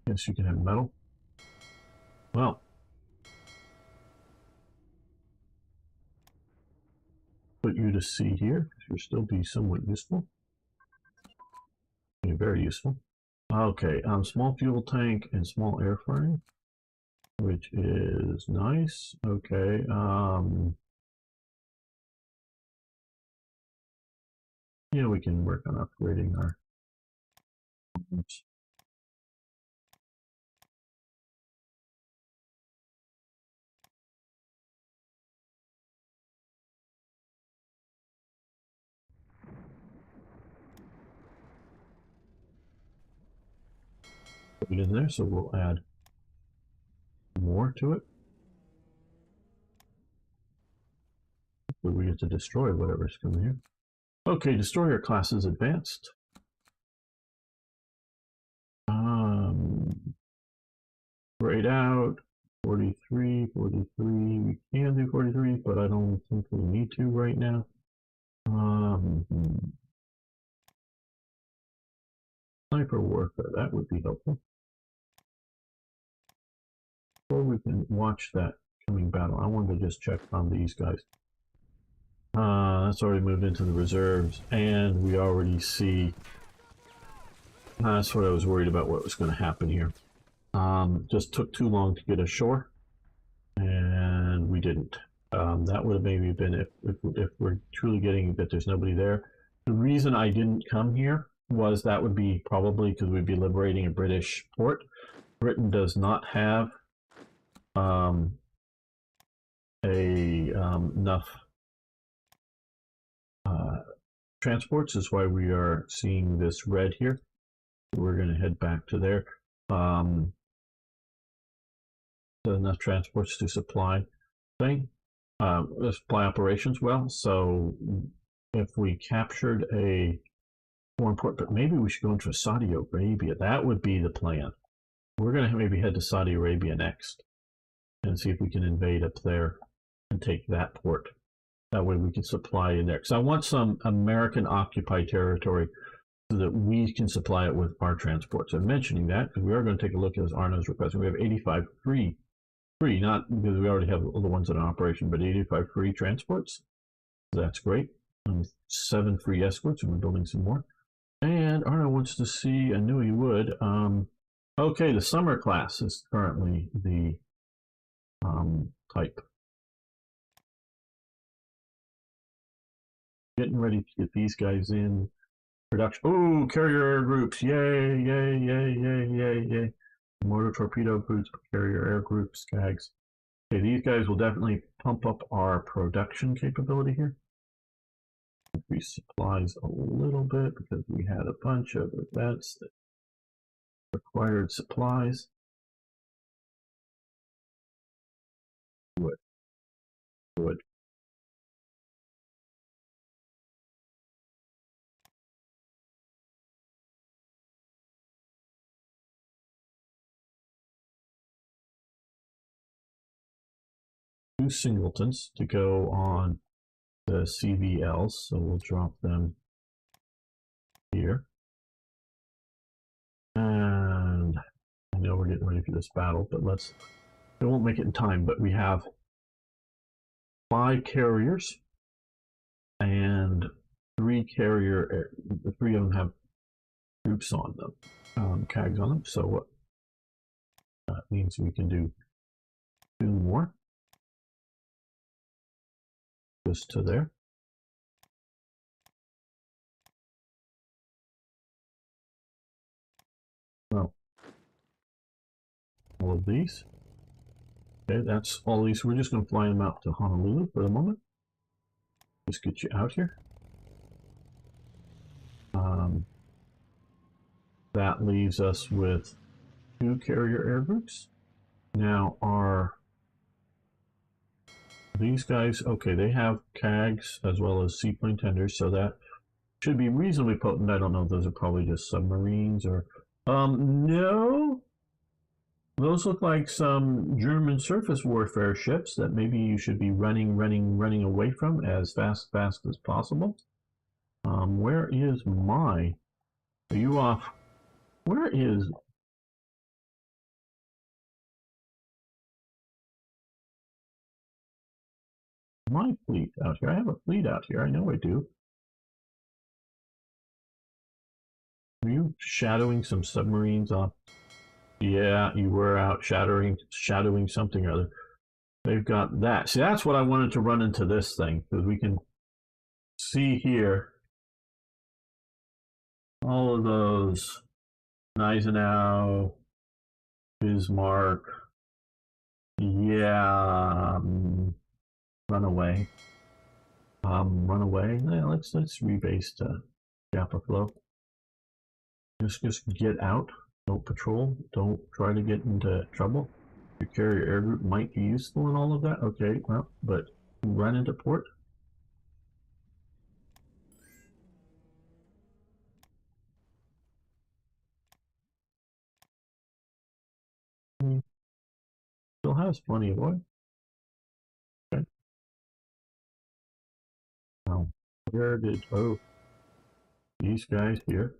Yes, you can have metal. Well, put you to sea here because you'll still be somewhat useful. You're very useful. Okay, small fuel tank and small air firing, which is nice. Okay, Yeah, we can work on upgrading our. Oops. Put it in there, so we'll add more to it. Hopefully we get to destroy whatever's coming here. Okay, destroyer class is advanced. Grayed out. 43, 43. We can do 43, but I don't think we need to right now. Sniper warfare, that would be helpful. Or we can watch that coming battle. I wanted to just check on these guys. That's already moved into the reserves, and we already see. That's what I was worried about. What was going to happen here? Just took too long to get ashore, and we didn't. That would have maybe been if we're truly getting that there's nobody there. The reason I didn't come here was that would be probably because we'd be liberating a British port. Britain does not have enough transports. Is why we are seeing this red here. We're going to head back to there. Enough transports to supply supply operations well. So if we captured a foreign port, but maybe we should go into Saudi Arabia. That would be the plan. We're going to maybe head to Saudi Arabia next and see if we can invade up there and take that port. That way we can supply in there. Because I want some American occupied territory so that we can supply it with our transports. I'm mentioning that because we are going to take a look at Arno's request. We have 85 free, not because we already have all the ones in operation, but 85 free transports. So that's great. And 7 free escorts, and we're building some more. And Arno wants to see, I knew he would. Okay, the summer class is currently the type. Getting ready to get these guys in production. Oh, carrier air groups! Yay! Yay! Yay! Yay! Yay! Yay! Motor torpedo groups, carrier air groups, SCAGs. Okay, these guys will definitely pump up our production capability here. Increase supplies a little bit because we had a bunch of events that required supplies. Wood. 2 singletons to go on the CVLs, so we'll drop them here. And I know we're getting ready for this battle, but we won't make it in time, but we have 5 carriers and 3 carrier, the 3 of them have groups on them, CAGs on them, so what that means we can do 2 more. Just to there. Well, all of these. Okay, that's all these. We're just going to fly them out to Honolulu for the moment. Just get you out here. That leaves us with 2 carrier air groups. Now, these guys, okay, they have CAGs as well as seaplane tenders, so that should be reasonably potent. I don't know if those are probably just submarines or... no! Those look like some German surface warfare ships that maybe you should be running away from as fast as possible. Where is my... Are you off? Where is... my fleet out here? I have a fleet out here. I know I do. Are you shadowing some submarines off? Yeah, you were out shadowing something or other. They've got that. See, that's what I wanted to run into this thing, because we can see here all of those, Gneisenau, Bismarck, yeah, run away. Run away. Yeah, let's rebase to Jaffa Flow. Just get out. Don't patrol. Don't try to get into trouble. Your carrier air group might be useful in all of that. Okay, well, but run into port. Still has plenty of oil. Okay. Now, where did these guys here?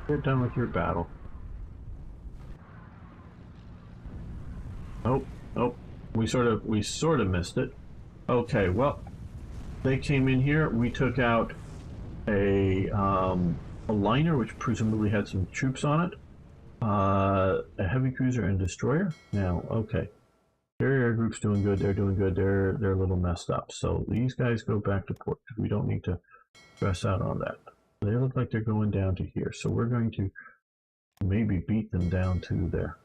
Get done with your battle. Oh, oh, we sort of missed it. Okay, well, they came in here. We took out a liner, which presumably had some troops on it. A heavy cruiser and destroyer. Now, okay, their air group's doing good. They're doing good. They're a little messed up. So these guys go back to port. We don't need to stress out on that. They look like they're going down to here. So we're going to maybe beat them down to there.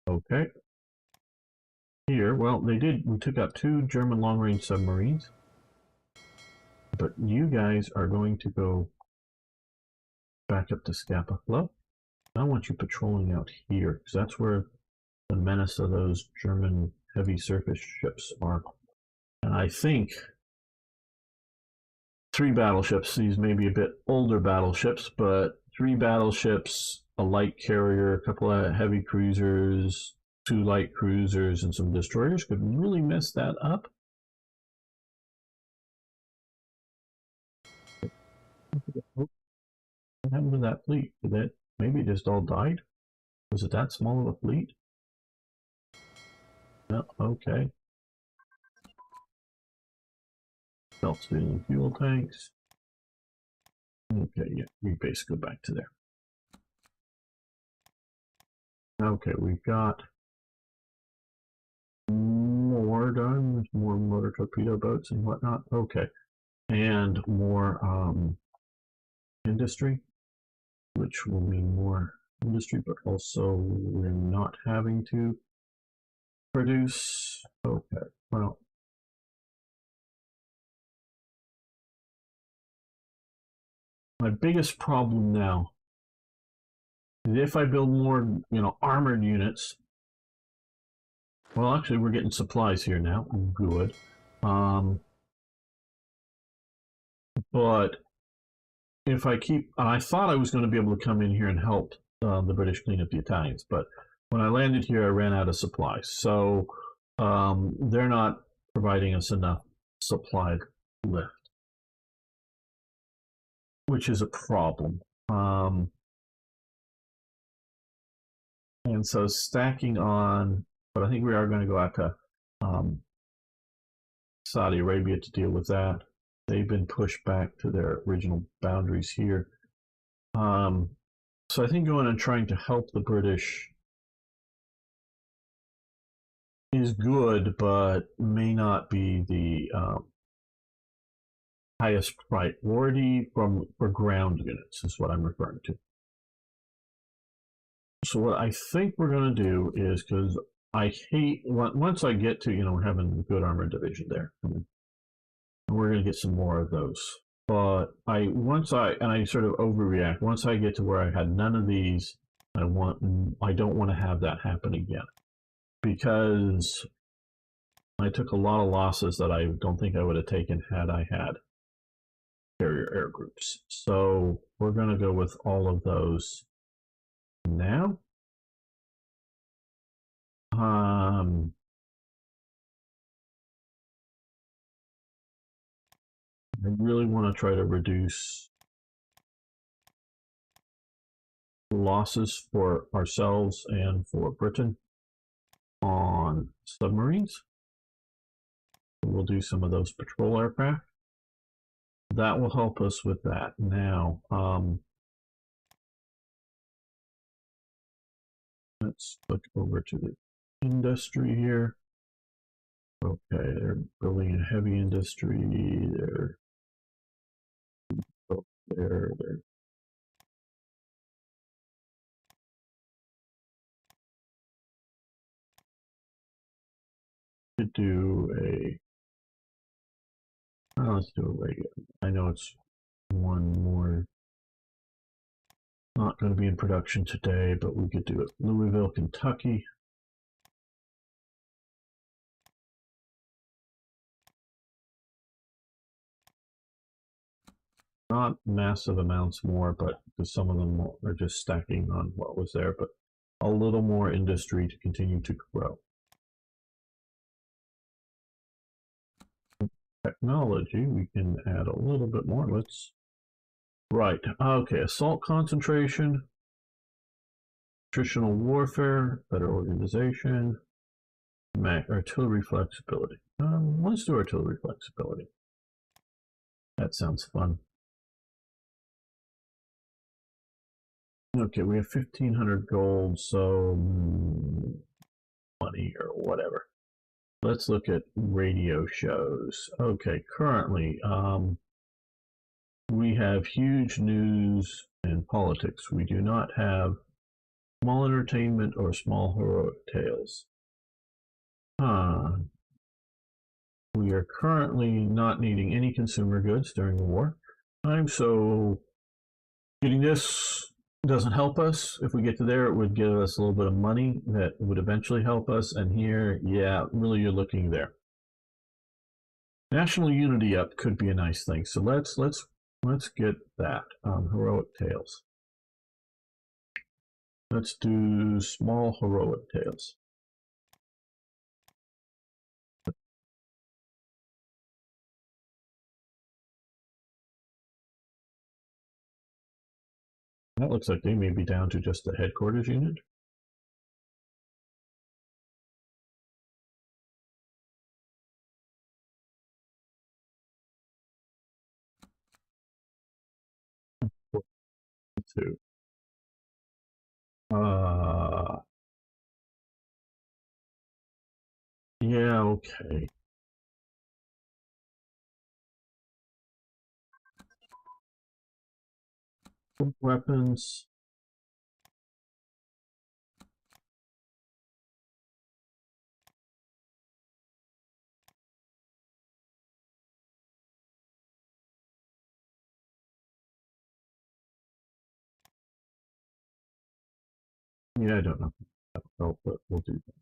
Okay. Here, well, they did. We took out 2 German long-range submarines. But you guys are going to go back up to Scapa Flow. I want you patrolling out here, because that's where the menace of those German heavy surface ships are. And I think 3 battleships, these may be a bit older battleships, but 3 battleships, a light carrier, a couple of heavy cruisers, 2 light cruisers, and some destroyers could really mess that up. What happened to that fleet? Did that maybe it just all died? Was it that small of a fleet? No, okay. Self-stealing fuel tanks. Okay, yeah, we basically go back to there. Okay, we've got more done, more motor torpedo boats and whatnot. Okay, and more industry, which will mean more industry, but also we're not having to produce. Okay, well, my biggest problem now is if I build more, armored units. Well, actually, we're getting supplies here now. Good. But if I keep, I thought I was going to be able to come in here and help the British clean up the Italians, but when I landed here, I ran out of supplies. So they're not providing us enough supply lift, which is a problem. And so stacking on, but I think we are going to go out to Saudi Arabia to deal with that. They've been pushed back to their original boundaries here. So I think going and trying to help the British is good, but may not be the highest priority for ground units, is what I'm referring to. So what I think we're going to do is, because I hate, once I get to, we're having a good armored division there. We're going to get some more of those. But I sort of overreact. Once I get to where I had none of these, I don't want to have that happen again. Because I took a lot of losses that I don't think I would have taken had I had carrier air groups. So we're going to go with all of those now. I really want to try to reduce losses for ourselves and for Britain on submarines. We'll do some of those patrol aircraft. That will help us with that. Now, let's click over to the industry here. Okay, they're building a heavy industry. They're there. They're to do a. Oh, let's do a regular. I know it's one more. Not going to be in production today, but we could do it. Louisville, Kentucky. Not massive amounts more, but because some of them are just stacking on what was there, but a little more industry to continue to grow. Technology, we can add a little bit more. Let's. Right. Okay. Assault concentration, attritional warfare, better organization, artillery flexibility. Let's do artillery flexibility. That sounds fun. Okay, we have 1,500 gold, so money or whatever. Let's look at radio shows. Okay, currently, we have huge news and politics. We do not have small entertainment or small heroic tales. We are currently not needing any consumer goods during the war time, so getting this doesn't help us. If we get to there, it would give us a little bit of money that would eventually help us. And here, yeah, really, you're looking there. National unity up could be a nice thing. So let's get that. Heroic tales. Let's do small heroic tales. That looks like they may be down to just the headquarters unit. Two. Yeah, okay. Weapons. Yeah, I don't know. Oh, but we'll do that.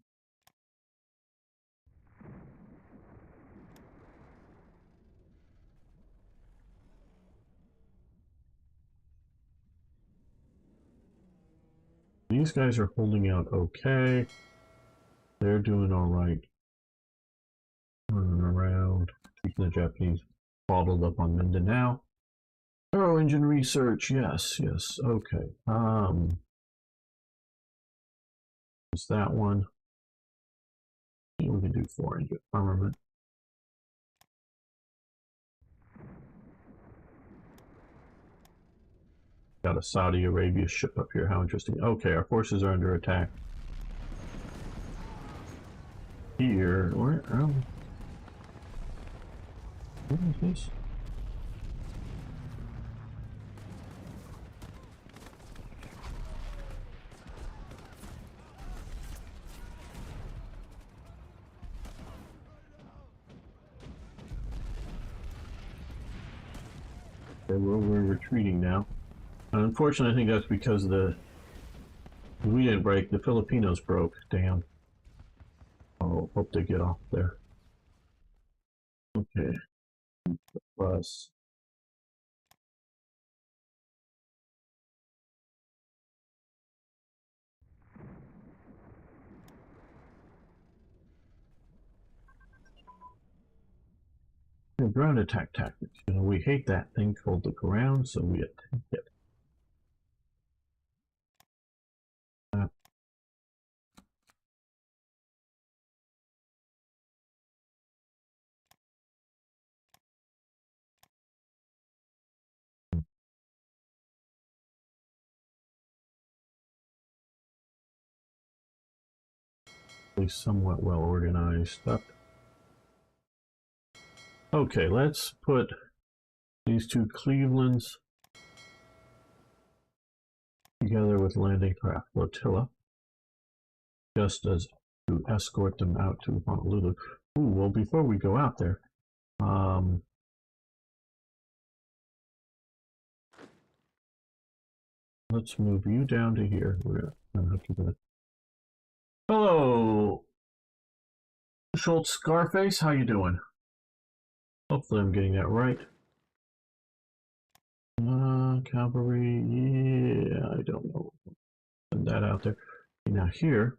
These guys are holding out okay. They're doing all right. Running around, keeping the Japanese bottled up on Mindanao. Aero engine research, yes, okay. Is that one? Yeah, we can do 4 engine armament. Got a Saudi Arabia ship up here. How interesting. Okay, our forces are under attack. Here, where is this? Okay, well, we're retreating now. Unfortunately, I think that's because we didn't break. The Filipinos broke. Damn. Oh, hope they get off there. Okay. Plus. Ground attack tactics. You know, we hate that thing called the ground, so we attack it. somewhat well organized stuff. Okay, let's put these two Clevelands together with landing craft flotilla, just as to escort them out to Honolulu. Ooh, well, before we go out there, let's move you down to here. We're gonna have to do it. Hello, Schultz Scarface. How you doing? Hopefully, I'm getting that right. Cavalry. Yeah, I don't know. Send that out there. Now here,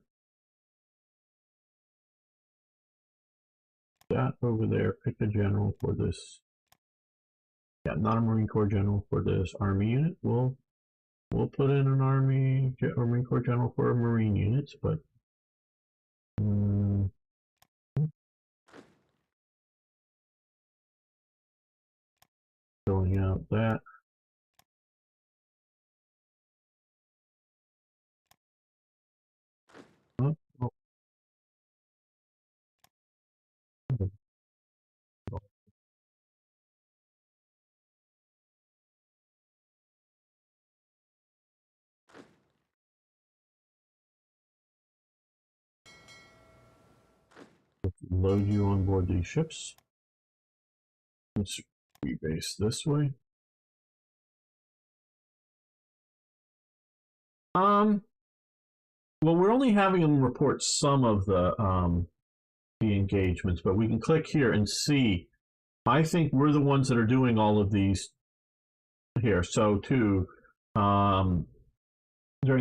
that over there. Pick a general for this. Yeah, not a Marine Corps general for this Army unit. We'll put in an Army or Marine Corps general for Marine units, but filling out that. Oh, oh. Load you on board these ships. Let's rebase this way. Well, we're only having them report some of the engagements, but we can click here and see. I think we're the ones that are doing all of these here. So too, during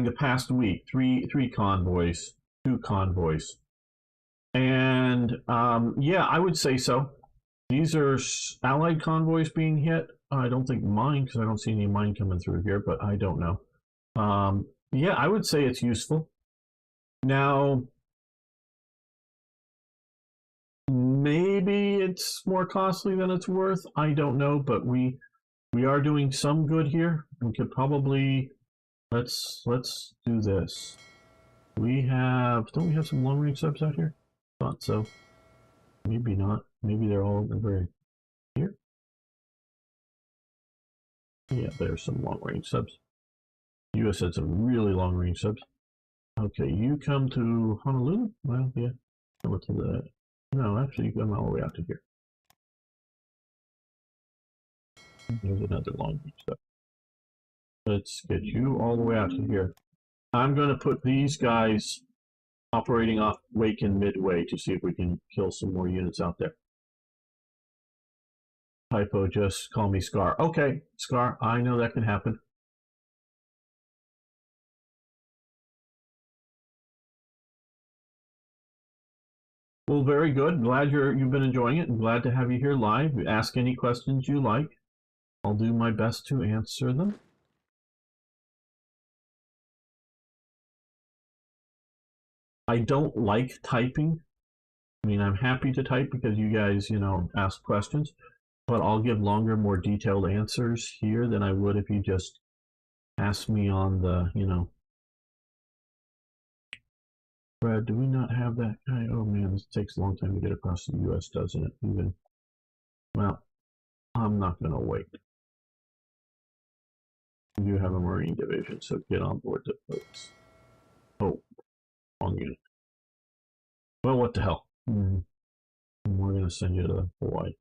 the past week, three convoys, 2 convoys, and yeah, I would say so. These are Allied convoys being hit. I don't think mine, because I don't see any mine coming through here, but I don't know. Yeah, I would say it's useful. Now, maybe it's more costly than it's worth. I don't know, but we are doing some good here. We could probably let's do this. Don't we have some long range subs out here? Thought so. Maybe not. Maybe they're all over here. Yeah, there's some long range subs. U.S. had some really long range subs. Okay, you come to Honolulu? Well, yeah. Come to the. No, actually, you come all the way out to here. There's another long range sub. Let's get you all the way out to here. I'm going to put these guys operating off Wake and Midway to see if we can kill some more units out there. Typo, just call me Scar. Okay, Scar, I know that can happen. Well, very good. Glad you've been enjoying it, and glad to have you here live. Ask any questions you like. I'll do my best to answer them. I don't like typing. I mean, I'm happy to type because you guys, ask questions, but I'll give longer, more detailed answers here than I would if you just asked me on the, Brad, do we not have that guy? Oh man, this takes a long time to get across the U.S., doesn't it? Even, well, I'm not going to wait. We do have a Marine division, so get on board the folks. Oh, wrong unit. Well, what the hell? We're going to send you to Hawaii.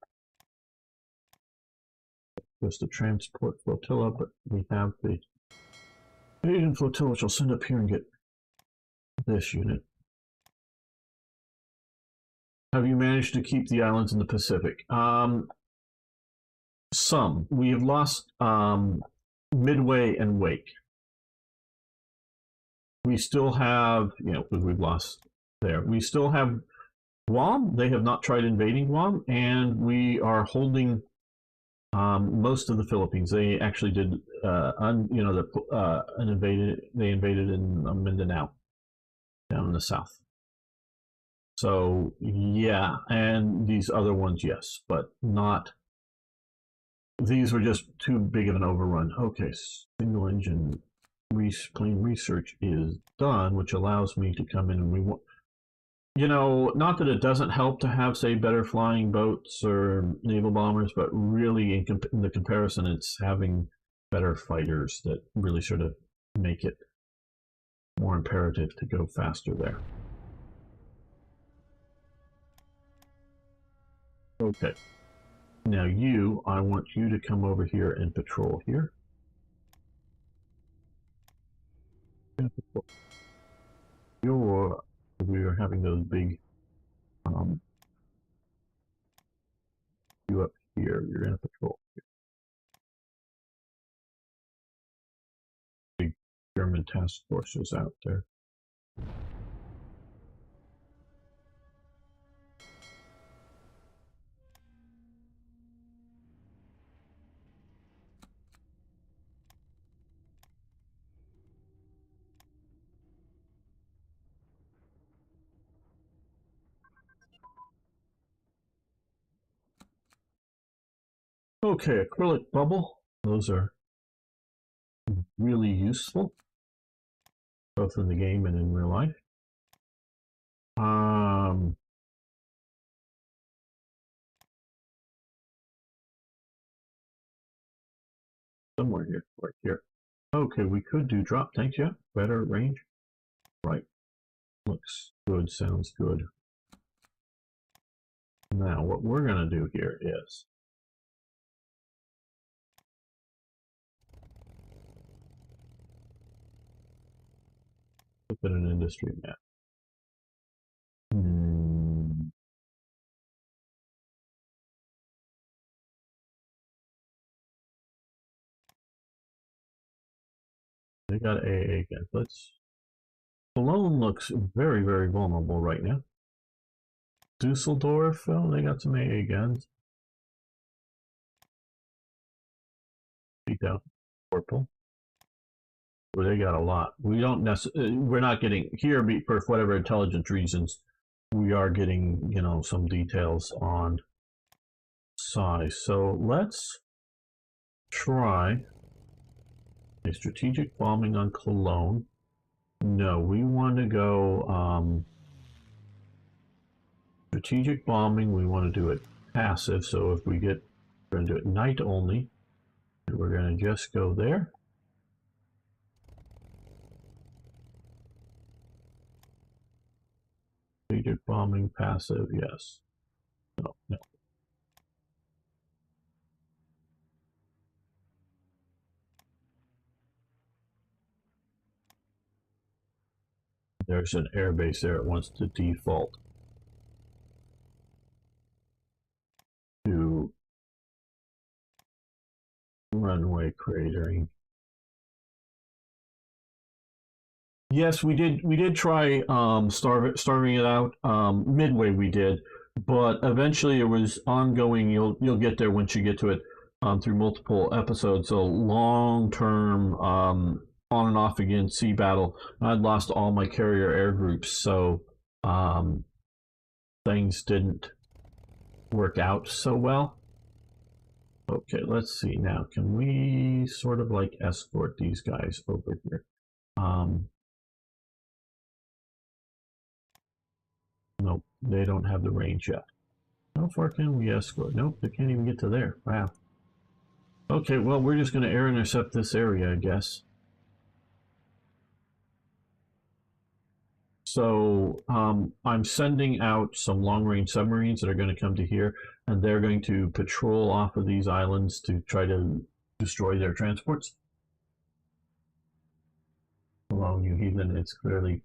Just the transport flotilla, but we have the Asian flotilla, which I'll send up here and get this unit. Have you managed to keep the islands in the Pacific? Some. We have lost Midway and Wake. We still have, we've lost there. We still have Guam. They have not tried invading Guam, and we are holding most of the Philippines. They actually did, invaded. They invaded in Mindanao, down in the south. So yeah, and these other ones, yes, but not. These were just too big of an overrun. Okay, single engine plane research is done, which allows me to come in and you know, not that it doesn't help to have, say, better flying boats or naval bombers, but really in the comparison, it's having better fighters that really sort of make it more imperative to go faster there. Okay. Now I want you to come over here and patrol here. We are having those big, you up here, you're gonna patrol. Big German task forces out there. Okay, acrylic bubble. Those are really useful, both in the game and in real life. Somewhere here, right here. Okay, we could do drop tanks, yeah. Better range. Right. Looks good, sounds good. Now, what we're going to do here is look at an industry map. They got AA again. Cologne looks very, very vulnerable right now. Dusseldorf, well, they got some AA guns. Beat out Purple. Well, they got a lot. We don't we're not getting here for whatever intelligence reasons. We are getting, you know, some details on size. So let's try a strategic bombing on Cologne. No, we want to go strategic bombing. We want to do it passive. So if we get, we're going to do it night only. And we're going to just go there. Strategic bombing passive, yes. No, no. There's an airbase there. It wants to default to runway cratering. Yes, we did. We did try starving it out. Midway we did, but eventually it was ongoing. You'll get there once you get to it through multiple episodes. So long term on and off again sea battle. I'd lost all my carrier air groups, so things didn't work out so well. Okay, let's see now. Can we sort of like escort these guys over here? Nope, they don't have the range yet. How far can we escort? Nope, they can't even get to there. Wow. Okay, well, we're just going to air intercept this area, I guess. So I'm sending out some long-range submarines that are going to come to here, and they're going to patrol off of these islands to try to destroy their transports. Hello, you heathen, it's clearly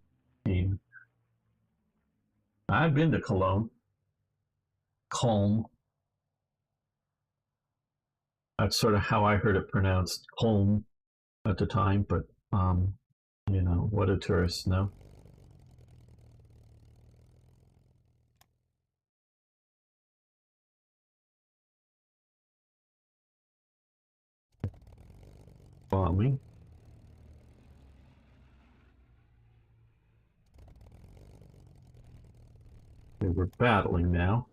seen. I've been to Cologne. Colm. That's sort of how I heard it pronounced, Colm, at the time, but you know, what a tourist, no? Bombing. Okay, we're battling now.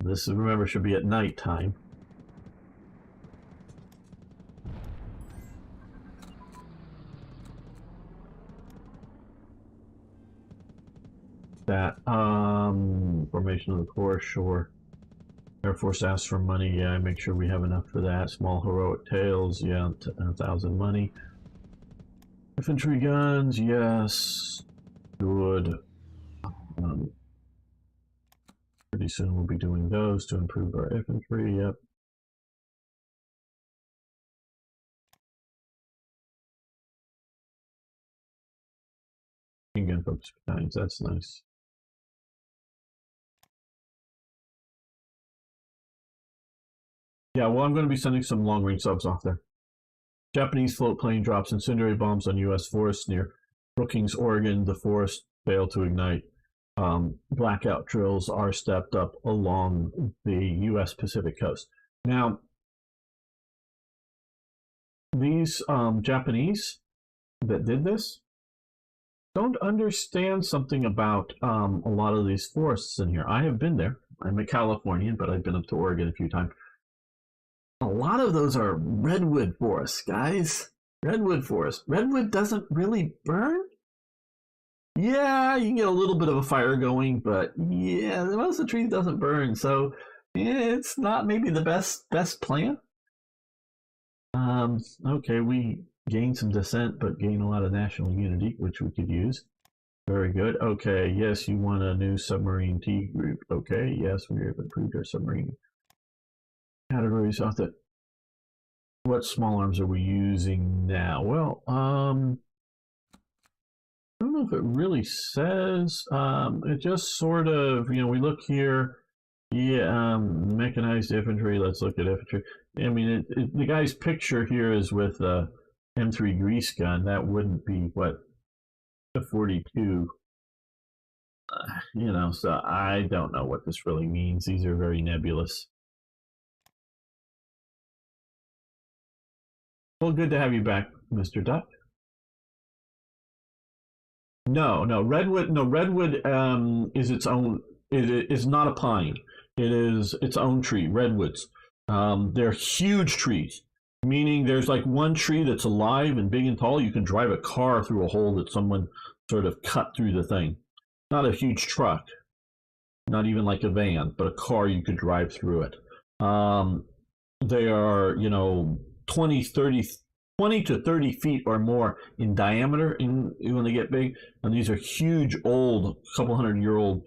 This, remember, should be at night time. that. Formation of the Corps, sure. Air Force asks for money. Yeah, I make sure we have enough for that. Small heroic tales. Yeah, 1,000 money. Infantry guns. Yes. Good. Pretty soon we'll be doing those to improve our infantry. Yep. Gun focus battalions. That's nice. Yeah, well, I'm going to be sending some long-range subs off there. Japanese float plane drops incendiary bombs on U.S. forests near Brookings, Oregon. The forest failed to ignite. Blackout drills are stepped up along the U.S. Pacific coast. Now, these Japanese that did this don't understand something about a lot of these forests in here. I have been there. I'm a Californian, but I've been up to Oregon a few times. A lot of those are redwood forests, guys. Redwood forest. Redwood doesn't really burn. Yeah, you can get a little bit of a fire going, but yeah, most of the tree doesn't burn. So yeah, it's not maybe the best plan. Okay, we gain some dissent, but gain a lot of national unity, which we could use. Very good. Okay, yes, you want a new submarine T group. Okay, yes, we have improved our submarine categories off the. What small arms are we using now? Well, I don't know if it really says. It just sort of, we look here. Yeah, mechanized infantry. Let's look at infantry. I mean, the guy's picture here is with a M3 grease gun. That wouldn't be what the 42. So I don't know what this really means. These are very nebulous. Well, good to have you back, Mr. Duck. No, redwood. No, redwood is its own. It is not a pine. It is its own tree. Redwoods. They're huge trees, meaning there's like one tree that's alive and big and tall. You can drive a car through a hole that someone sort of cut through the thing. Not a huge truck, not even like a van, but a car you could drive through it. They are, 20, 30, 20 to 30 feet or more in diameter when they get big. And these are huge, old, couple 100-year-old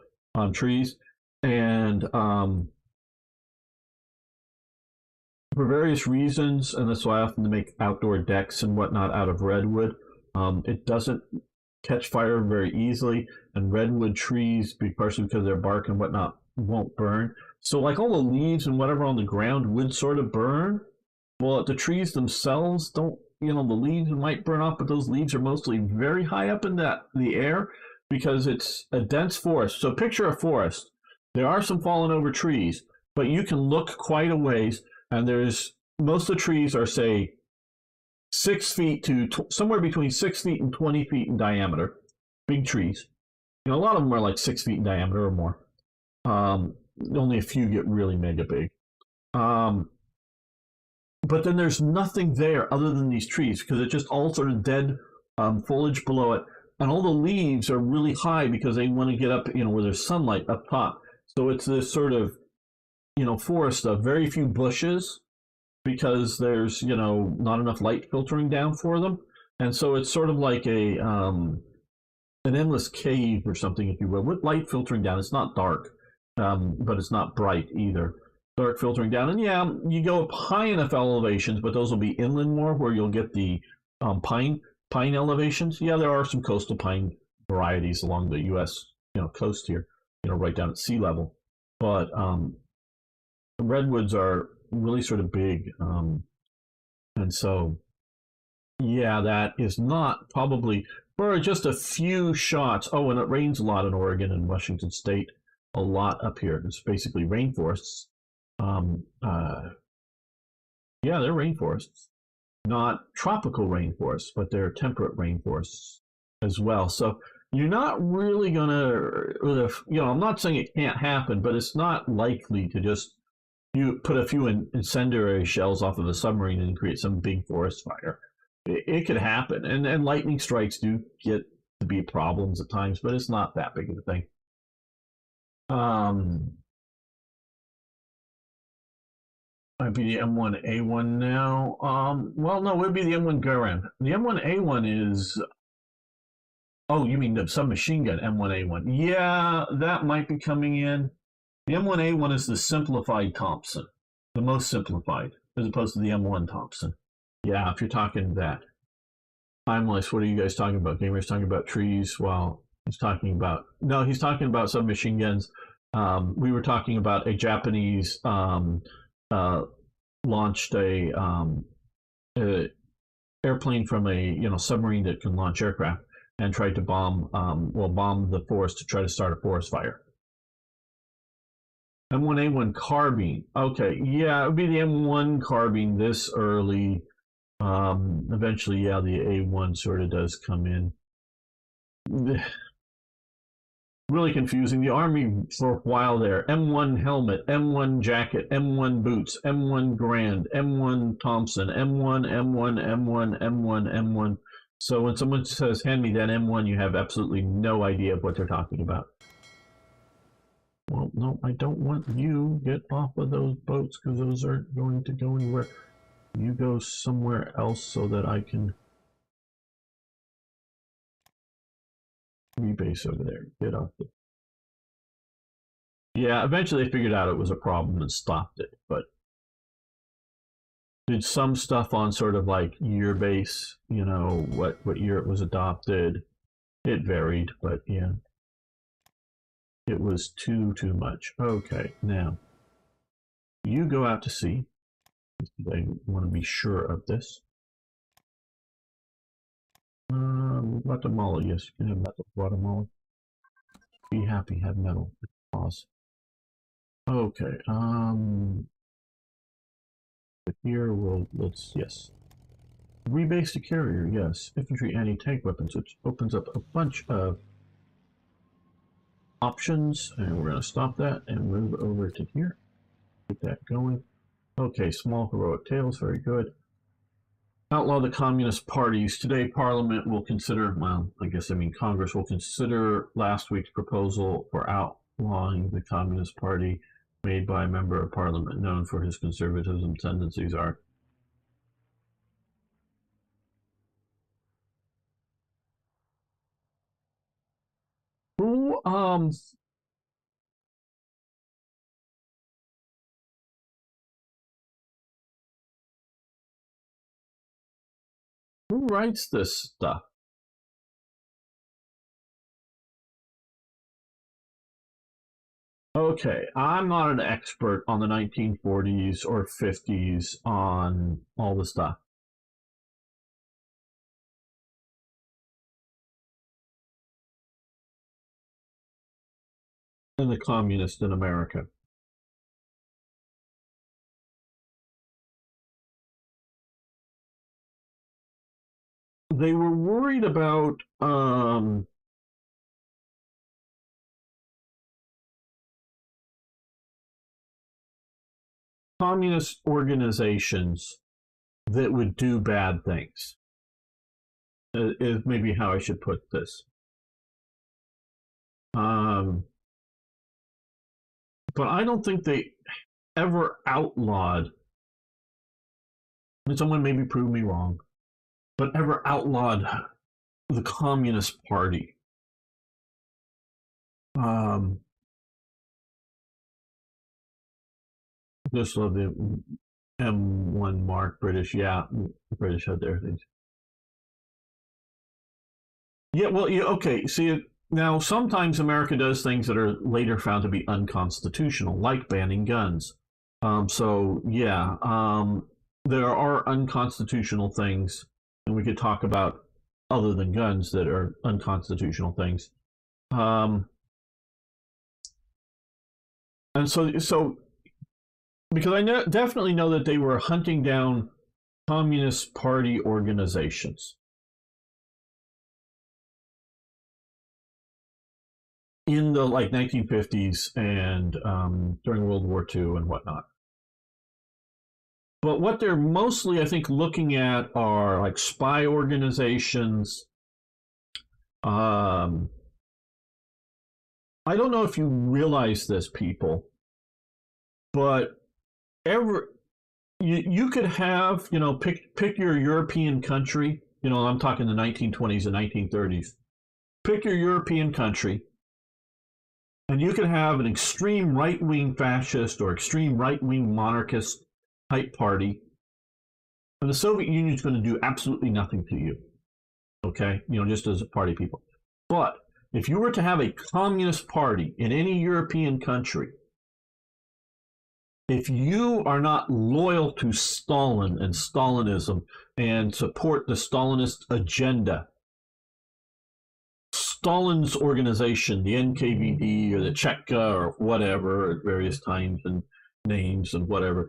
trees. And for various reasons, and that's why I often make outdoor decks and whatnot out of redwood, it doesn't catch fire very easily. And redwood trees, partially because their bark and whatnot, won't burn. So like all the leaves and whatever on the ground would sort of burn. Well, the trees themselves don't, the leaves might burn off, but those leaves are mostly very high up in the air because it's a dense forest. So picture a forest. There are some fallen over trees, but you can look quite a ways, and most of the trees are, say, 6 feet to somewhere between 6 feet and 20 feet in diameter. Big trees. A lot of them are like 6 feet in diameter or more. Only a few get really mega big. But then there's nothing there other than these trees because it's just all sort of dead foliage below it. And all the leaves are really high because they want to get up, where there's sunlight up top. So it's this sort of, forest of very few bushes because there's, not enough light filtering down for them. And so it's sort of like an endless cave or something, if you will, with light filtering down. It's not dark, but it's not bright either. Dark filtering down, and yeah, you go up high enough elevations, but those will be inland more, where you'll get the pine elevations. Yeah, there are some coastal pine varieties along the U.S. coast here, right down at sea level. But redwoods are really sort of big, and so yeah, that is not probably for just a few shots. Oh, and it rains a lot in Oregon and Washington State, a lot up here. It's basically rainforests. Yeah, they're rainforests, not tropical rainforests, but they're temperate rainforests as well. So you're not really gonna, I'm not saying it can't happen, but it's not likely to just you put a few incendiary shells off of a submarine and create some big forest fire. It could happen, and lightning strikes do get to be problems at times, but it's not that big of a thing. Um, Might be the M1A1 now. Well, no, it would be the M1 Garand. The M1A1 is. Oh, you mean the submachine gun M1A1? Yeah, that might be coming in. The M1A1 is the simplified Thompson, the most simplified, as opposed to the M1 Thompson. Yeah, if you're talking that. Timeless, what are you guys talking about? Gamer's talking about trees while he's talking about. No, he's talking about submachine guns. We were talking about a Japanese uh, launched a airplane from a submarine that can launch aircraft and tried to bomb the forest to try to start a forest fire. M1A1 carbine. Okay, yeah, it would be the M1 carbine this early. Eventually, yeah, the A1 sort of does come in. Really confusing. The Army for a while there. M1 helmet, M1 jacket, M1 boots, M1 Grand, M1 Thompson, M1, M1, M1, M1, M1. So when someone says, hand me that M1, you have absolutely no idea of what they're talking about. Well, no, I don't want you. Get off of those boats because those aren't going to go anywhere. You go somewhere else so that I can rebase over there. Get off the. Yeah, eventually they figured out it was a problem and stopped it, but did some stuff on sort of like year base, what year it was adopted. It varied, but yeah. It was too much. Okay, now you go out to sea. I want to be sure of this. Guatemala, yes, you can have metal. Guatemala. Be happy, have metal. Pause. Okay, here yes. Rebase the carrier, yes. Infantry anti-tank weapons, which opens up a bunch of options, and we're going to stop that and move over to here. Get that going. Okay, small heroic tales, very good. Outlaw the communist parties. Today, Parliament will consider, Congress will consider last week's proposal for outlawing the Communist Party made by a member of Parliament known for his conservatism tendencies are. Who writes this stuff? Okay, I'm not an expert on the 1940s or 50s on all the stuff. And the communists in America. They were worried about communist organizations that would do bad things. Is maybe how I should put this. But I don't think they ever outlawed, and someone maybe prove me wrong, but ever outlawed the Communist Party. Just love the M1 mark, British. Yeah, British had their things. Yeah, well, yeah, okay. See, now sometimes America does things that are later found to be unconstitutional, like banning guns. So yeah, there are unconstitutional things, and we could talk about other than guns that are unconstitutional things. And so because definitely know that they were hunting down Communist Party organizations in the 1950s and during World War II and whatnot. But what they're mostly, I think, looking at are like spy organizations, I don't know if you realize this, people, but every you could have, pick your European country. I'm talking the 1920s and 1930s. Pick your European country, and you could have an extreme right wing fascist or extreme right wing monarchist type party, and the Soviet Union is going to do absolutely nothing to you. Okay, just as a party people. But if you were to have a communist party in any European country, if you are not loyal to Stalin and Stalinism and support the Stalinist agenda, Stalin's organization, the NKVD or the Cheka or whatever, at various times and names and whatever,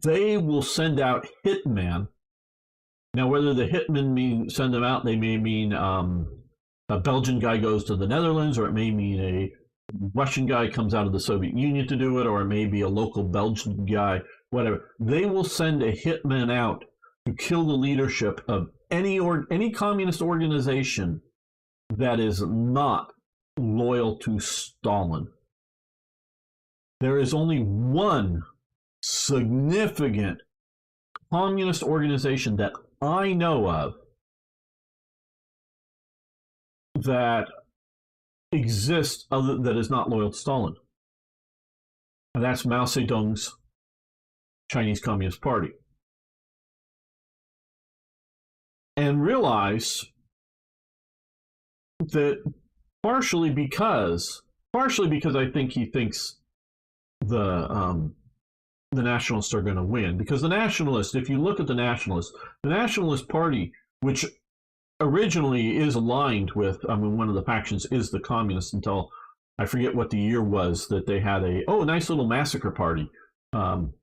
they will send out hitmen. Now, whether the hitmen mean send them out, they may mean a Belgian guy goes to the Netherlands, or it may mean a Russian guy comes out of the Soviet Union to do it, or it may be a local Belgian guy, whatever. They will send a hitman out to kill the leadership of any communist organization that is not loyal to Stalin. There is only one significant communist organization that I know of that exists that is not loyal to Stalin. And that's Mao Zedong's Chinese Communist Party. And realize that partially because I think he thinks the nationalists are going to win, because the nationalists, if you look at the Nationalist Party, which originally is aligned with, one of the factions is the communists, until I forget what the year was that they had a nice little massacre party in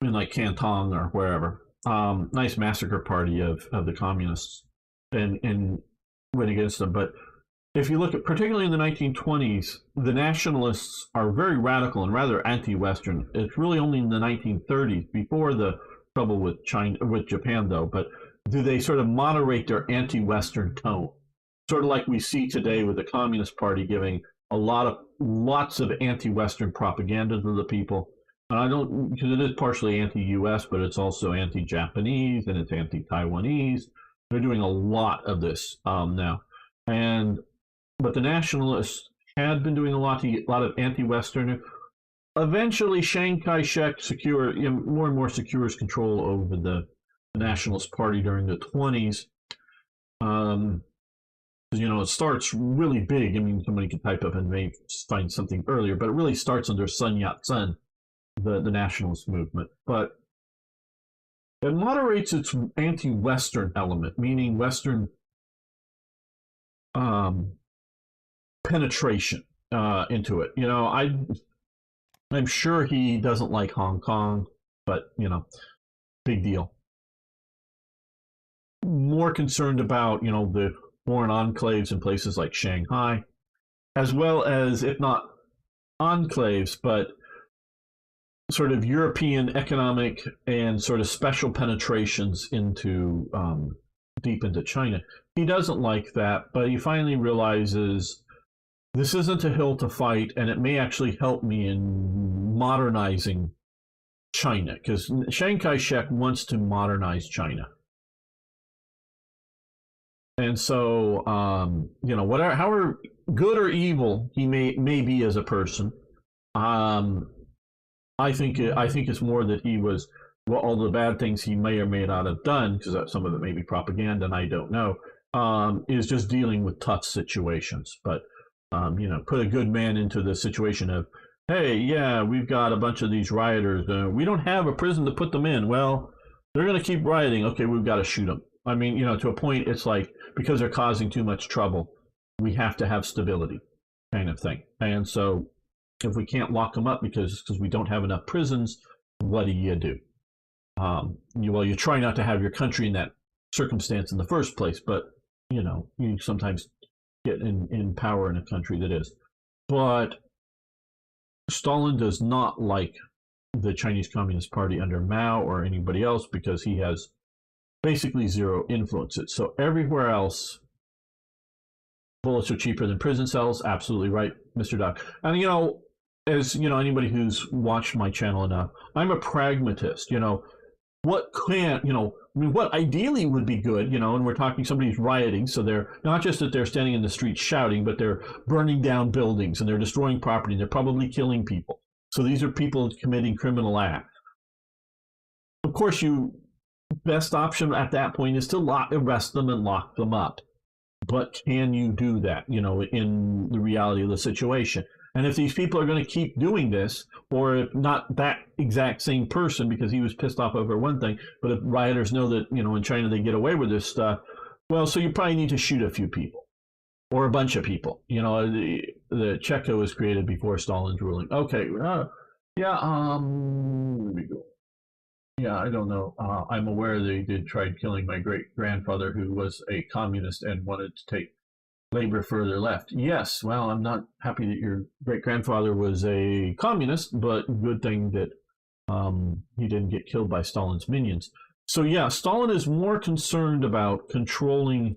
like Canton or wherever, nice massacre party of the communists and went against them. But if you look at, particularly in the 1920s, the nationalists are very radical and rather anti-Western. It's really only in the 1930s, before the trouble with Japan though, but do they sort of moderate their anti-Western tone? Sort of like we see today with the Communist Party giving lots of anti-Western propaganda to the people. And I don't, because it is partially anti-US, but it's also anti-Japanese and it's anti-Taiwanese. They're doing a lot of this now. But the nationalists had been doing a lot of anti-Western. Eventually, Chiang Kai-shek more and more secures control over the Nationalist Party during the 20s. It starts really big. Somebody could type up and may find something earlier, but it really starts under Sun Yat-sen, the nationalist movement. But it moderates its anti-Western element, meaning Western penetration into it. I'm sure he doesn't like Hong Kong, but big deal. More concerned about the foreign enclaves in places like Shanghai, as well as, if not enclaves, but sort of European economic and sort of special penetrations into deep into China. He doesn't like that, but he finally realizes this isn't a hill to fight, and it may actually help me in modernizing China, because Chiang Kai-shek wants to modernize China. And so, whatever, however good or evil he may be as a person, I think it's more that he was, all the bad things he may or may not have done, because some of it may be propaganda, and I don't know, is just dealing with tough situations. But put a good man into the situation of, hey, yeah, we've got a bunch of these rioters. We don't have a prison to put them in. Well, they're going to keep rioting. Okay, we've got to shoot them. To a point, it's like, because they're causing too much trouble, we have to have stability, kind of thing. And so if we can't lock them up because we don't have enough prisons, what do? You try not to have your country in that circumstance in the first place, but you sometimes get in power in a country that is. But Stalin does not like the Chinese Communist Party under Mao or anybody else, because he has basically zero influence. So everywhere else, bullets are cheaper than prison cells. Absolutely right, Mr. Doc. And as anybody who's watched my channel enough, I'm a pragmatist. What can't, I mean, what ideally would be good, and we're talking somebody's rioting, so they're not just that they're standing in the street shouting, but they're burning down buildings and they're destroying property. They're probably killing people. So these are people committing criminal acts. Of course, best option at that point is to arrest them and lock them up. But can you do that, in the reality of the situation? And if these people are going to keep doing this, or if not that exact same person because he was pissed off over one thing, but if rioters know that, in China they get away with this stuff, well, so you probably need to shoot a few people or a bunch of people. The Cheka was created before Stalin's ruling. Okay, yeah, let me go. Yeah, I don't know. I'm aware they did try killing my great-grandfather who was a communist and wanted to take labor further left. Yes, well, I'm not happy that your great-grandfather was a communist, but good thing that he didn't get killed by Stalin's minions. So yeah, Stalin is more concerned about controlling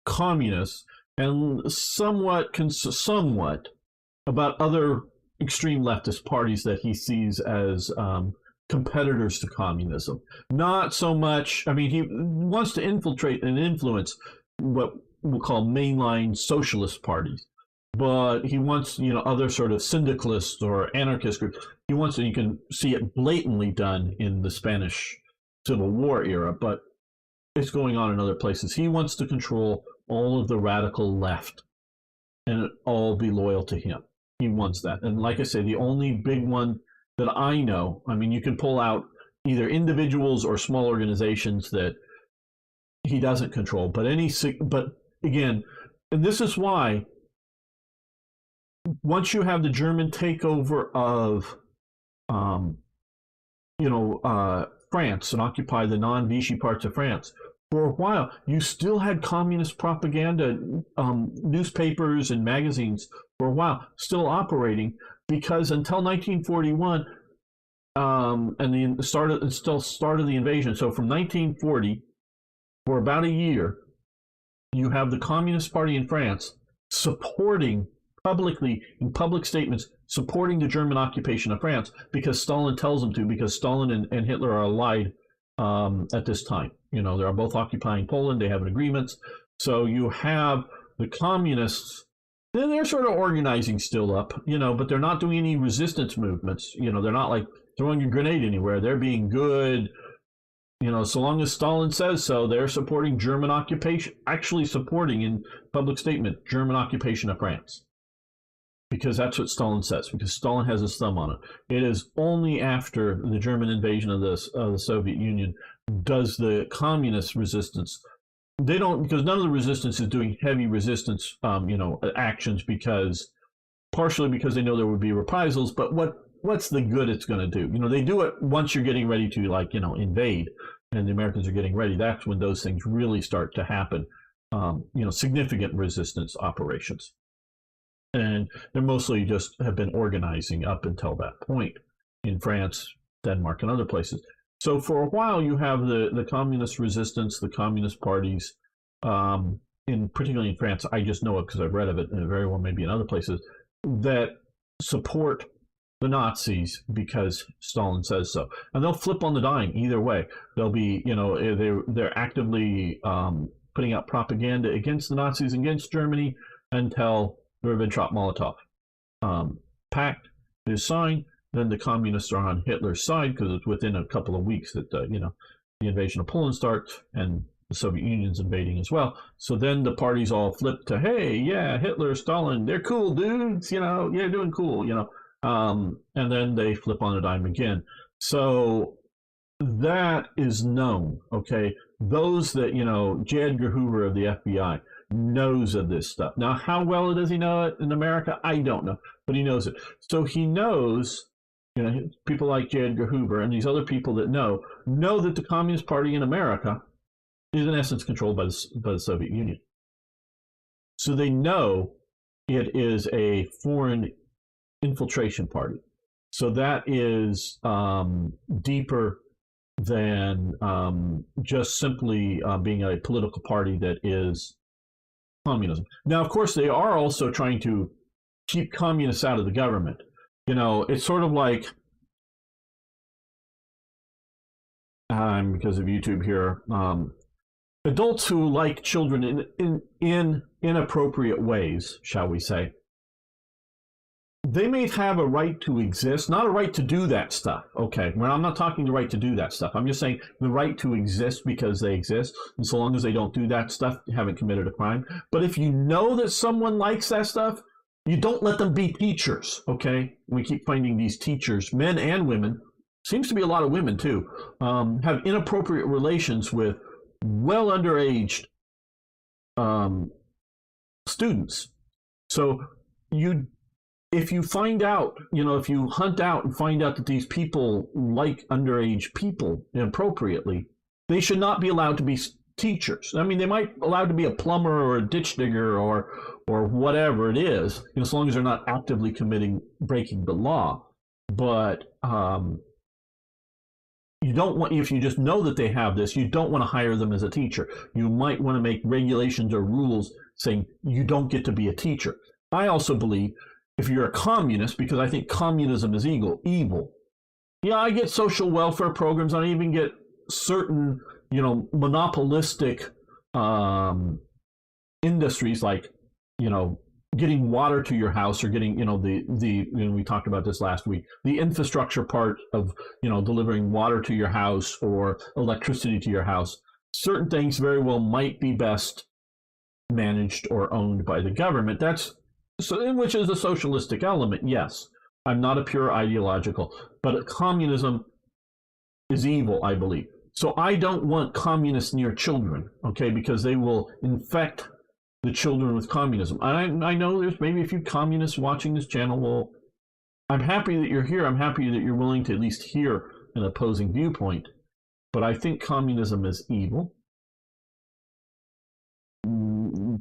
communists and somewhat about other extreme leftist parties that he sees as competitors to communism. Not so much, I mean, he wants to infiltrate and influence what we'll call mainline socialist parties, but he wants, other sort of syndicalists or anarchist groups. He wants, and you can see it blatantly done in the Spanish Civil War era, but it's going on in other places. He wants to control all of the radical left and all be loyal to him. He wants that. And like I say, the only big one that I know, I mean, you can pull out either individuals or small organizations that he doesn't control. But again, and this is why once you have the German takeover of, France and occupy the non-Vichy parts of France, for a while, you still had communist propaganda, newspapers and magazines for a while still operating, because until 1941, and the start of the invasion. So from 1940, for about a year, you have the Communist Party in France supporting publicly, in public statements, supporting the German occupation of France because Stalin tells them to, because Stalin and Hitler are allied at this time. They're both occupying Poland. They have an agreement. So you have the communists, they're sort of organizing still up, but they're not doing any resistance movements. They're not like throwing a grenade anywhere. They're being good. So long as Stalin says so, they're supporting German occupation, actually supporting in public statement, German occupation of France. Because that's what Stalin says, because Stalin has his thumb on it. It is only after the German invasion of the Soviet Union does the communist resistance. They don't, because none of the resistance is doing heavy resistance, actions, partially because they know there would be reprisals, but what's the good it's going to do? They do it once you're getting ready to invade, and the Americans are getting ready. That's when those things really start to happen, significant resistance operations. And they're mostly just have been organizing up until that point in France, Denmark, and other places. So for a while, you have the communist resistance, the communist parties, particularly in France. I just know it because I've read of it, and very well maybe in other places, that support the Nazis because Stalin says so. And they'll flip on the dime either way. They'll be, they're actively putting out propaganda against the Nazis, against Germany, until the Ribbentrop-Molotov pact is signed. Then the communists are on Hitler's side because it's within a couple of weeks that the invasion of Poland starts and the Soviet Union's invading as well. So then the parties all flip to, hey, yeah, Hitler, Stalin, they're cool dudes, yeah, doing cool, and then they flip on a dime again. So that is known, okay? Those that, J. Edgar Hoover of the FBI knows of this stuff. Now, how well does he know it in America? I don't know, but he knows it. So he knows, people like J. Edgar Hoover and these other people that know that the Communist Party in America is in essence controlled by the Soviet Union. So they know it is a foreign infiltration party. So that is deeper than just simply being a political party that is communism. Now, of course, they are also trying to keep communists out of the government. It's sort of like, because of YouTube here, adults who like children in inappropriate ways, shall we say, they may have a right to exist, not a right to do that stuff. Okay, well, I'm not talking the right to do that stuff. I'm just saying the right to exist because they exist. And so long as they don't do that stuff, they haven't committed a crime. But if you know that someone likes that stuff, you don't let them be teachers. Okay, we keep finding these teachers, men and women, seems to be a lot of women too, have inappropriate relations with well underaged students. So if you find out, if you hunt out and find out that these people like underage people inappropriately, they should not be allowed to be teachers. I mean, they might be allowed to be a plumber or a ditch digger or whatever it is, as long as they're not actively breaking the law. But you don't want, if you just know that they have this, you don't want to hire them as a teacher. You might want to make regulations or rules saying you don't get to be a teacher. I also believe if you're a communist, because I think communism is evil. Yeah, I get social welfare programs. I even get certain, monopolistic industries like, getting water to your house or getting, we talked about this last week, the infrastructure part of, delivering water to your house or electricity to your house. Certain things very well might be best managed or owned by the government. Which is a socialistic element, yes. I'm not a pure ideological, but communism is evil, I believe. So I don't want communists near children, okay, because they will infect the children with communism. I know there's maybe a few communists watching this channel. Well, I'm happy that you're here. I'm happy that you're willing to at least hear an opposing viewpoint. But I think communism is evil.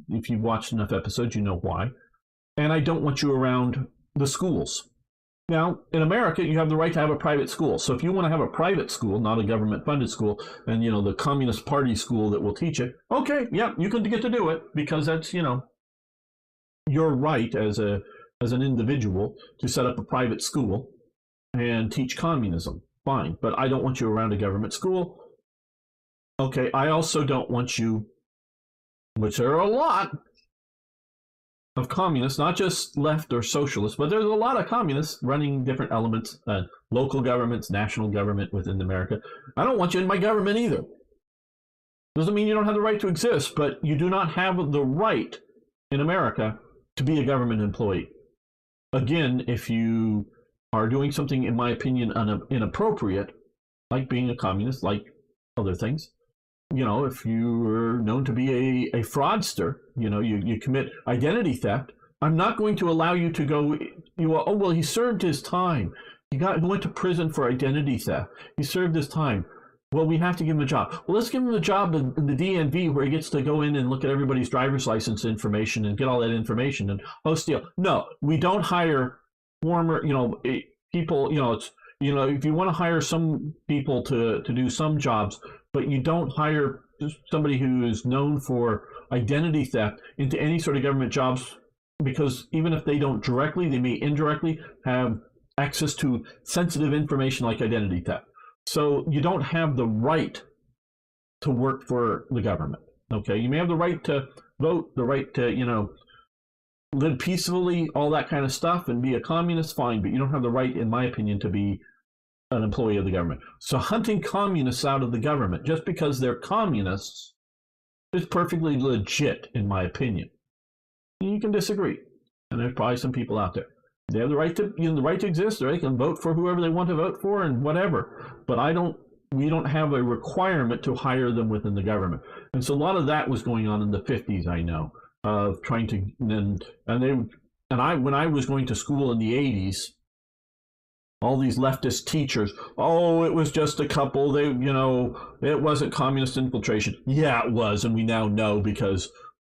If you've watched enough episodes, you know why. And I don't want you around the schools. Now, in America, you have the right to have a private school. So if you want to have a private school, not a government-funded school, and, the Communist Party school that will teach it, okay, yeah, you can get to do it because that's, your right as an individual to set up a private school and teach communism. Fine, but I don't want you around a government school. Okay, I also don't want you, which there are a lot of communists, not just left or socialists, but there's a lot of communists running different elements, local governments, national government within America. I don't want you in my government either. Doesn't mean you don't have the right to exist, but you do not have the right in America to be a government employee. Again, if you are doing something, in my opinion, inappropriate, like being a communist, like other things, if you're known to be a fraudster, you commit identity theft, I'm not going to allow you to go, oh, well, he served his time. He went to prison for identity theft. He served his time. Well, we have to give him a job. Well, let's give him a job in the DMV where he gets to go in and look at everybody's driver's license information and get all that information and, steal. No, we don't hire former, people, if you want to hire some people to do some jobs, but you don't hire somebody who is known for identity theft into any sort of government jobs, because even if they don't directly, they may indirectly have access to sensitive information like identity theft. So you don't have the right to work for the government. Okay, you may have the right to vote, the right to, live peacefully, all that kind of stuff, and be a communist, fine, but you don't have the right, in my opinion, to be an employee of the government. So hunting communists out of the government just because they're communists is perfectly legit, in my opinion. You can disagree, and there's probably some people out there. They have the right to, the right to exist, or they can vote for whoever they want to vote for, and whatever. But we don't have a requirement to hire them within the government. And so a lot of that was going on in the 50s, I know, of trying to, when I was going to school in the 80s, all these leftist teachers, it was just a couple, it wasn't communist infiltration. Yeah, it was, and we now know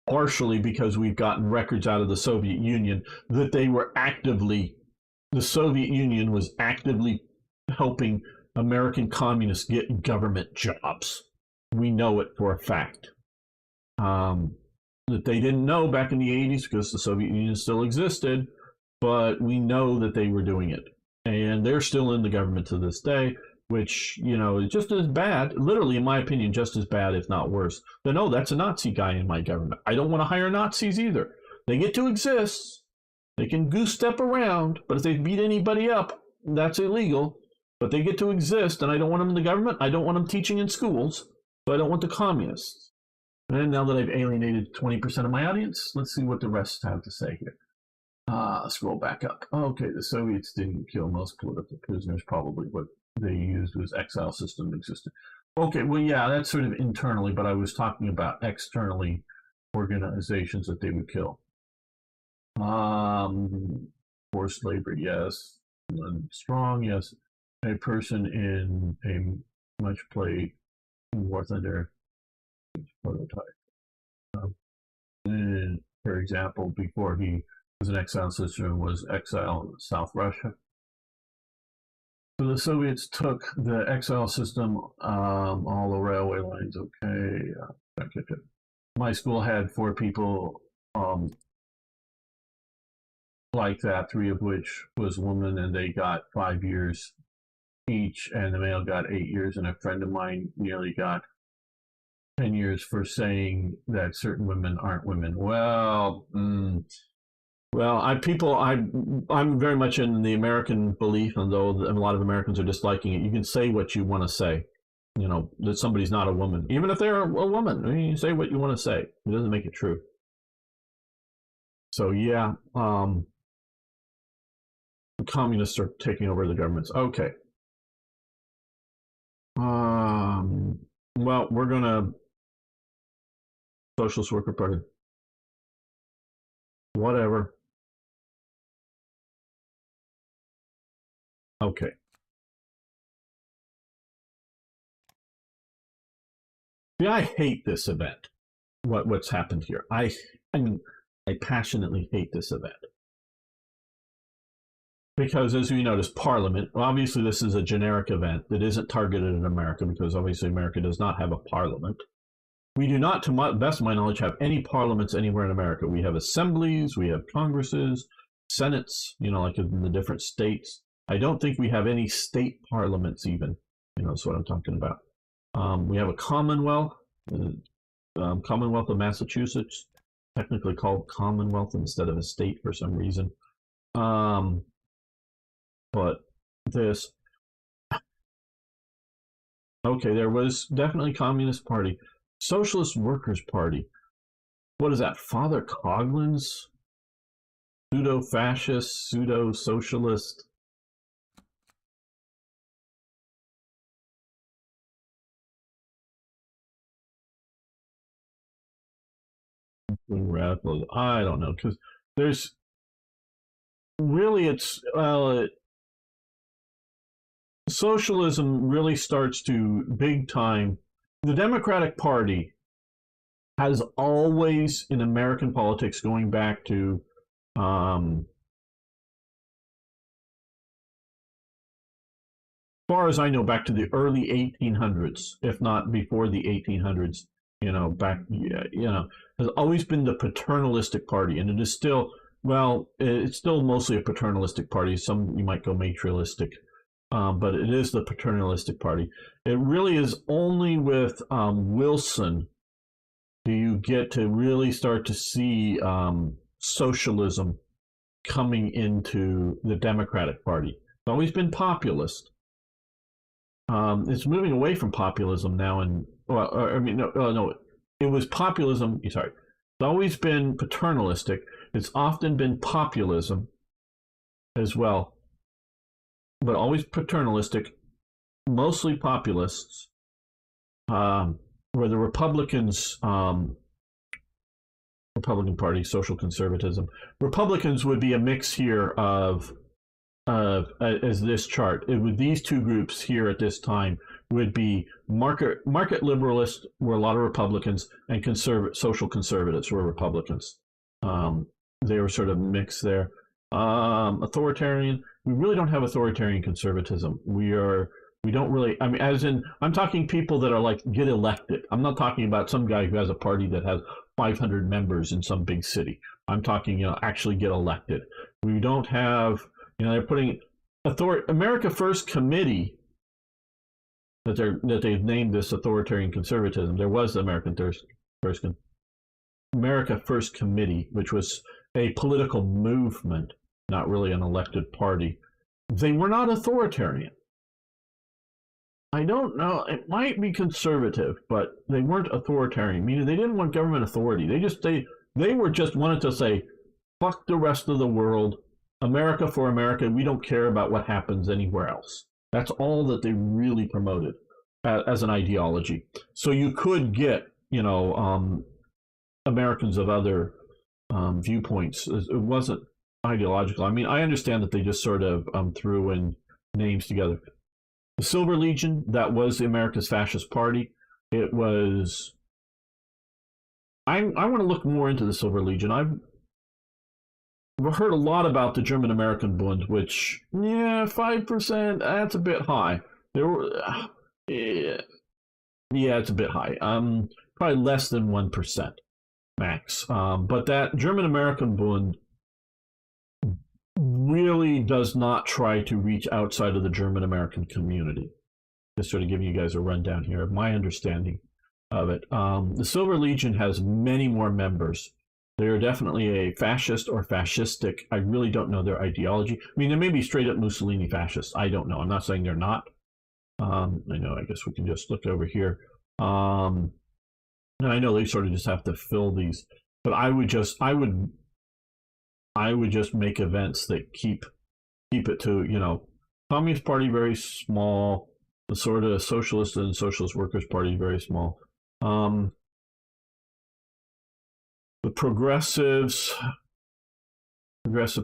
partially because we've gotten records out of the Soviet Union that the Soviet Union was actively helping American communists get government jobs. We know it for a fact. That they didn't know back in the 80s because the Soviet Union still existed, but we know that they were doing it. And they're still in the government to this day, which, is just as bad, literally, in my opinion, just as bad, if not worse, than, oh, that's a Nazi guy in my government. I don't want to hire Nazis either. They get to exist. They can goose step around, but if they beat anybody up, that's illegal. But they get to exist, and I don't want them in the government. I don't want them teaching in schools, so I don't want the communists. And now that I've alienated 20% of my audience, let's see what the rest have to say here. Scroll back up. Okay, the Soviets didn't kill most political prisoners. Probably what they used was exile system existed. Okay, well, yeah, that's sort of internally, but I was talking about externally organizations that they would kill. Forced labor, yes. Strong, yes. A person in a much played War Thunder prototype. For example, before he was an exile citizen, was exile in South Russia. So the Soviets took the exile system, all the railway lines. Okay, my school had 4 people like that, 3 of which was women, and they got 5 years each, and the male got 8 years, and a friend of mine nearly got 10 years for saying that certain women aren't women. Well, I'm very much in the American belief, and though a lot of Americans are disliking it, you can say what you want to say. That somebody's not a woman, even if they're a woman. I mean, you say what you want to say. It doesn't make it true. So yeah, the communists are taking over the governments. Okay. Well, we're gonna Socialist Worker Party. Whatever. Okay. See, I hate this event. What's happened here? I passionately hate this event. Because, as we notice, Parliament, obviously this is a generic event that isn't targeted at America, because obviously America does not have a parliament. We do not, to the best of my knowledge, have any parliaments anywhere in America. We have assemblies, we have congresses, senates, like in the different states. I don't think we have any state parliaments even. That's what I'm talking about. We have a Commonwealth, Commonwealth of Massachusetts, technically called Commonwealth instead of a state for some reason. But this, okay, there was definitely Communist Party. Socialist Workers Party. What is that? Father Coughlin's pseudo-fascist, pseudo-socialist. Radicals. I don't know, because there's really socialism really starts to big time. The Democratic Party has always, in American politics, going back to as far as I know, back to the early 1800s, if not before the 1800s, has always been the paternalistic party, and it is still, it's still mostly a paternalistic party. Some you might go matrialistic. But it is the paternalistic party. It really is only with Wilson do you get to really start to see socialism coming into the Democratic Party. It's always been populist. It's moving away from populism now, no, it was populism. Sorry, it's always been paternalistic. It's often been populism as well, but always paternalistic, mostly populists, where the Republicans, Republican Party, social conservatism. Republicans would be a mix here of as this chart. It would, these two groups here at this time would be market liberalists were a lot of Republicans, and social conservatives were Republicans. They were sort of mixed there. Authoritarian. We really don't have authoritarian conservatism. We are We don't really, I mean, as in, I'm talking people that are like, get elected. I'm not talking about some guy who has a party that has 500 members in some big city. I'm talking, actually get elected. We don't have, they're putting America First Committee that they've named this authoritarian conservatism. There was the America First Committee, which was a political movement, not really an elected party. They were not authoritarian. I don't know. It might be conservative, but they weren't authoritarian. Meaning they didn't want government authority. They were just wanted to say, fuck the rest of the world. America for America. We don't care about what happens anywhere else. That's all that they really promoted as an ideology. So you could get, Americans of other viewpoints. It wasn't ideological. I mean, I understand that they just sort of threw in names together. The Silver Legion, that was America's fascist party. It was. I want to look more into the Silver Legion. I've heard a lot about the German American Bund, which 5%. That's a bit high. There were, yeah, it's a bit high. Probably less than 1% max. But that German American Bund really does not try to reach outside of the German American community. Just sort of giving you guys a rundown here of my understanding of it. The Silver Legion has many more members. They are definitely a fascist or fascistic. I really don't know their ideology. I mean, they may be straight up Mussolini fascists. I don't know. I'm not saying they're not. I know. I guess we can just look over here. And I know they sort of just have to fill these, but I would just make events that keep it to, Communist Party very small, the sort of Socialist and Socialist Workers Party very small. The Progressive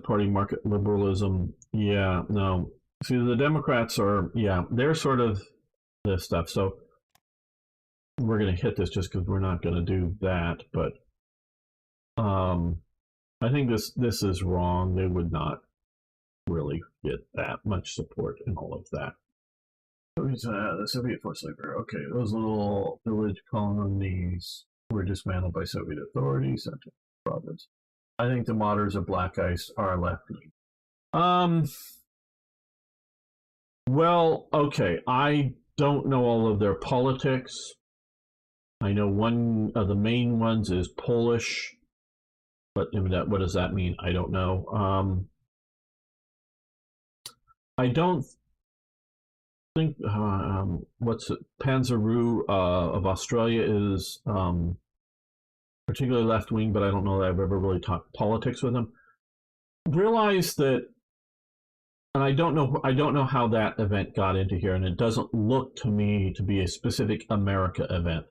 Party, market liberalism, no. See, the Democrats are, they're sort of this stuff. So we're going to hit this just because we're not going to do that, but I think this is wrong. They would not really get that much support in all of that. The Soviet forced labor. Okay, those little village colonies were dismantled by Soviet authorities. Central province. I think the moderators of Black Ice are left wing. Well, okay. I don't know all of their politics. I know one of the main ones is Polish. But what does that mean? I don't know. I don't think Panzeroo of Australia is particularly left wing, but I don't know that I've ever really talked politics with him. Realize that, and I don't know how that event got into here, and it doesn't look to me to be a specific America event.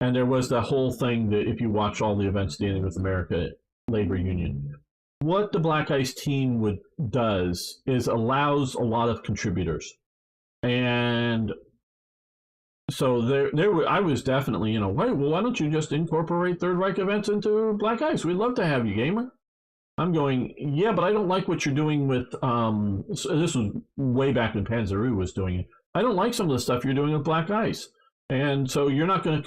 And there was that whole thing that if you watch all the events dealing with America Labor Union, what the Black Ice team does is allows a lot of contributors. And so I was definitely, why don't you just incorporate Third Reich events into Black Ice? We'd love to have you, gamer. I'm going, yeah, but I don't like what you're doing with, so this was way back when Panzeroo was doing it. I don't like some of the stuff you're doing with Black Ice. And so you're not going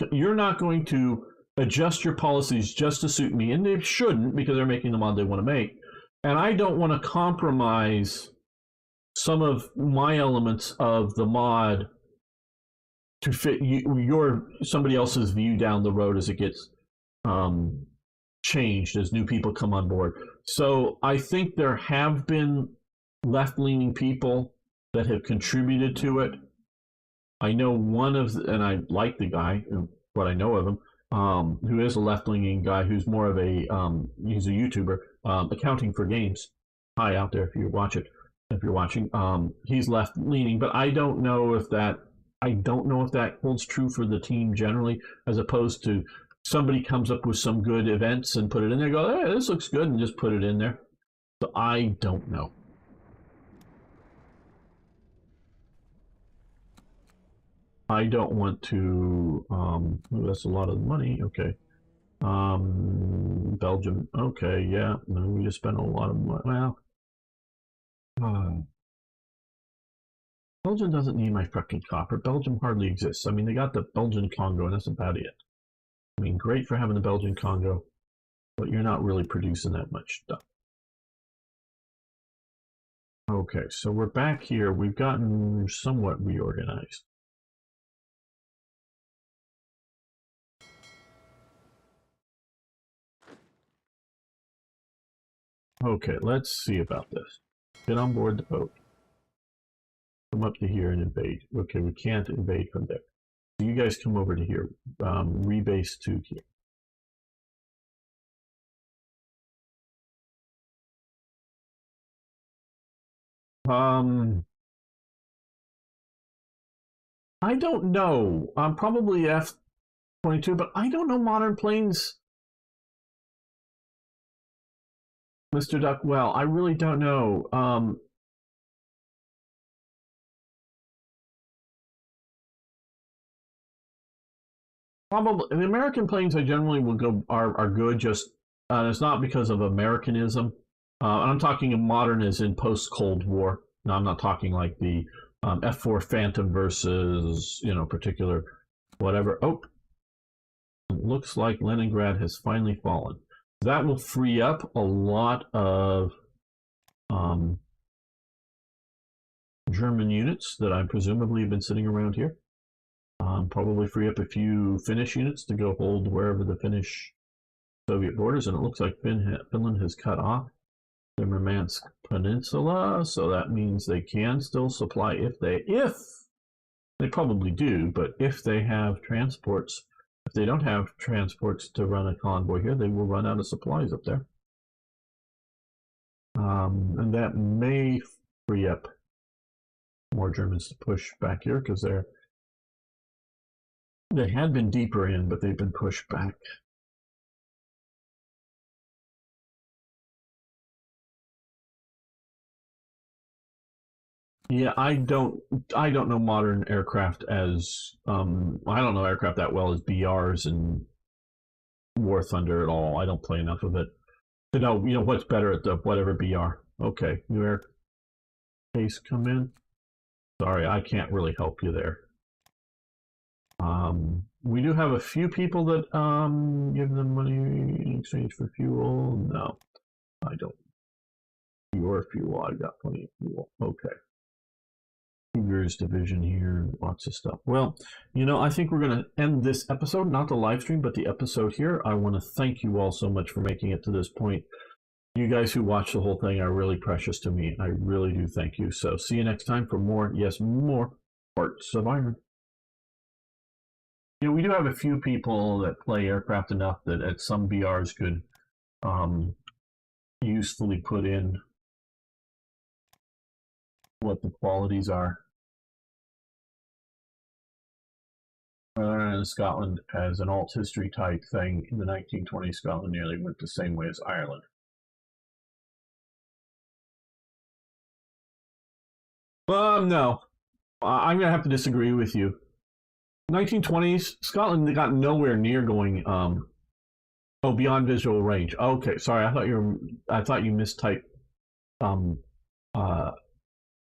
to adjust your policies just to suit me, and they shouldn't, because they're making the mod they want to make. And I don't want to compromise some of my elements of the mod to fit somebody else's view down the road as it gets changed, as new people come on board. So I think there have been left-leaning people that have contributed to it. I know and I like the guy, what I know of him, who is a left-leaning guy who's more of he's a YouTuber, Accounting for Games. Hi out there if you're watching. He's left-leaning, but I don't know if that holds true for the team generally, as opposed to somebody comes up with some good events and put it in there, go, hey, this looks good, and just put it in there. So I don't know. I don't want to, that's a lot of money, okay. Belgium, okay, yeah, no, we just spent a lot of money, well, Belgium doesn't need my fucking copper. Belgium hardly exists. I mean, they got the Belgian Congo, and that's about it. I mean, great for having the Belgian Congo, but you're not really producing that much stuff. Okay, so we're back here. We've gotten somewhat reorganized. Okay, let's see about this. Get on board the boat. Come up to here and invade. Okay, we can't invade from there. So you guys come over to here. Rebase to here. I don't know. Probably F-22, but I don't know modern planes, Mr. Duck. Well, I really don't know. Probably the American planes I generally will go are good. Just it's not because of Americanism. And I'm talking of modern as in post Cold War. No, I'm not talking like the F4 Phantom versus particular whatever. Oh, it looks like Leningrad has finally fallen. That will free up a lot of German units that I presumably have been sitting around here. Probably free up a few Finnish units to go hold wherever the Finnish Soviet borders, and it looks like Finland has cut off the Murmansk Peninsula, so that means they can still supply if they probably do, but if they have transports, if they don't have transports to run a convoy here, they will run out of supplies up there. And that may free up more Germans to push back here because they had been deeper in, but they've been pushed back. Yeah, I don't know modern aircraft as I don't know aircraft that well as BRs and War Thunder at all. I don't play enough of it to know what's better at the whatever BR. Okay, new air case come in. Sorry, I can't really help you there. We do have a few people that give them money in exchange for fuel. No, I don't. Your fuel, I got plenty of fuel. Okay. Cougars division here, lots of stuff. Well, I think we're going to end this episode, not the live stream, but the episode here. I want to thank you all so much for making it to this point. You guys who watch the whole thing are really precious to me. I really do thank you. So see you next time for more Hearts of Iron. We do have a few people that play aircraft enough that at some BRs could usefully put in what the qualities are. Scotland as an alt history type thing in the 1920s. Scotland nearly went the same way as Ireland. No, I'm gonna have to disagree with you. 1920s, Scotland got nowhere near going. Beyond visual range. Okay, sorry. I thought you mistyped.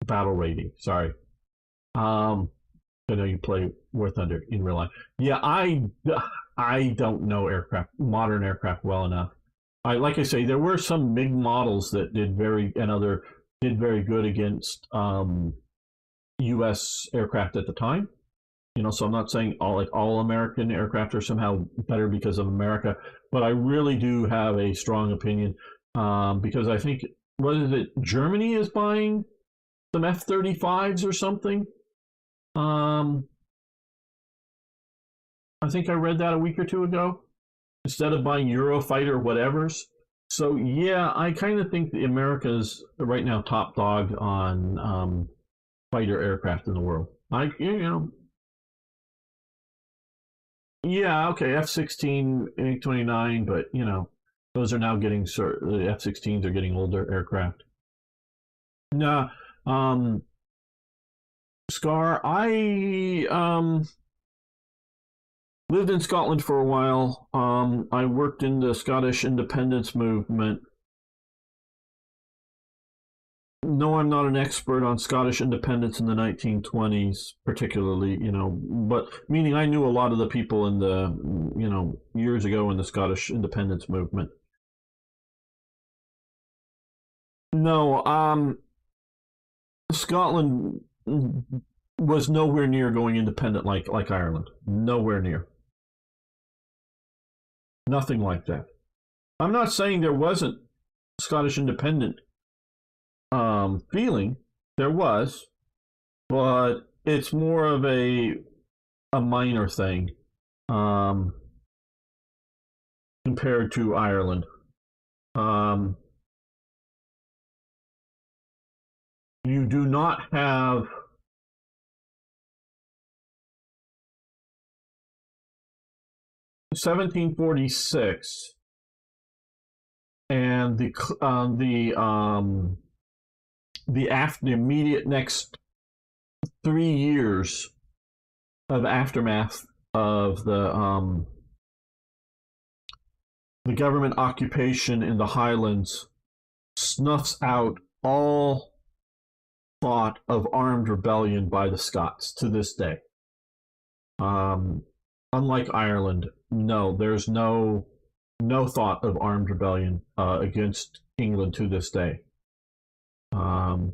Battle rating. Sorry. I know you play War Thunder in real life. Yeah, I don't know modern aircraft well enough. Like I say, there were some MiG models that did very good against U.S. aircraft at the time. So I'm not saying all American aircraft are somehow better because of America, but I really do have a strong opinion because I think Germany is buying some F-35s or something. I think I read that a week or two ago. Instead of buying Eurofighter whatevers. So yeah, I kind of think America's right now top dog on fighter aircraft in the world. Yeah, okay, F-16, A-29, but those are now getting the F-16s are getting older aircraft. Nah, Scar, I lived in Scotland for a while. I worked in the Scottish independence movement. No, I'm not an expert on Scottish independence in the 1920s, particularly, but meaning I knew a lot of the people in the, years ago in the Scottish independence movement. No, Scotland was nowhere near going independent like Ireland. Nowhere near. Nothing like that. I'm not saying there wasn't Scottish independent feeling. There was, but it's more of a minor thing um, compared to Ireland. Um, you do not have 1746 and the immediate next 3 years of aftermath of the government occupation in the Highlands snuffs out all thought of armed rebellion by the Scots to this day. Um, Unlike Ireland, no, there's no thought of armed rebellion against England to this day. Um,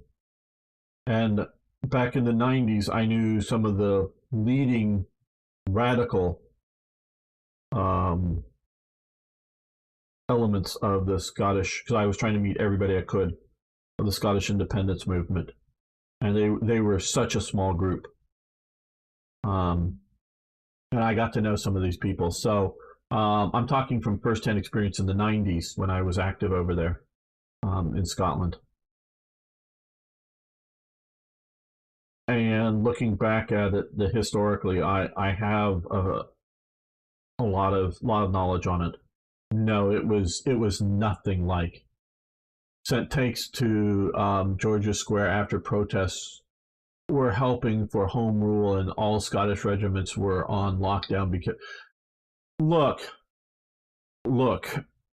and back in the 90s, I knew some of the leading radical um, elements of the Scottish, because I was trying to meet everybody I could of the Scottish independence movement, and they were such a small group. And I got to know some of these people. So I'm talking from firsthand experience in the 90s when I was active over there in Scotland. And looking back at it, historically, I have a lot of knowledge on it. No, it was nothing like sent tanks to Georgia Square after protests were helping for home rule, and all Scottish regiments were on lockdown because look,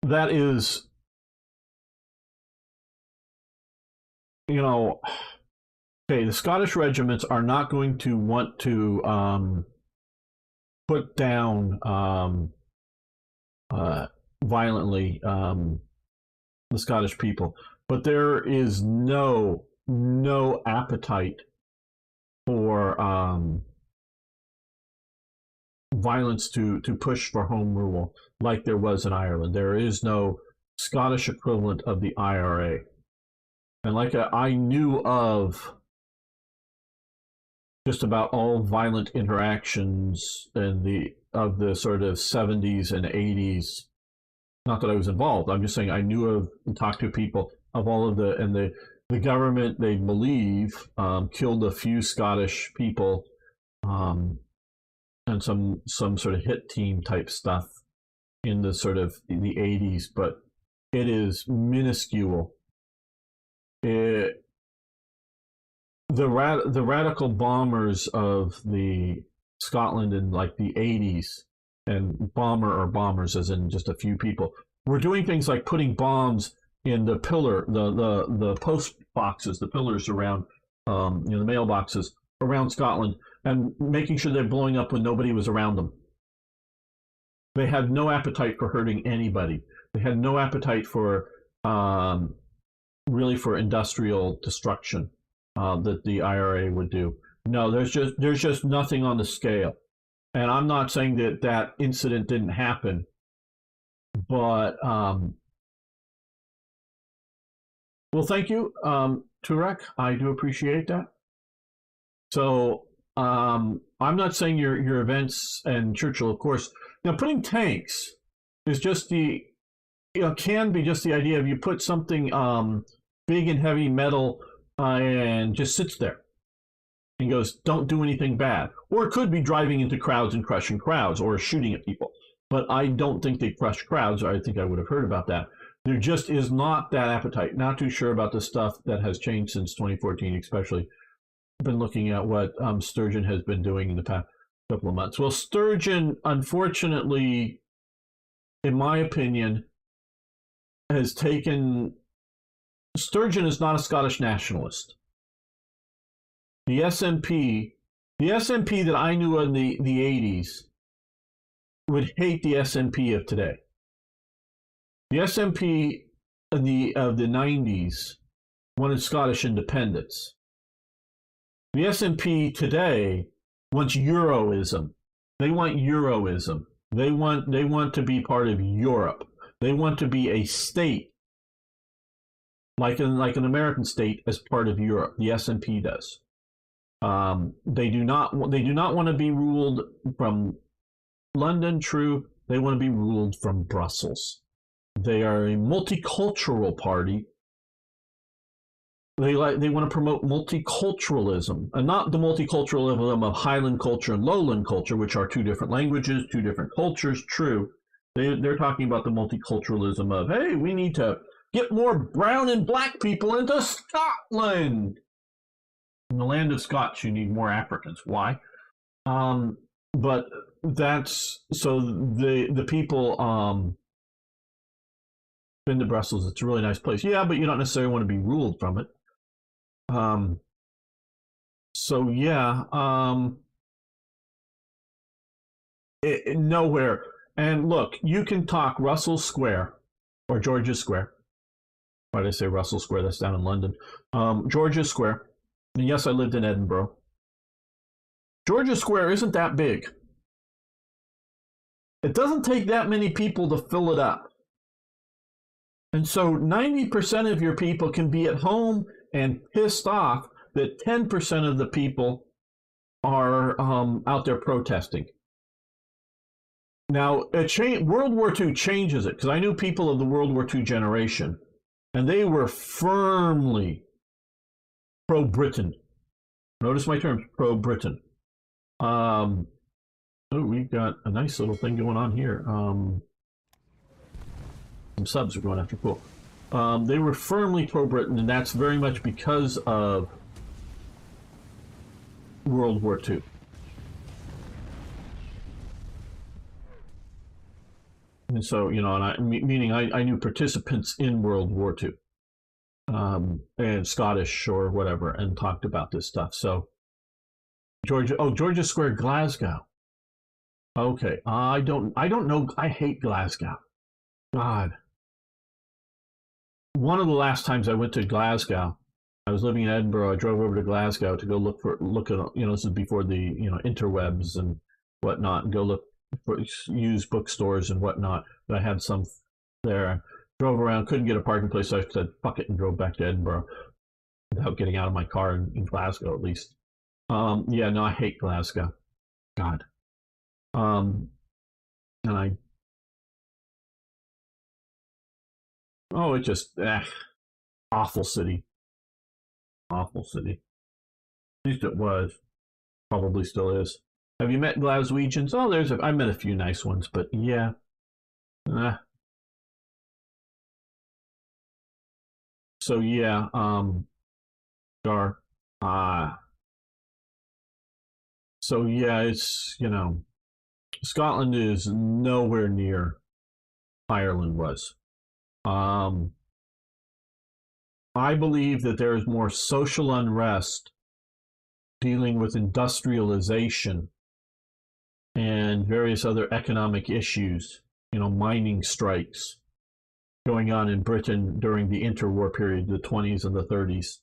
that is, okay, the Scottish regiments are not going to want to put down violently the Scottish people, but there is no appetite for violence to push for home rule like there was in Ireland. There is no Scottish equivalent of the IRA. And like I knew of just about all violent interactions in the sort of 70s and 80s. Not that I was involved. I'm just saying I knew of and talked to people of all of the government, they believe, killed a few Scottish people and some sort of hit team type stuff in the sort of the 80s, but it is minuscule. The radical bombers of the Scotland in like the 80s, and bombers as in just a few people, were doing things like putting bombs in the post boxes, the pillars around the mailboxes around Scotland, and making sure they're blowing up when nobody was around them. They had no appetite for hurting anybody. They had no appetite for really for industrial destruction that the IRA would do. No, there's just nothing on the scale. And I'm not saying that incident didn't happen, but well, thank you, Turek. I do appreciate that. So I'm not saying your events and Churchill, of course. Now, putting tanks is just can be just the idea of you put something big and heavy metal and just sits there and goes, don't do anything bad. Or it could be driving into crowds and crushing crowds or shooting at people. But I don't think they crush crowds. I think I would have heard about that. There just is not that appetite. Not too sure about the stuff that has changed since 2014, especially. I've been looking at what Sturgeon has been doing in the past couple of months. Well, Sturgeon, unfortunately, in my opinion, has taken Sturgeon is not a Scottish nationalist. The SNP, the SNP that I knew in the 80s would hate the SNP of today. The SNP of the 90s wanted Scottish independence. The SNP today wants Euroism. They want Euroism. They want to be part of Europe. They want to be a state, like an American state, as part of Europe. The SNP does. They do not want to be ruled from London. True, they want to be ruled from Brussels. They are a multicultural party. They want to promote multiculturalism, and not the multiculturalism of Highland culture and Lowland culture, which are two different languages, two different cultures. True, they're talking about the multiculturalism of, hey, we need to get more brown and black people into Scotland. In the land of Scots, you need more Africans. Why? But that's so the people been to Brussels. It's a really nice place. Yeah, but you don't necessarily want to be ruled from it. So yeah, nowhere. And look, you can talk Russell Square or George's Square. Why did I say Russell Square? That's down in London. George's Square. And yes, I lived in Edinburgh. George's Square isn't that big. It doesn't take that many people to fill it up. And so 90% of your people can be at home and pissed off that 10% of the people are out there protesting. Now, World War II changes it, because I knew people of the World War II generation, and they were firmly pro-Britain. Notice my terms, pro-Britain. Oh, we've got a nice little thing going on here. Some subs are going after. Cool. They were firmly pro-Britain, and that's very much because of World War II. And so, you know, meaning I knew participants in World War II, and Scottish or whatever, and talked about this stuff. So, Georgia Square, Glasgow. Okay, I don't know. I hate Glasgow. God. One of the last times I went to Glasgow, I was living in Edinburgh. I drove over to Glasgow to go look at, you know, this is before the, you know, interwebs and whatnot, and go look for used bookstores and whatnot. But I had some there. I drove around, couldn't get a parking place, so I said, fuck it, and drove back to Edinburgh without getting out of my car in Glasgow, at least. Yeah, no, I hate Glasgow. God. And it just, awful city. Awful city. At least it was. Probably still is. Have you met Glaswegians? Oh, I met a few nice ones, but yeah. So yeah, Dar. So yeah, it's, you know, Scotland is nowhere near Ireland was. I believe that there is more social unrest dealing with industrialization and various other economic issues, you know, mining strikes going on in Britain during the interwar period, the 20s and the 30s,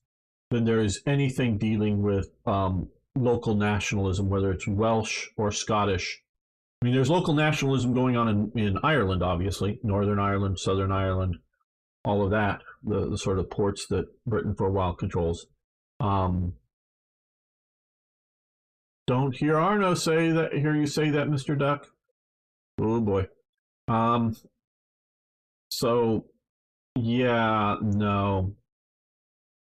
than there is anything dealing with local nationalism, whether it's Welsh or Scottish. I mean, there's local nationalism going on in Ireland, obviously, Northern Ireland, Southern Ireland, all of that, the sort of ports that Britain for a while controls. Don't hear Arno hear you say that, Mr. Duck. Oh boy. So yeah, no.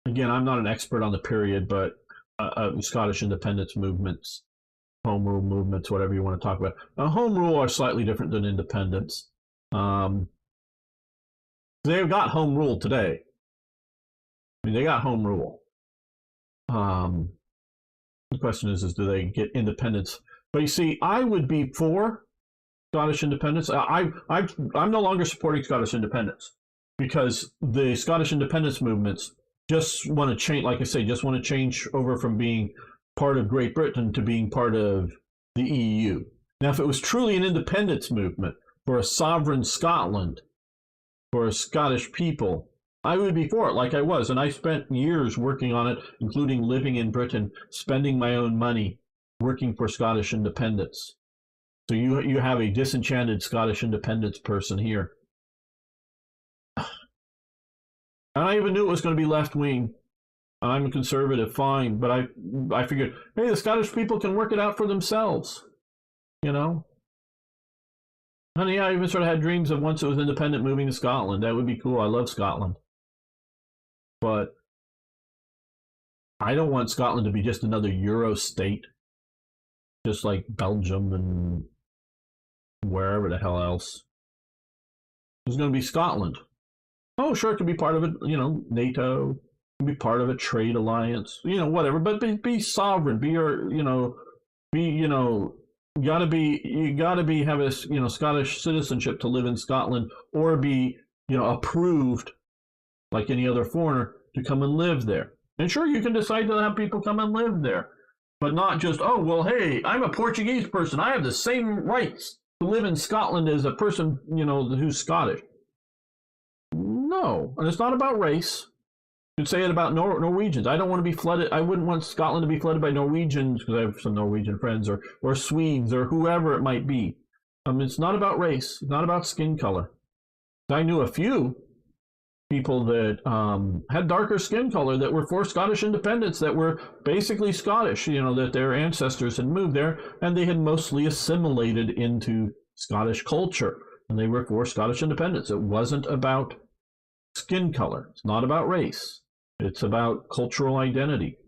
Again, I'm not an expert on the period, but Scottish independence movements, home rule movements, whatever you want to talk about. Home rule are slightly different than independence. They've got home rule today. I mean, they got home rule. The question is do they get independence? But you see, I would be for Scottish independence. I'm no longer supporting Scottish independence. because the Scottish independence movements just want to change, like I say, just want to change over from being part of Great Britain to being part of the EU. Now, if it was truly an independence movement for a sovereign Scotland, for a Scottish people, I would be for it, like I was. And I spent years working on it, including living in Britain, spending my own money, working for Scottish independence. So you have a disenchanted Scottish independence person here. And I even knew it was going to be left wing. I'm a conservative, fine, but I figured, hey, the Scottish people can work it out for themselves, you know. And yeah, I even sort of had dreams of once it was independent moving to Scotland. That would be cool. I love Scotland, but I don't want Scotland to be just another Euro state, just like Belgium and wherever the hell else. It's going to be Scotland. Oh, sure, it could be part of it, you know, NATO, be part of a trade alliance, you know, whatever. But be sovereign. Be your, you know, you gotta be have a Scottish citizenship to live in Scotland, or be approved like any other foreigner to come and live there. And sure, you can decide to have people come and live there, but not just, oh well, hey, I'm a Portuguese person, I have the same rights to live in Scotland as a person who's Scottish. No, and it's not about race. You could say it about Norwegians. I don't want to be flooded. I wouldn't want Scotland to be flooded by Norwegians, because I have some Norwegian friends, or Swedes, or whoever it might be. It's not about race. It's not about skin color. I knew a few people that had darker skin color that were for Scottish independence, that were basically Scottish, that their ancestors had moved there, and they had mostly assimilated into Scottish culture, and they were for Scottish independence. It wasn't about skin color. It's not about race. It's about cultural identity.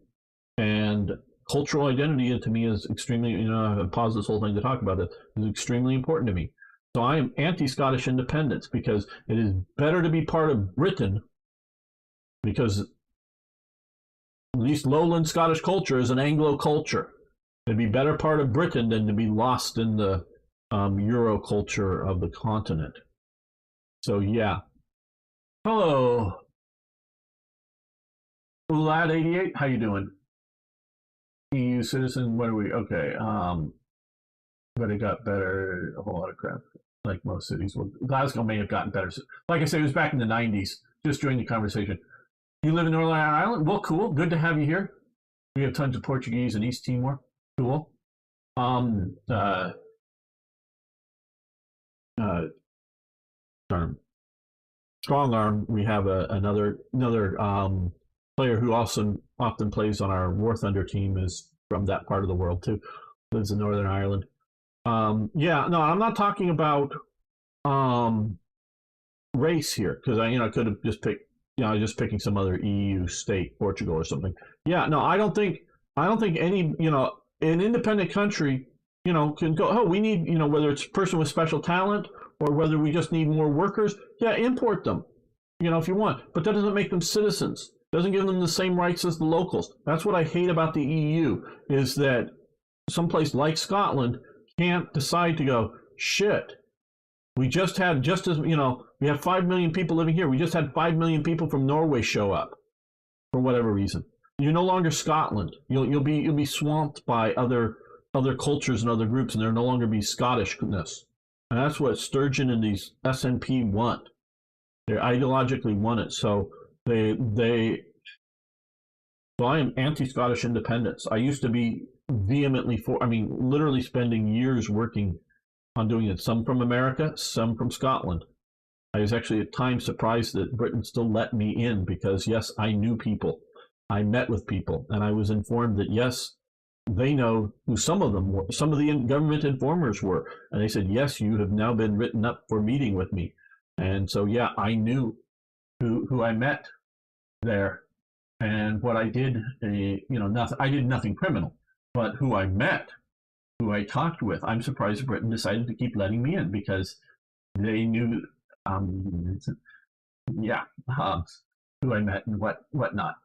And cultural identity to me is extremely, I've paused this whole thing to talk about it, is extremely important to me. So I am anti-Scottish independence, because it is better to be part of Britain, because at least lowland Scottish culture is an Anglo culture. It'd be better part of Britain than to be lost in the Euro culture of the continent. So yeah. Hello, Lad88, how you doing? EU citizen, what are we? Okay, but it got better, a whole lot of crap, like most cities. Well, Glasgow may have gotten better. Like I said, it was back in the 90s, just during the conversation. You live in Northern Ireland? Well, cool, good to have you here. We have tons of Portuguese in East Timor. Cool. Strong Arm, we have another player who also often plays on our War Thunder team, is from that part of the world too. Lives in Northern Ireland. Yeah, no, I'm not talking about race here, because I could have just picked, just picking some other EU state, Portugal or something. Yeah, no, I don't think any, an independent country, can go, oh, we need, whether it's a person with special talent, or whether we just need more workers, yeah, import them, if you want. But that doesn't make them citizens. Doesn't give them the same rights as the locals. That's what I hate about the EU, is that someplace like Scotland can't decide to go, shit, we just had, we have 5 million people living here. We just had 5 million people from Norway show up for whatever reason. You're no longer Scotland. You'll be swamped by other cultures and other groups, and there'll no longer be Scottishness. And that's what Sturgeon and these SNP want. They ideologically want it. So so I am anti-Scottish independence. I used to be vehemently for, literally spending years working on doing it. Some from America, some from Scotland. I was actually at times surprised that Britain still let me in, because yes, I knew people. I met with people, and I was informed that yes, they know who some of them were. Some of the government informers were. And they said, yes, you have now been written up for meeting with me. And so, yeah, I knew who I met there, and what I did, nothing. I did nothing criminal, but who I met, who I talked with, I'm surprised Britain decided to keep letting me in, because they knew, who I met and whatnot.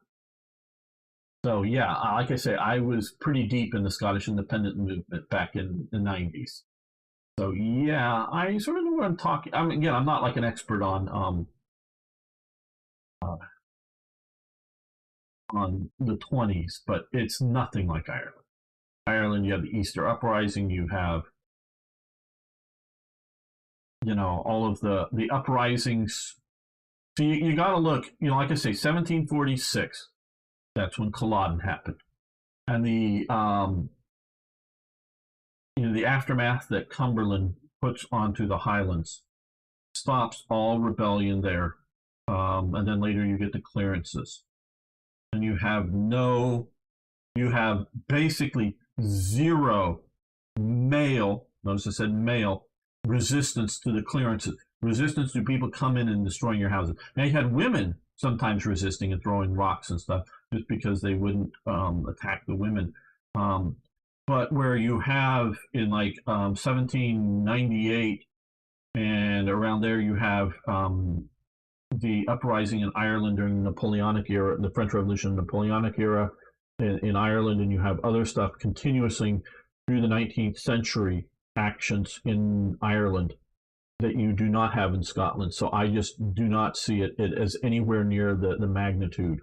So yeah, like I say, I was pretty deep in the Scottish independent movement back in the 90s. So yeah, I sort of know what I'm talking. I'm not like an expert on uh, on the 20s, but it's nothing like Ireland. Ireland, you have the Easter Uprising, you have, all of the uprisings. So you got to look, like I say, 1746, that's when Culloden happened. And the aftermath that Cumberland puts onto the Highlands stops all rebellion there. And then later you get the clearances. And you have basically zero male, notice I said male, resistance to the clearances, resistance to people coming and destroying your houses. Now you had women sometimes resisting and throwing rocks and stuff just because they wouldn't attack the women. But where you have in like 1798 and around there, you have the uprising in Ireland during the Napoleonic era, the French Revolution, Napoleonic era in Ireland, and you have other stuff continuously through the 19th century actions in Ireland that you do not have in Scotland. So I just do not see it as anywhere near the magnitude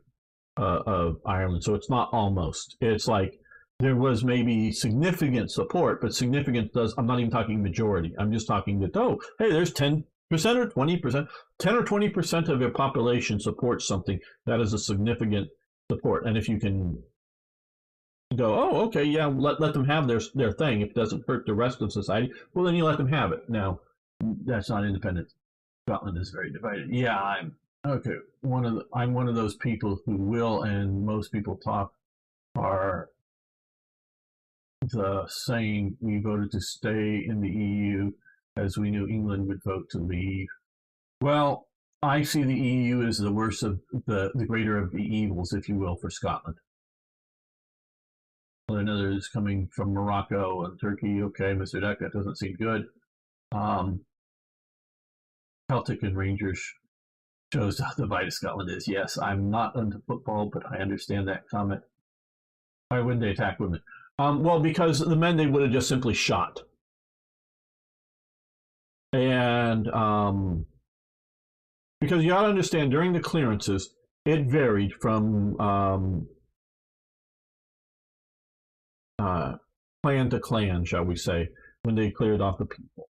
of Ireland. So it's not almost. It's like there was maybe significant support, but significant I'm not even talking majority. I'm just talking that, hey, there's 10% or 20%, 10 or 20% of your population supports something. That is a significant support. And if you can go, okay, yeah, let them have their thing. If it doesn't hurt the rest of society, well, then you let them have it. Now, that's not independent. Scotland is very divided. Yeah, I'm one of those people who will, and most people are the saying, we voted to stay in the EU as we knew England would vote to leave. Well, I see the EU as the worst of the greater of the evils, if you will, for Scotland. Well, another is coming from Morocco and Turkey. Okay, Mr. Duck, that doesn't seem good. Celtic and Rangers shows how divided Scotland is. Yes, I'm not into football, but I understand that comment. Why wouldn't they attack women? Well, because the men they would have just simply shot. And because you got to understand, during the clearances, it varied from clan to clan, shall we say, when they cleared off the people.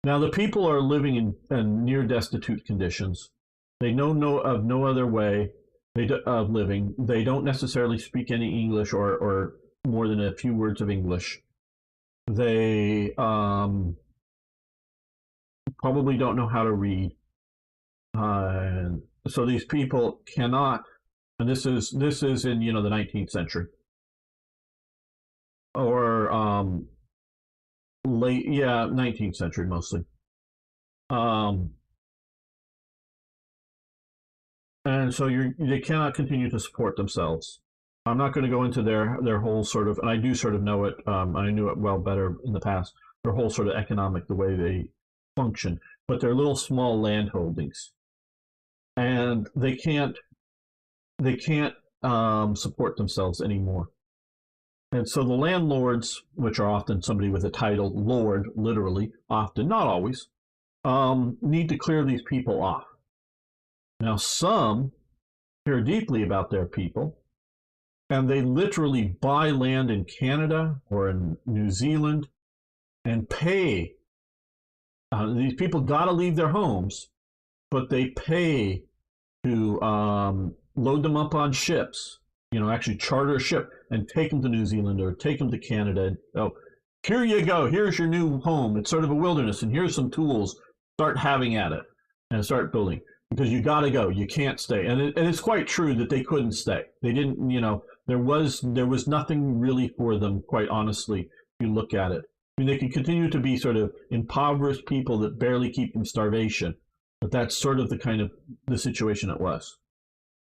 Now, the people are living in near destitute conditions. They know of no other way of living. They don't necessarily speak any English or more than a few words of English. They probably don't know how to read. So these people cannot, and this is in the 19th century or late 19th century mostly. And so they cannot continue to support themselves. I'm not going to go into their whole sort of, and I do sort of know it. I knew it well better in the past. Their whole sort of economic, the way they function, but they're little small land holdings, and they can't support themselves anymore. And so the landlords, which are often somebody with a title, lord, literally, often, not always, need to clear these people off. Now, some care deeply about their people, and they literally buy land in Canada or in New Zealand and pay. These people got to leave their homes, but they pay to load them up on ships, actually charter a ship and take them to New Zealand or take them to Canada. Oh, here you go. Here's your new home. It's sort of a wilderness, and here's some tools. Start having at it and start building, because you got to go. You can't stay. And it's quite true that they couldn't stay. They didn't, there was nothing really for them, quite honestly, if you look at it. I mean, they could continue to be sort of impoverished people that barely keep from starvation, but that's sort of the situation it was.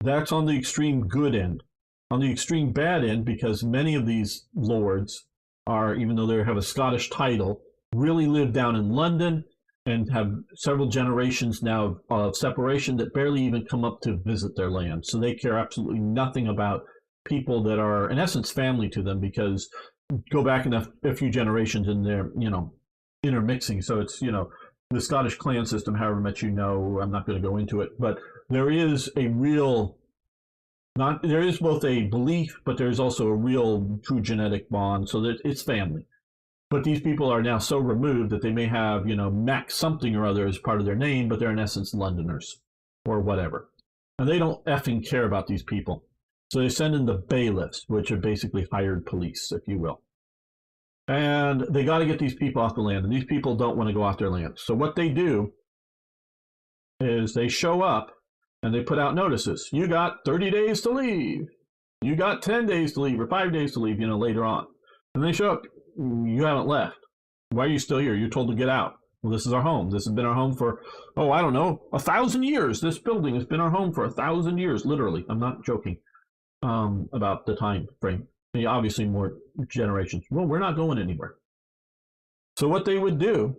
That's on the extreme good end. On the extreme bad end, because many of these lords are, even though they have a Scottish title, really live down in London and have several generations now of separation that barely even come up to visit their land. So they care absolutely nothing about people that are, in essence, family to them, because go back a few generations and they're, intermixing. So it's, the Scottish clan system, however much you know, I'm not going to go into it, but there is a real not there is both a belief, but there's also a real true genetic bond, so that it's family. But these people are now so removed that they may have, Mac something or other as part of their name, but they're in essence Londoners or whatever. And they don't effing care about these people. So they send in the bailiffs, which are basically hired police, if you will. And they got to get these people off the land. And these people don't want to go off their land. So what they do is they show up and they put out notices. You got 30 days to leave. You got 10 days to leave or 5 days to leave, later on. And they show up. You haven't left. Why are you still here? You're told to get out. Well, this is our home. This has been our home for, I don't know, 1,000 years. This building has been our home for 1,000 years, literally. I'm not joking about the time frame. Obviously, more generations. Well, we're not going anywhere. So what they would do,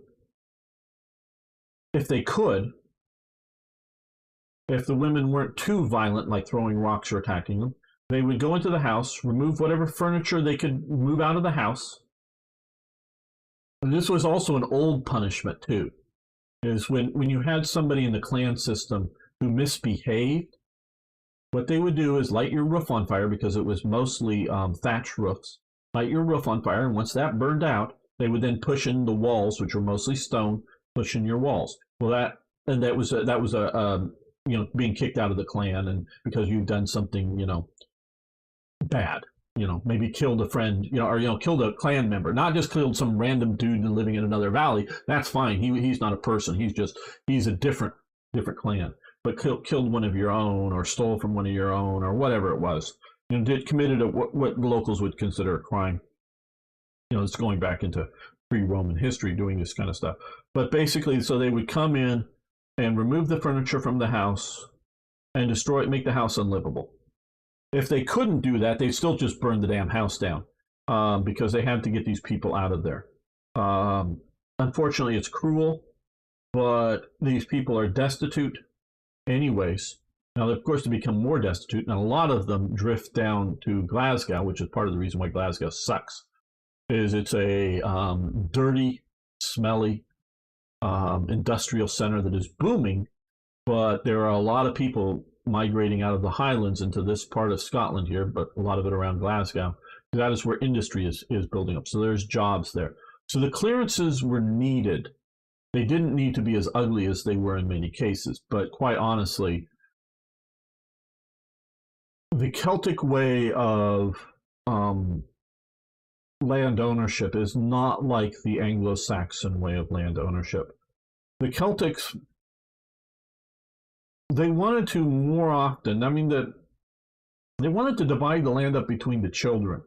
if they could, if the women weren't too violent, like throwing rocks or attacking them, they would go into the house, remove whatever furniture they could move out of the house. And this was also an old punishment, too, is when you had somebody in the clan system who misbehaved, what they would do is light your roof on fire, because it was mostly thatch roofs, light your roof on fire, and once that burned out, they would then push in the walls, which were mostly stone, push in your walls. Well, that was being kicked out of the clan, and because you've done something, bad. Maybe killed a friend, or killed a clan member, not just killed some random dude living in another valley. That's fine. He's not a person. He's a different clan. But killed one of your own, or stole from one of your own, or whatever it was. Committed what the locals would consider a crime. It's going back into pre-Roman history, doing this kind of stuff. But basically, so they would come in and remove the furniture from the house and destroy it, make the house unlivable. If they couldn't do that, they'd still just burn the damn house down, because they had to get these people out of there. Unfortunately, it's cruel, but these people are destitute anyways. Now, of course, to become more destitute, and a lot of them drift down to Glasgow, which is part of the reason why Glasgow sucks, is it's a dirty, smelly industrial center that is booming, but there are a lot of people migrating out of the Highlands into this part of Scotland here, but a lot of it around Glasgow. That is where industry is building up. So there's jobs there. So the clearances were needed. They didn't need to be as ugly as they were in many cases, but quite honestly, the Celtic way of land ownership is not like the Anglo-Saxon way of land ownership. The Celtics, they wanted to more often, they wanted to divide the land up between the children.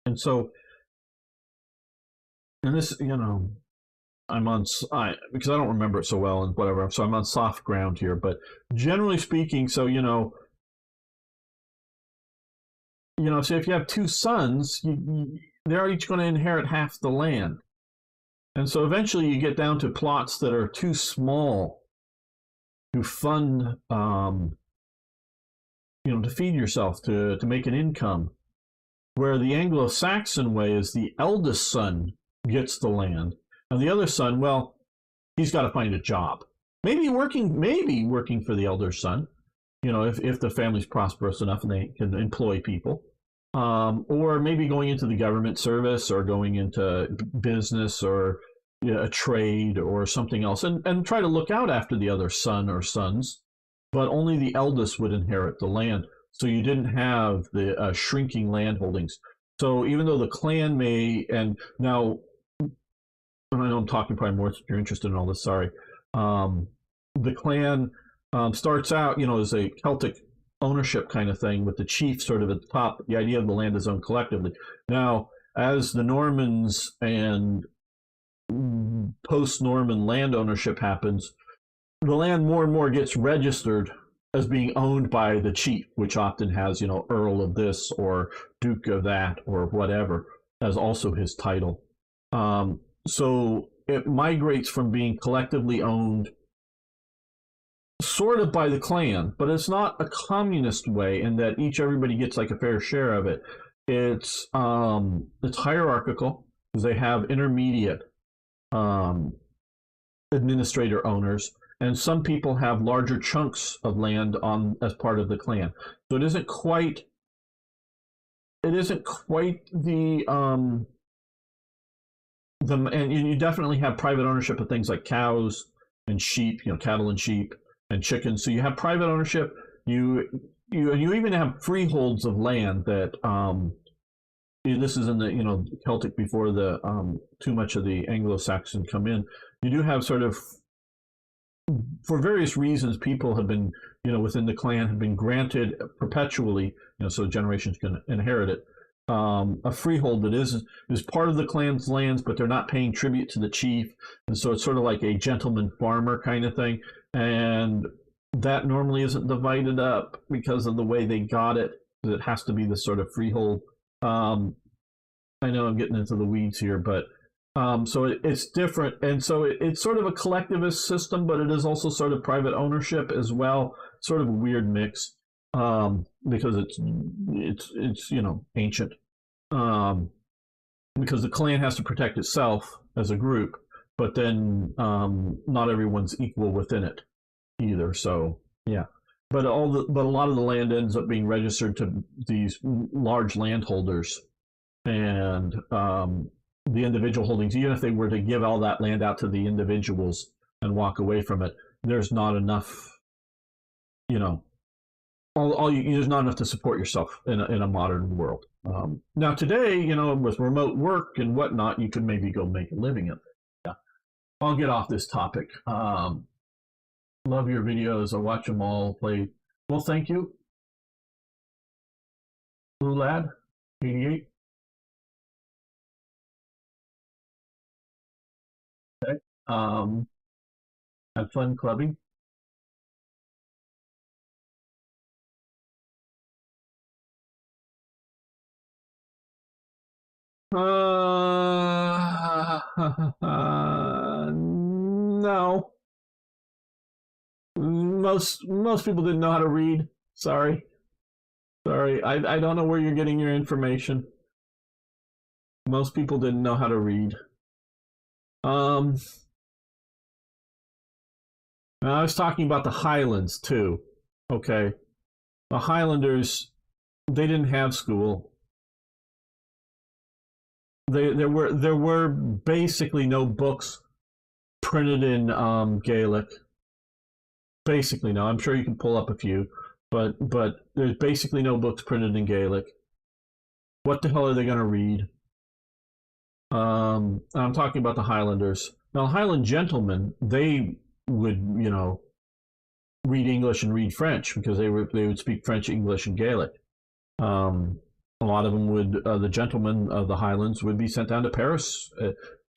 And so, and this, because I don't remember it so well and whatever, so I'm on soft ground here, but generally speaking, so, so if you have two sons, they're each going to inherit half the land. And so eventually you get down to plots that are too small to fund, to feed yourself, to make an income. Where the Anglo-Saxon way is the eldest son gets the land, and the other son, well, he's got to find a job. Maybe working for the elder son, if the family's prosperous enough and they can employ people. Or maybe going into the government service, or going into business, or a trade or something else, and try to look out after the other son or sons, but only the eldest would inherit the land. So you didn't have the shrinking land holdings. So even though the clan may, and now, and I know I'm talking probably more if you're interested in all this, sorry. The clan starts out, as a Celtic ownership kind of thing, with the chief sort of at the top. The idea of the land is owned collectively. Now, as the Normans and post-Norman land ownership happens, the land more and more gets registered as being owned by the chief, which often has, Earl of this or Duke of that or whatever, as also his title. So it migrates from being collectively owned sort of by the clan, but it's not a communist way in that everybody gets like a fair share of it. It's hierarchical, because they have intermediate administrator owners, and some people have larger chunks of land on as part of the clan. So it isn't quite and you definitely have private ownership of things like cows and sheep, cattle and sheep and chickens. So you have private ownership. You even have freeholds of land that this is in the Celtic before the too much of the Anglo-Saxon come in. You do have sort of, for various reasons, people have been within the clan have been granted perpetually, so generations can inherit it. A freehold that is part of the clan's lands, but they're not paying tribute to the chief, and so it's sort of like a gentleman farmer kind of thing. And that normally isn't divided up because of the way they got it. It has to be the sort of freehold. I know I'm getting into the weeds here, but so it's different, and so it's sort of a collectivist system, but it is also sort of private ownership as well. Sort of a weird mix because it's ancient. Because the clan has to protect itself as a group, but then not everyone's equal within it either. So yeah, but a lot of the land ends up being registered to these large landholders, and the individual holdings, even if they were to give all that land out to the individuals and walk away from it, there's not enough, there's not enough to support yourself in a modern world. Now today, with remote work and whatnot, you could maybe go make a living in it. Yeah. I'll get off this topic. Love your videos. I watch them all. Play. Well, thank you. Blue Lad, 88. Okay. Have fun clubbing. No. Most people didn't know how to read. Sorry. I don't know where you're getting your information. Most people didn't know how to read. I was talking about the Highlands too. Okay. The Highlanders, they didn't have school. There were basically no books printed in Gaelic. Basically, no. I'm sure you can pull up a few, but there's basically no books printed in Gaelic. What the hell are they going to read? I'm talking about the Highlanders. Now, Highland gentlemen, they would, read English and read French because they would speak French, English, and Gaelic. A lot of them would, the gentlemen of the Highlands would be sent down to Paris.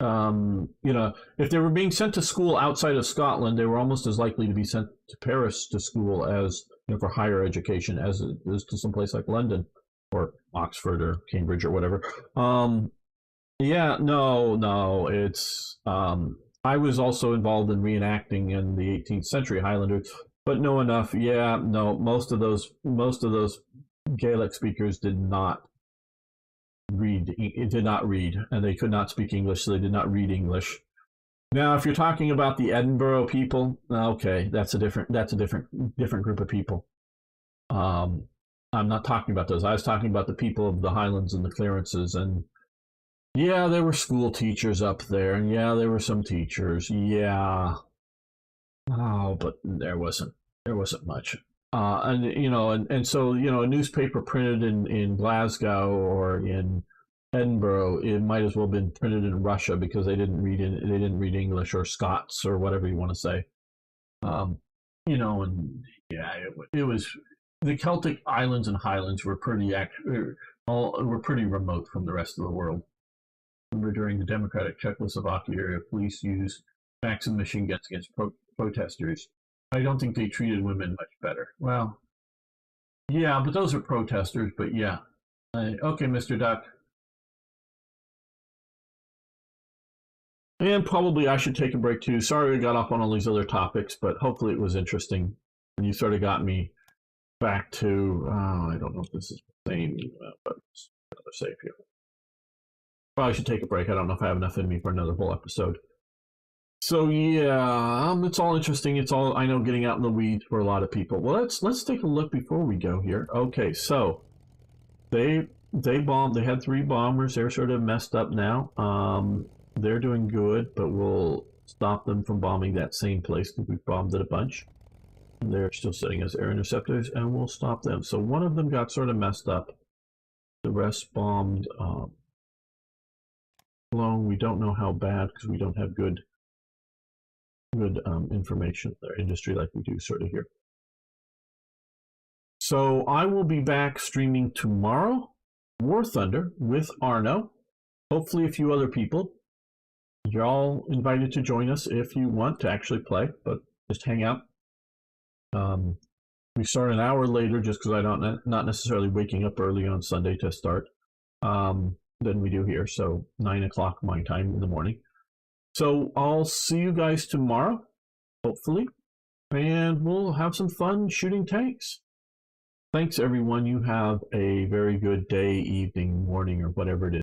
If they were being sent to school outside of Scotland, they were almost as likely to be sent to Paris to school as for higher education as to someplace like London or Oxford or Cambridge or whatever. Yeah, no, it's. I was also involved in reenacting in the 18th century Highlanders, but no enough. Yeah, no, most of those Gaelic speakers did not read, and they could not speak English, so they did not read English. Now, if you're talking about the Edinburgh people, okay, that's a different group of people. I'm not talking about those. I was talking about the people of the Highlands and the clearances, and yeah, there were school teachers up there, and yeah, there were some teachers. Yeah, but there wasn't much. And so a newspaper printed in Glasgow or in Edinburgh, it might as well have been printed in Russia because they didn't read English or Scots or whatever you want to say. And yeah, it was the Celtic islands and highlands were pretty remote from the rest of the world. Remember, during the democratic Czechoslovakia era, police used Maxim machine guns against protesters. I don't think they treated women much better. Well, yeah, but those are protesters. But yeah, okay, Mr. Duck. And probably I should take a break too. Sorry we got off on all these other topics, but hopefully it was interesting. And you sort of got me back to, I don't know if this is the same, but another save here. Probably should take a break. I don't know if I have enough in me for another whole episode. So yeah, it's all interesting. It's all, I know, getting out in the weeds for a lot of people. Well, let's take a look before we go here. Okay, so they bombed. They had three bombers. They're sort of messed up now. They're doing good, but we'll stop them from bombing that same place because we bombed it a bunch. And they're still sitting as air interceptors, and we'll stop them. So one of them got sort of messed up. The rest bombed. Blown. We don't know how bad because we don't have good information in their industry like we do sort of here. So I will be back streaming tomorrow, War Thunder with Arno. Hopefully a few other people. You're all invited to join us if you want to actually play, but just hang out. We start an hour later just because I don't not necessarily waking up early on Sunday to start than we do here. So 9 o'clock my time in the morning. So I'll see you guys tomorrow, hopefully, and we'll have some fun shooting tanks. Thanks, everyone. You have a very good day, evening, morning, or whatever it is.